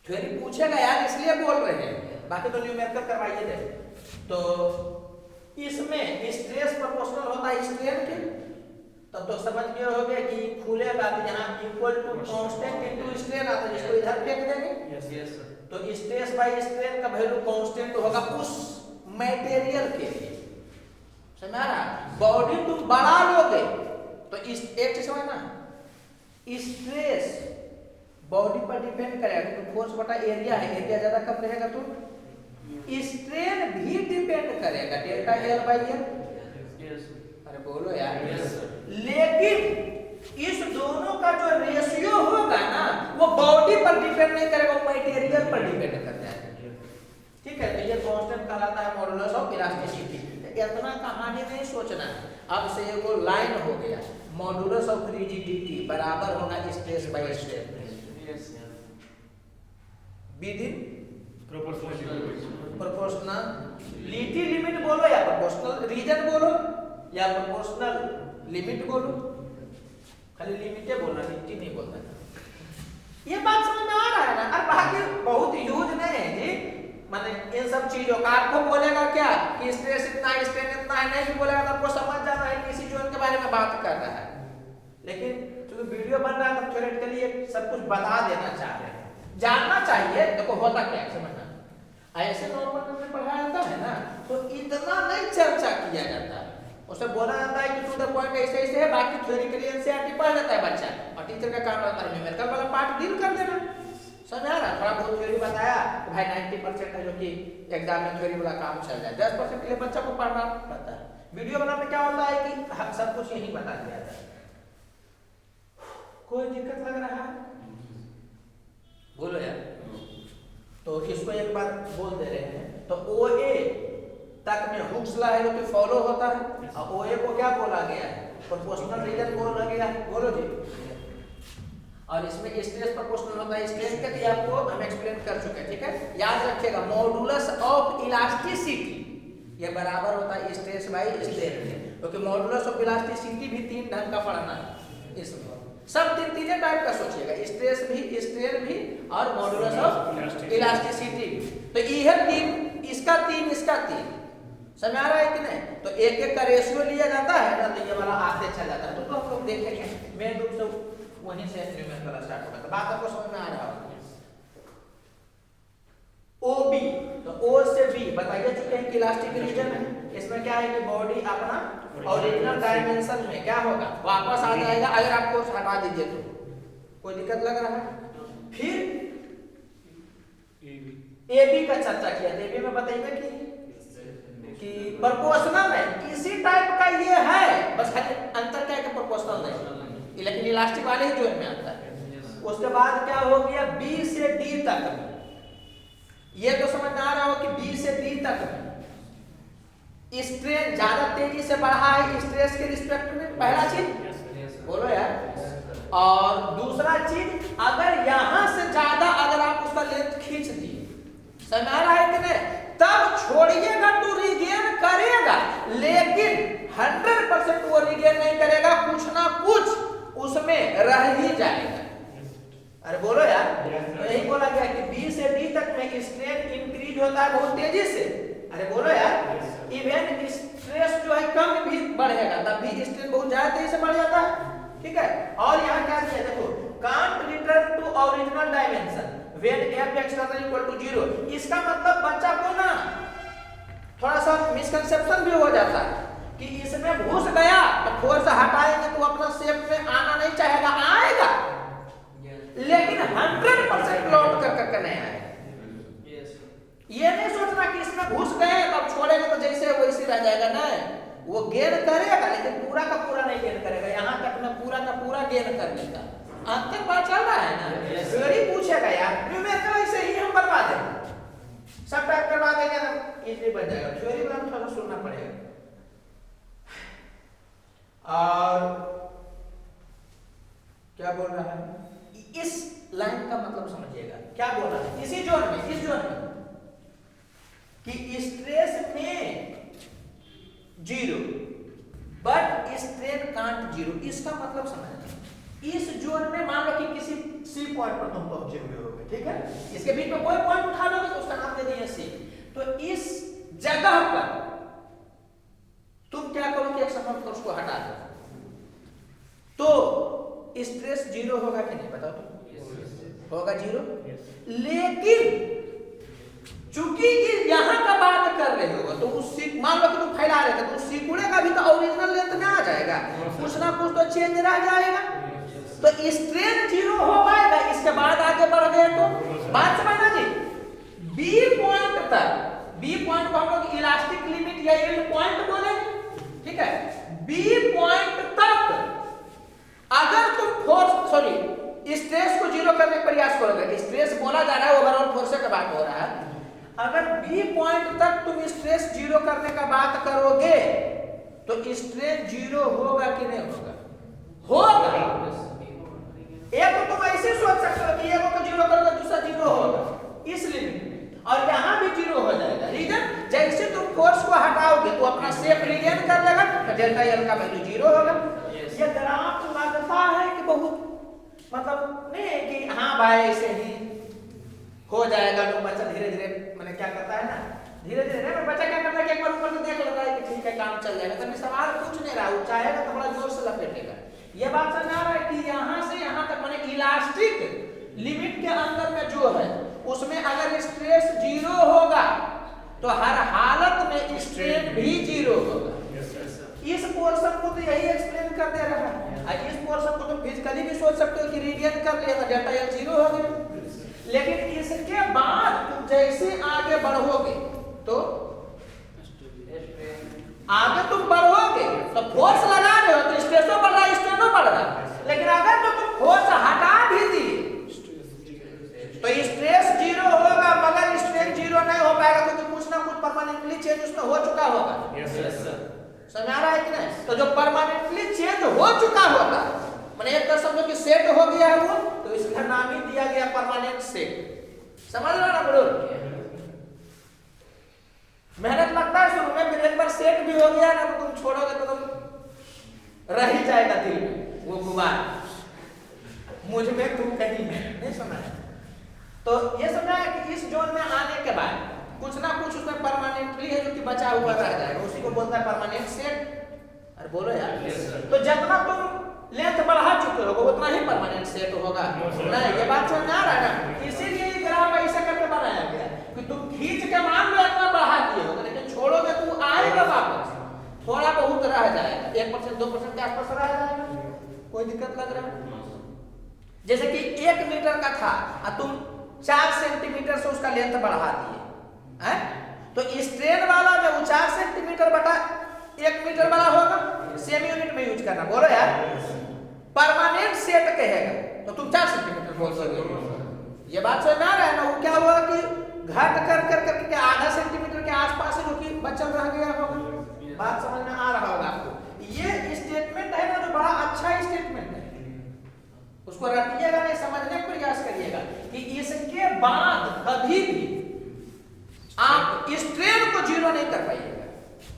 थ्योरी पूछेगा यार इसलिए बोल रहे हैं, बाकी तो न्यूमेरिकल करवाइए दे। तो इसमें स्ट्रेस प्रोपोर्शनल होता है स्ट्रेन के, तब तो समझ गए हो गया कि खुलेगा तो यहाँ equal to constant into strain आता है, जिसको इधर फेंक देंगे। तो स्ट्रेस बाय स्ट्रेन का वैल्यू कांस्टेंट होगा उस मटेरियल के लिए। समझ आ रहा? बॉडी तुम बढ़ा लोगे तो इस एक चीज समझना, स्ट्रेस बॉडी पर डिपेंड करेगा, तो फोर्स बटा एरिया है, एरिया ज्यादा कम रहेगा तो स्ट्रेन भी डिपेंड करेगा डेल्टा एल बाई एल। अरे बोलो यार। लेकिन इस दोनों का जो रेशियो होगा ना वो बॉडी पर डिपेंड नहीं करेगा, वो मटेरियल पर डिपेंड करता है। ठीक ठीक है, तो ये कांस्टेंट कहलाता है मॉडुलस ऑफ इलास्टिसिटी। इतना कहानी नहीं सोचना है, अब से वो लाइन हो गया, मॉडुलस ऑफ रिजिडिटी बराबर होगा stress by strain with in proportionality limit बोलो या प्रोपोर्शनल रीजन बोलो या प्रोपोर्शनल लिमिट बोलो, खाली लिमिट बोलना, लिमिट नहीं बोलना। ये बात समझ में आ रहा है ना? और बाकी बहुत यूज नहीं है जी, माने इन सब चीजों का आपको बोलेगा क्या कि स्ट्रेस इतना स्ट्रेन इतना है, नहीं भी बोलेगा तो आपको समझ जाना है किसी जोन के बारे में बात कर रहा है। लेकिन चूंकि वीडियो बन रहा है तो थ्योरेटिकली सब कुछ बता देना चाह रहे हैं, जानना चाहिए। देखो होता क्या है समझना, ऐसे नॉर्मल में पढ़ाया जाता है ना तो इतना नहीं चर्चा किया जाता है, उसे बोला जाता है कि टू द पॉइंट ऐसे ऐसे है, बाकी थ्योरेटिकली एनसीईआरटी पढ़ लेता है बच्चा, और टीचर का काम रहता है न्यूमेरिकल वाला पार्ट डील कर देना। समझ आ रहा? थोड़ा बहुत थ्योरी बताया तो भाई 90% है जो कि एग्जाम में थ्योरी वाला काम चल जाए, 10% के लिए बच्चा को पढ़ना पड़ता है। वीडियो बनाने में क्या होता है कि सब कुछ यही बता दिया जाता है। कोई दिक्कत लग रहा है? बोलो यार। तो इसको एक बार बोल दे रहे हैं, तो OA तक में हुक्स लॉ है जो कि फॉलो होता है, और OA को क्या बोला गया है? प्रोपोर्शनल रीजन बोला गया है। बोलो जी। और इसमें स्ट्रेस प्रोपोर्शनल होता है, स्ट्रेस का भी आपको हम एक्सप्लेन कर चुके हैं, ठीक है। याद रखिएगा मॉडुलस ऑफ इलास्टिसिटी ये बराबर होता है स्ट्रेस बाय स्ट्रेन, क्योंकि मॉडुलस ऑफ इलास्टिसिटी भी 3 ढंग का पढ़ना है इसमें। सब तीन टाइप का सोचिएगा, स्ट्रेस भी, स्ट्रेन भी और मॉडुलस ऑफ इलास्टिसिटी भी। तो यह 3 इसका 3 इसका 3 समझ आ रहा है कि नहीं? तो एक एक का रेशियो लिया जाता है ना, तो ये वाला आते चल जाता है। तो हम लोग देखेंगे मेन रूप से वहीं से न्यूमेरिकल स्टार्ट होगा, तो बात आपको समझ में आ रहा होगा। OB, तो O से B बताइए चुके हैं कि इलास्टिक रीजन है। इसमें क्या है कि बॉडी अपना ओरिजिनल डायमेंशन में क्या होगा वापस आ जाएगा, अगर आपको हटा दीजिए तो। कोई दिक्कत लग रहा है? फिर AB का चर्चा किया, AB में बताइए कि प्रोपोर्शनल है, इसी टाइप का ये है, बस खाली अंतर क्या है कि प्रोपोर्शनल नहीं, लेकिन इलास्टिक वाले ही जोन में आता है। उसके बाद क्या हो गया B से D तक में, ये तो समझ में आ रहा हो कि B से D तक में स्ट्रेन ज्यादा तेजी से बढ़ा है स्ट्रेस के रिस्पेक्ट में, पहला चीज बोलो यार। और दूसरा चीज, अगर यहां से ज्यादा अगर आप उसका लेंथ खींच दिए, समझ आ रहा है कि नहीं, तब छोड़िएगा तो रिगेन करेगा, लेकिन 100% वो रिगेन नहीं करेगा, कुछ ना कुछ उसमें रह ही जाएगा। अरे बोलो यार। तो यही बोला गया कि B से D तक में स्ट्रेन इंक्रीज होता है बहुत तेजी से। अरे बोलो यार। इवन स्ट्रेस जो है कम भी बढ़ेगा, तब भी स्ट्रेन बहुत ज्यादा तेजी से बढ़ जाता है, ठीक है। और यहाँ क्या दिया देखो, can't return to original dimension when f external equal to 0। इसका मतलब बच्चा को ना थोड़ा सा मिसकंसेप्शन भी हो जाता है कि इसमें घुस गया तो फोर्स हटाएंगे तो अपना शेप में आना नहीं चाहेगा, आएगा लेकिन 100% लौट कर नहीं आएगा। ये नहीं सोचना कि इसमें घुस गए तो अब छोड़ेंगे तो जैसे वैसे रह जाएगा, नहीं, वो गेन करेगा लेकिन पूरा का पूरा नहीं गेन करेगा, यहाँ तक में पूरा का पूरा गेन कर लेगा। अंतर बात चल रहा है ना? थ्योरी पूछेगा यार, न्यूमेरिकल ऐसे ही हम करवा देंगे, सब टाइप करवा देंगे ना, इजीली बन जाएगा। थ्योरी में थोड़ा सुनना पड़ेगा। और क्या बोल रहा है, इस लाइन का मतलब समझिएगा, क्या बोल रहा है, इसी जोन में, इस जोन में कि स्ट्रेस में 0 बट स्ट्रेन कांट 0, इसका मतलब समझना। इस जोन में मान लो कि किसी सी पॉइंट पर तुम पहुंचे हुए हो, ठीक है, इसके बीच में कोई पॉइंट उठा लोगे तो उसका नाम दे दिए सी। तो इस जगह पर तुम क्या करो कि एक समय पर उसको हटा दो, तो स्ट्रेस 0 होगा कि नहीं बताओ? तो होगा 0। लेकिन चूंकि यहां का बात कर रहे हो तो उस मान लो कि तुम फैला रहे थे तो उस सिकुड़े का भी तो ओरिजिनल लेंथ में आ जाएगा, कुछ ना कुछ तो चेंज रह जाएगा। तो स्ट्रेन 0 हो पाएगा, इसके बाद आगे बढ़ गए तो बात समझना जी। बी पॉइंट तक, बी पॉइंट को हम लोग इलास्टिक लिमिट या यील्ड पॉइंट बोलेंगे, ठीक है। बी पॉइंट तक अगर तुम फोर्स स्ट्रेस को 0 करने का प्रयास करोगे, स्ट्रेस बोला जा रहा है ओवरऑल फोर्स का बात हो रहा है, अगर बी पॉइंट तक तुम स्ट्रेस जीरो करने का बात करोगे तो स्ट्रेस जीरो होगा कि नहीं होगा? होगा। एक तो तुम ऐसे सोच सकते हो कि एक को जीरो करोगे दूसरा जीरो होगा इस लिमिट में, और यहाँ भी जीरो हो जाएगा। रीजन जैसे तुम फोर्स को हटाओगे तो अपना शेप रिगेन कर लेगा तो डेल्टा एल का वैल्यू जीरो होगा। ये ग्राफ लगता है कि बहुत मतलब नहीं कि हाँ भाई ऐसे ही हो जाएगा, तो बच्चा धीरे धीरे मैंने क्या करता है ना, धीरे धीरे बच्चा क्या करता है कि एक बार ऊपर से देख लेता है कि ठीक है काम चल जाएगा, तो मैं सवाल पूछ नहीं रहा हूँ, चाहेगा तो बड़ा जोर से लपेटेगा। ये बात समझ आ रहा है कि यहाँ से यहाँ तक मैंने इलास्टिक लिमिट के अंदर में जो है उसमें अगर स्ट्रेस जीरो होगा तो हर हालत में स्ट्रेन भी जीरो होगा। इस पोर्शन को तो यही एक्सप्लेन कर दे रहा है। इस पोर्शन को तुम फिजिकली भी सोच सकते हो कि रेडियन कर लेगा डेल्टा एल जीरो हो गया, लेकिन इसके बाद तुम जैसे आगे बढ़ोगे तो आगे तुम बढ़ोगे तो फोर्स लगा रहे हो तो स्ट्रेसो बढ़ रहा है स्ट्रेनो बढ़ रहा है, लेकिन अगर तो तुम फोर्स हटा भी दिए तो स्ट्रेस जीरो होगा मगर स्ट्रेन जीरो नहीं हो पाएगा क्योंकि कुछ ना कुछ परमानेंटली चेंज उसमें हो चुका होगा। समझ आ रहा है कि नहीं? तो जो परमानेंटली चेंज हो चुका होगा मैंने एक तरह समझो कि सेट हो गया है वो, तो इसका नाम ही दिया गया परमानेंट सेट। समझ रहे हो ना बड़ो? मेहनत लगता है शुरू में, फिर एक बार सेट भी हो गया ना तो तुम छोड़ोगे तो तुम रह ही जाएगा दिल में वो गुमान, मुझ में तुम कहीं है। नहीं समझ? तो ये समझा है कि इस जोन में आने के बाद कुछ ना कुछ उसमें परमानेंटली है जो कि बचा हुआ रह जाएगा, उसी को बोलता है परमानेंट सेट। अरे बोलो यार। तो जितना तुम लेंथ बढ़ा चुके हो उतना ही परमानेंट सेट होगा ना, ये बात समझ आ रहा है ना? इसीलिए ये ग्राफ ऐसा करके बनाया गया कि तुम खींच के मान लो इतना बढ़ा दिए हो, लेकिन छोड़ोगे तो आएगा वापस, थोड़ा बहुत रह जाएगा, 1% 2% के आसपास रह जाएगा। कोई दिक्कत लग रहा है? जैसे कि 1 मीटर का था और तुम 4 सेंटीमीटर से उसका लेंथ बढ़ा दिए हैं, तो स्ट्रेन वाला में वो 4 सेंटीमीटर बटा 1 मीटर बड़ा होगा, सेम यूनिट में यूज करना। बोलो यार, परमानेंट सेट कहेगा तो तुम 4 सेंटीमीटर बोल सकते हो। ये बात समझ में आ रहा है ना? वो क्या हुआ कि घट कर कर करके आधा सेंटीमीटर के आसपास है जो कि बचल रह गया होगा। बात समझ में आ रहा होगा आपको? ये स्टेटमेंट है ना जो बड़ा अच्छा स्टेटमेंट है, उसको रटिएगा नहीं, समझने का प्रयास करिएगा कि इसके बाद कभी भी आप स्ट्रेन को जीरो नहीं कर पाइएगा।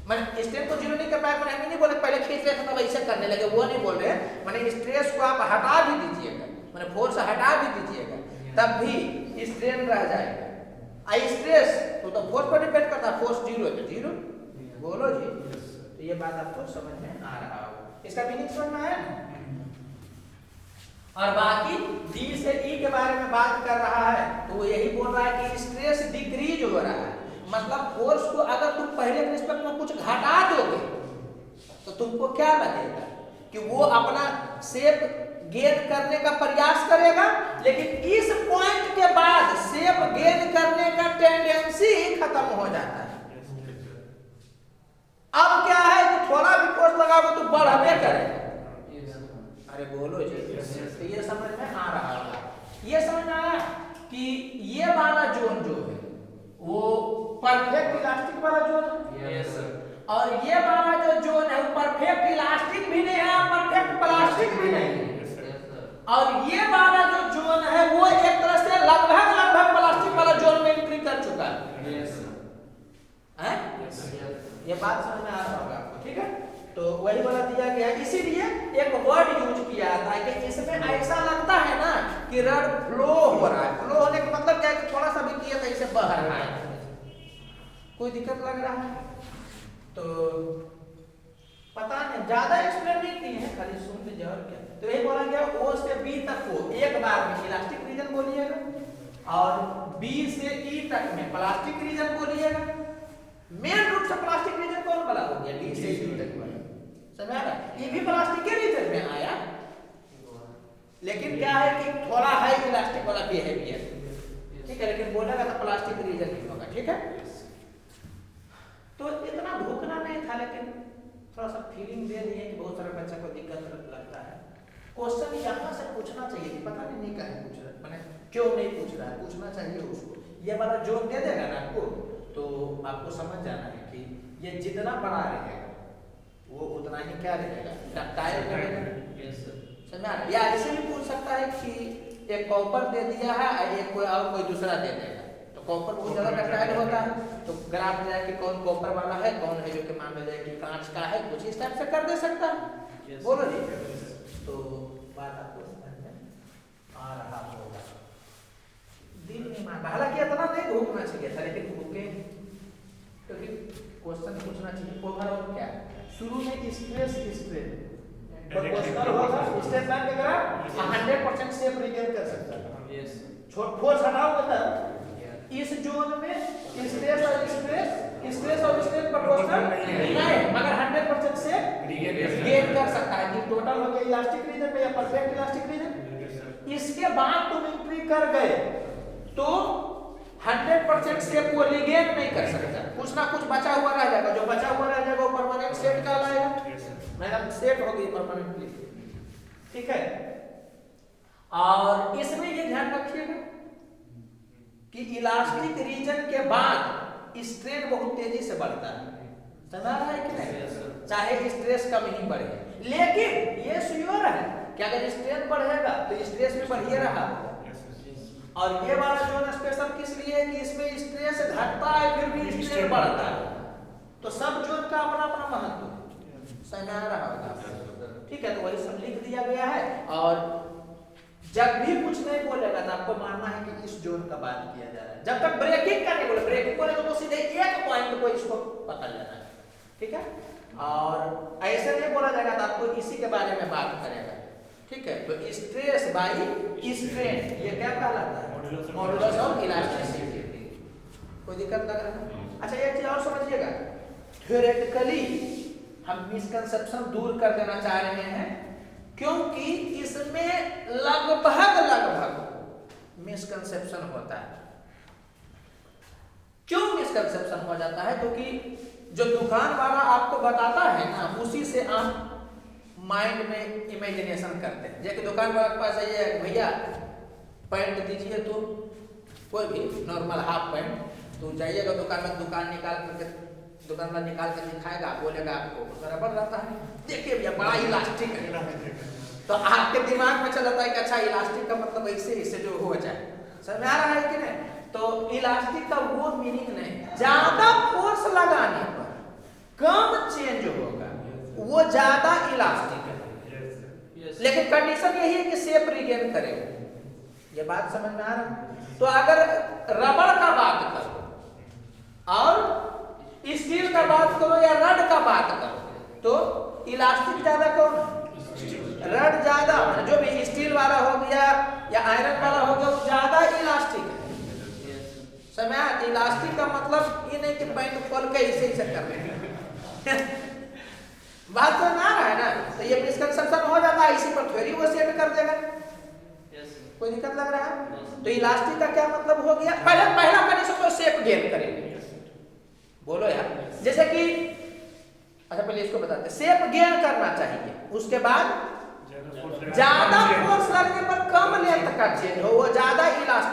मैंने स्ट्रेन को जीरो नहीं कर पाया, मैंने नहीं बोले पहले खींच रहे थे तब ऐसे करने लगे, वो नहीं बोल रहे। मैंने स्ट्रेस को आप हटा भी दीजिएगा, मैंने फोर्स हटा भी दीजिएगा तब भी स्ट्रेन रह जाएगा। स्ट्रेस तो फोर्स पर डिपेंड करता है, फोर्स जीरो है तो जीरो। बोलो जी। तो ये बात आपको समझ में आ रहा हो? इसका मीनिंग समझ में आया ना? और बाकी डी से ई के बारे में बात कर रहा है तो वो यही बोल रहा है कि स्ट्रेस डिक्रीज हो रहा है, मतलब फोर्स को अगर तुम पहले के रिस्पेक्ट में कुछ घटा दोगे तो तुमको क्या लगेगा कि वो अपना शेप गेन करने का प्रयास करेगा, लेकिन इस पॉइंट के बाद शेप गेन करने का टेंडेंसी खत्म हो जाता है। अब क्या है कि थोड़ा भी फोर्स लगाओगे तो बढ़ने करेगा। अरे बोलो जी। तो ये समझ में आ रहा है? ये समझ में आया कि ये वाला जोन जो है वो परफेक्ट इलास्टिक वाला जोन है। Yes sir. और ये वाला जो जोन है वो परफेक्ट इलास्टिक भी नहीं है, परफेक्ट प्लास्टिक भी नहीं है। और ये वाला जो जोन है वो एक तरह से लगभग प्लास्टिक वाला जोन में एंट्री कर चुका है। Yes sir. ये बात समझ में आ रहा होगा आपको? ठीक है, तो वही वाला दिया गया है, इसीलिए एक वर्ड यूज किया था कि इसमें ऐसा लगता है ना कि रड फ्लो हो रहा है। फ्लो होने का मतलब क्या है कि थोड़ा सा भी किया था इसे बह रहा है। कोई दिक्कत लग रहा है? तो पता नहीं, ज्यादा एक्सप्लेन नहीं किए हैं, खाली सुन लीजिए और क्या। तो यही बोला गया ओ से बी तक को एक बार में इलास्टिक रीजन बोलिएगा और बी से ई तक में प्लास्टिक रीजन बोलिएगा। मेन रूप से प्लास्टिक रीजन कौन वाला हो गया? डी से ई तक वाला। समझ आ रहा? ये भी प्लास्टिक के रीजन में आया, लेकिन क्या है कि थोड़ा हाई इलास्टिक वाला बिहेवियर, ठीक है, लेकिन बोलेगा तो प्लास्टिक रीजन ही होगा। ठीक है, तो इतना भूखना नहीं था, लेकिन थोड़ा सा फीलिंग दे दिए कि बहुत सारे बच्चा को दिक्कत लगता है। क्वेश्चन यहाँ से पूछना चाहिए, पता नहीं कहीं पूछ रहा है, मैंने क्यों नहीं पूछ रहा है, पूछना चाहिए उसको। ये वाला जोन दे देगा ना आपको, तो आपको समझ जाना है कि ये जितना बड़ा रहेगा वो उतना ही क्या रहेगा, डक्टाइल रहेगा। समझ में आ रहा है? या ऐसे भी पूछ सकता है कि एक कॉपर दे दिया है और एक कोई दूसरा दे देगा, तो कॉपर बहुत ज्यादा डक्टाइल होता है, तो ग्राफ दिया कि कौन कॉपर वाला है, कौन है जो कि मान लो कि कांच का है, कुछ इस टाइप से कर दे सकता है। बोलो जी। तो बात आपको समझ में आ रहा होगा। दिल नहीं मानता, हालांकि इतना नहीं भूखना चाहिए था, लेकिन भूखे क्योंकि क्वेश्चन पूछना चाहिए। ओवरऑल क्या शुरू में स्ट्रेस स्ट्रेन प्रोपोर्शनल होगा, स्ट्रेस लाइन के ग्राफ 100% शेप रिगेन कर सकता है। यस, छोट फोर्स हटाओ मतलब इस जोन में स्ट्रेस और स्ट्रेन प्रोपोर्शनल नहीं, मगर 100% शेप रिगेन कर सकता है। ये टोटल हो गया इलास्टिक रीजन में या परफेक्ट इलास्टिक रीजन। इसके बाद तुम एंट्री कर गए तो 100% शेप वो रिगेन नहीं कर सकता, कुछ ना कुछ बचा हुआ रह जाएगा, जो बचा हुआ रह जाएगा वो परमानेंट सेट कहलाएगा। मैडम सेट हो गई परमानेंटली, ठीक है। और इसमें ये ध्यान रखिएगा कि इलास्टिक रीजन के बाद स्ट्रेन बहुत तेजी से बढ़ता है, समझ रहा है कि नहीं? चाहे स्ट्रेस कम ही बढ़े, लेकिन ये श्योर है कि अगर स्ट्रेन बढ़ेगा तो स्ट्रेस भी बढ़िए रहा। और ये वाला जोन स्पेशल किस लिए है कि इसमें स्ट्रेस घटता है फिर भी स्ट्रेन बढ़ता है, तो सब जोन का अपना अपना महत्व है। समझ आ रहा होगा, ठीक है। तो वही सब लिख दिया गया है, और जब भी कुछ नहीं बोलेगा तो आपको मानना है कि इस जोन का बात किया जा रहा है। जब तक ब्रेकिंग का नहीं बोले, ब्रेकिंग बोलेगा तो सीधे एक पॉइंट को इसको पता लेना है, ठीक है। और ऐसे नहीं बोला जाएगा तो आपको इसी के बारे में बात करेगा, ठीक है। तो स्ट्रेस बाई स्ट्रेन ये क्या कहलाता है, मॉडुलस ऑफ इलास्टिसिटी। कोई दिक्कत लग रहा है? अच्छा एक चीज और समझिएगा, थ्योरेटिकली हम मिसकंसेप्शन दूर कर देना चाह रहे हैं, क्योंकि इसमें लगभग मिसकंसेप्शन होता है। क्यों मिसकंसेप्शन हो जाता है? क्योंकि जो दुकान वाला आपको बताता है ना, उसी से आप माइंड में इमेजिनेशन करते हैं। जैसे दुकान वाले के पास आइए, भैया पैंट दीजिए, तो कोई भी नॉर्मल हाफ पैंट, तो जाइएगा दुकान में, दुकान वाला निकाल कर दिखाएगा, बोलेगा आपको रबड़ रहता है, देखिए भैया बड़ा इलास्टिक है, तो आपके दिमाग में चला था कि अच्छा इलास्टिक का मतलब ऐसे जो हो जाए। समझ में आ रहा है कि नहीं? तो इलास्टिक का वो मीनिंग नहीं, ज्यादा फोर्स लगाने पर कम चेंज होगा, वो ज्यादा इलास्टिक है, लेकिन कंडीशन यही है कि शेप रिगेन करे। ये बात समझ में आ रहा है? तो अगर रबड़ का बात करो और स्टील का बात करो या रड का बात करो, तो इलास्टिक ज्यादा कौन, रड ज्यादा, जो भी स्टील वाला हो गया या आयरन वाला हो गया वो ज्यादा इलास्टिक है। समय इलास्टिक का मतलब ये नहीं कि पैंट खोल के इसे कर रहे हैं बात तो ना रहा है ना, तो ये मिसकंसेप्शन हो जाता है, इसी पर थ्योरी वो सेट कर देगा। कोई दिक्कत लग रहा है? तो इलास्टिक का क्या मतलब हो गया, पहला कंडीशन तो शेप गेन करेंगे। बोलो यार, जैसे कि अच्छा पहले इसको बताते हैं, शेप गेन करना चाहिए, उसके बाद ज्यादा फोर्स लगने पर कम लेंथ का चेंज हो, वो ज्यादा इलास्टिक